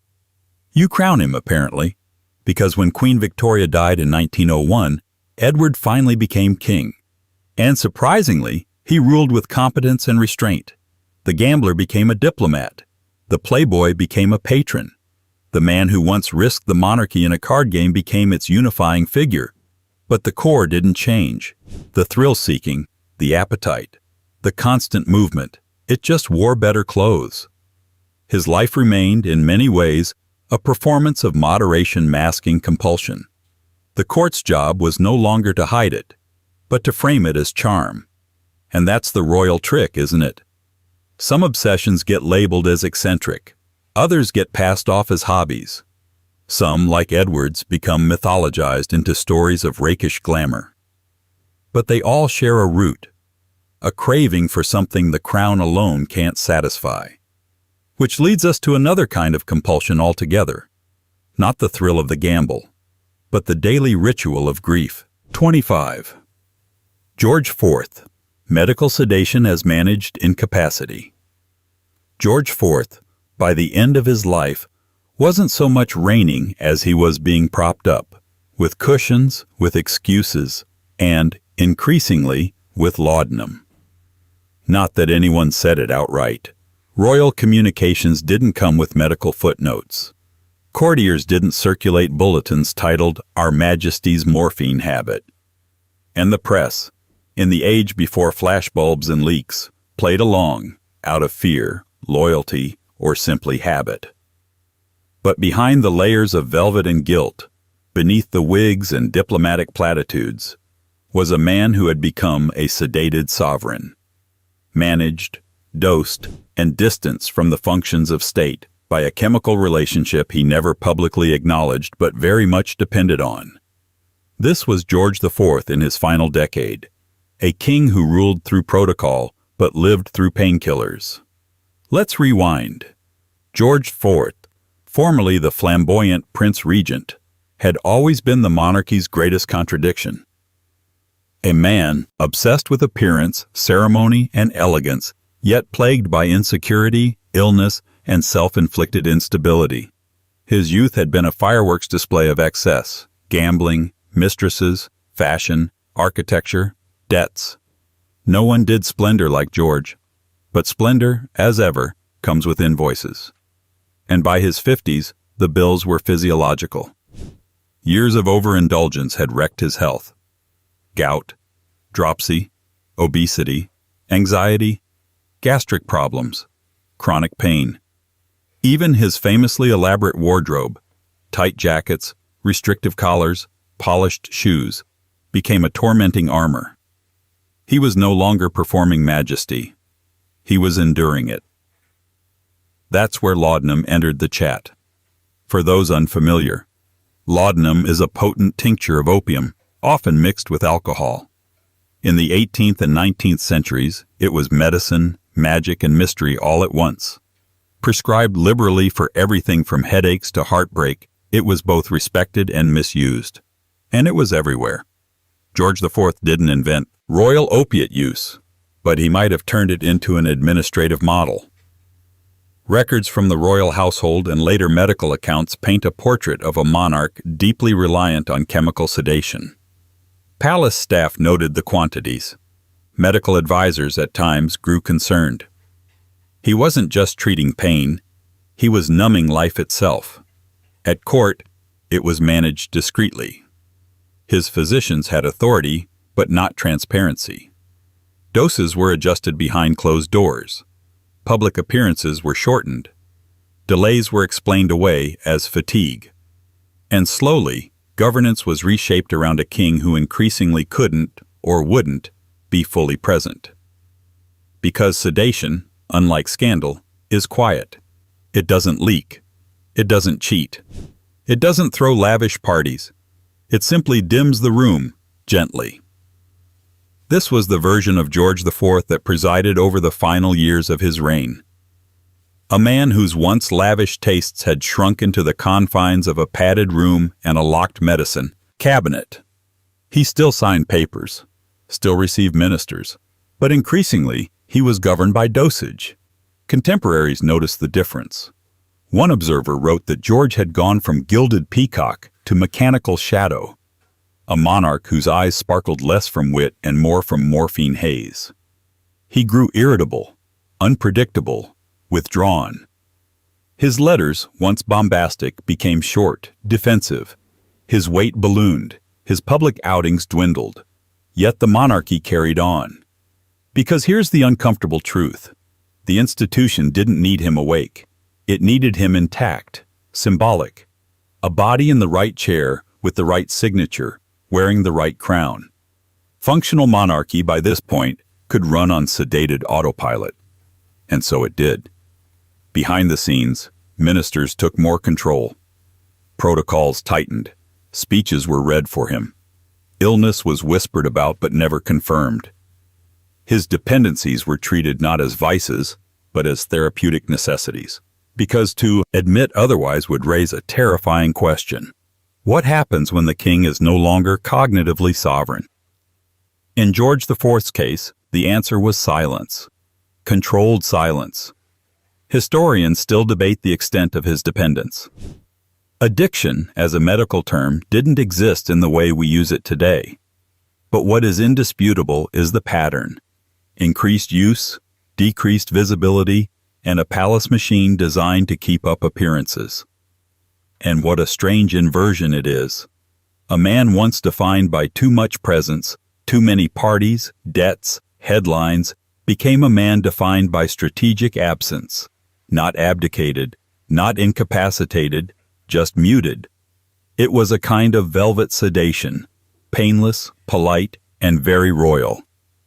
You crown him, apparently, because when Queen Victoria died in 1901, Edward finally became king. And surprisingly, he ruled with competence and restraint. The gambler became a diplomat. The playboy became a patron. The man who once risked the monarchy in a card game became its unifying figure. But the core didn't change. The thrill-seeking, the appetite, the constant movement, it just wore better clothes. His life remained, in many ways, a performance of moderation masking compulsion. The court's job was no longer to hide it, but to frame it as charm. And that's the royal trick, isn't it? Some obsessions get labeled as eccentric. Others get passed off as hobbies. Some, like Edward's, become mythologized into stories of rakish glamour. But they all share a root, a craving for something the crown alone can't satisfy. Which leads us to another kind of compulsion altogether. Not the thrill of the gamble, but the daily ritual of grief. 25. George IV. Medical sedation as managed incapacity. George IV, by the end of his life, wasn't so much reigning as he was being propped up, with cushions, with excuses, and, increasingly, with laudanum. Not that anyone said it outright. Royal communications didn't come with medical footnotes. Courtiers didn't circulate bulletins titled, "Our Majesty's Morphine Habit." And the press, in the age before flashbulbs and leaks, played along, out of fear, loyalty, or simply habit. But behind the layers of velvet and gilt, beneath the wigs and diplomatic platitudes, was a man who had become a sedated sovereign. Managed, dosed, and distanced from the functions of state by a chemical relationship he never publicly acknowledged but very much depended on. This was George IV in his final decade, a king who ruled through protocol but lived through painkillers. Let's rewind. George IV, formerly the flamboyant Prince Regent, had always been the monarchy's greatest contradiction. A man obsessed with appearance, ceremony, and elegance, yet plagued by insecurity, illness, and self-inflicted instability. His youth had been a fireworks display of excess, gambling, mistresses, fashion, architecture, debts. No one did splendor like George, but splendor, as ever, comes with invoices. And by his 50s, the bills were physiological. Years of overindulgence had wrecked his health. Gout, dropsy, obesity, anxiety, gastric problems, chronic pain. Even his famously elaborate wardrobe, tight jackets, restrictive collars, polished shoes, became a tormenting armor. He was no longer performing majesty. He was enduring it. That's where laudanum entered the chat. For those unfamiliar, laudanum is a potent tincture of opium, often mixed with alcohol. In the 18th and 19th centuries, it was medicine, magic, and mystery all at once. Prescribed liberally for everything from headaches to heartbreak, it was both respected and misused. And it was everywhere. George IV didn't invent royal opiate use, but he might have turned it into an administrative model. Records from the royal household and later medical accounts paint a portrait of a monarch deeply reliant on chemical sedation. Palace staff noted the quantities. Medical advisors at times grew concerned. He wasn't just treating pain, he was numbing life itself. At court, it was managed discreetly. His physicians had authority, but not transparency. Doses were adjusted behind closed doors. Public appearances were shortened. Delays were explained away as fatigue. And slowly, governance was reshaped around a king who increasingly couldn't, or wouldn't, be fully present. Because sedation, unlike scandal, is quiet. It doesn't leak. It doesn't cheat. It doesn't throw lavish parties. It simply dims the room, gently. This was the version of George IV that presided over the final years of his reign. A man whose once lavish tastes had shrunk into the confines of a padded room and a locked medicine cabinet. He still signed papers, still received ministers, but increasingly he was governed by dosage. Contemporaries noticed the difference. One observer wrote that George had gone from gilded peacock to mechanical shadow, a monarch whose eyes sparkled less from wit and more from morphine haze. He grew irritable, unpredictable, withdrawn. His letters, once bombastic, became short, defensive. His weight ballooned, his public outings dwindled. Yet the monarchy carried on. Because here's the uncomfortable truth. The institution didn't need him awake. It needed him intact, symbolic. A body in the right chair with the right signature, wearing the right crown. Functional monarchy, by this point, could run on sedated autopilot. And so it did. Behind the scenes, ministers took more control. Protocols tightened. Speeches were read for him. Illness was whispered about but never confirmed. His dependencies were treated not as vices, but as therapeutic necessities. Because to admit otherwise would raise a terrifying question. What happens when the king is no longer cognitively sovereign? In George IV's case, the answer was silence. Controlled silence. Historians still debate the extent of his dependence. Addiction, as a medical term, didn't exist in the way we use it today. But what is indisputable is the pattern. Increased use, decreased visibility, and a palace machine designed to keep up appearances. And what a strange inversion it is. A man once defined by too much presence, too many parties, debts, headlines, became a man defined by strategic absence. Not abdicated, not incapacitated, just muted. It was a kind of velvet sedation, painless, polite, and very royal.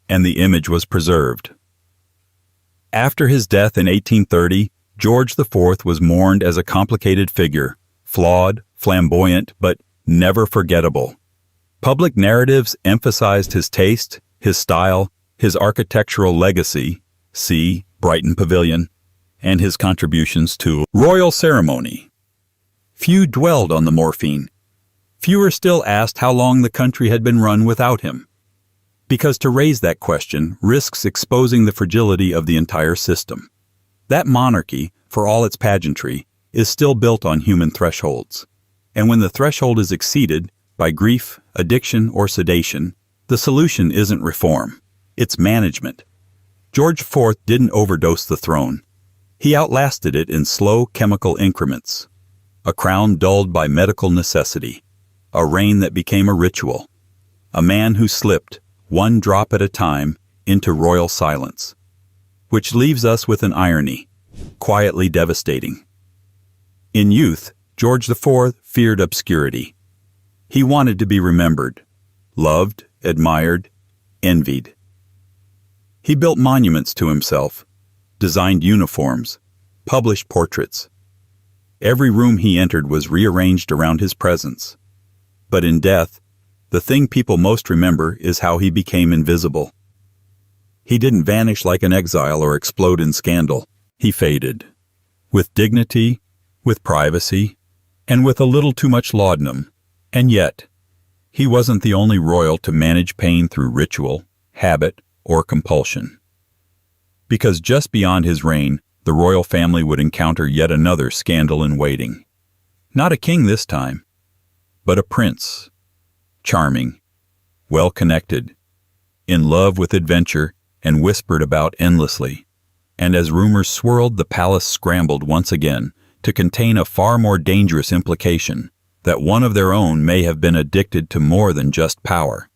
And the image was preserved. After his death in 1830, George IV was mourned as a complicated figure, flawed, flamboyant, but never forgettable. Public narratives emphasized his taste, his style, his architectural legacy, see Brighton Pavilion, and his contributions to royal ceremony. Few dwelled on the morphine. Fewer still asked how long the country had been run without him. Because to raise that question risks exposing the fragility of the entire system. That monarchy, for all its pageantry, is still built on human thresholds. And when the threshold is exceeded by grief, addiction, or sedation, the solution isn't reform. It's management. George IV didn't overdose the throne. He outlasted it in slow chemical increments. A crown dulled by medical necessity. A reign that became a ritual. A man who slipped, one drop at a time, into royal silence. Which leaves us with an irony, quietly devastating. In youth, George IV feared obscurity. He wanted to be remembered, loved, admired, envied. He built monuments to himself, designed uniforms, published portraits. Every room he entered was rearranged around his presence. But in death, the thing people most remember is how he became invisible. He didn't vanish like an exile or explode in scandal. He faded. With dignity, with privacy, and with a little too much laudanum. And yet, he wasn't the only royal to manage pain through ritual, habit, or compulsion. Because just beyond his reign, the royal family would encounter yet another scandal in waiting. Not a king this time, but a prince. Charming, well-connected, in love with adventure, and whispered about endlessly. And as rumors swirled, the palace scrambled once again to contain a far more dangerous implication, that one of their own may have been addicted to more than just power.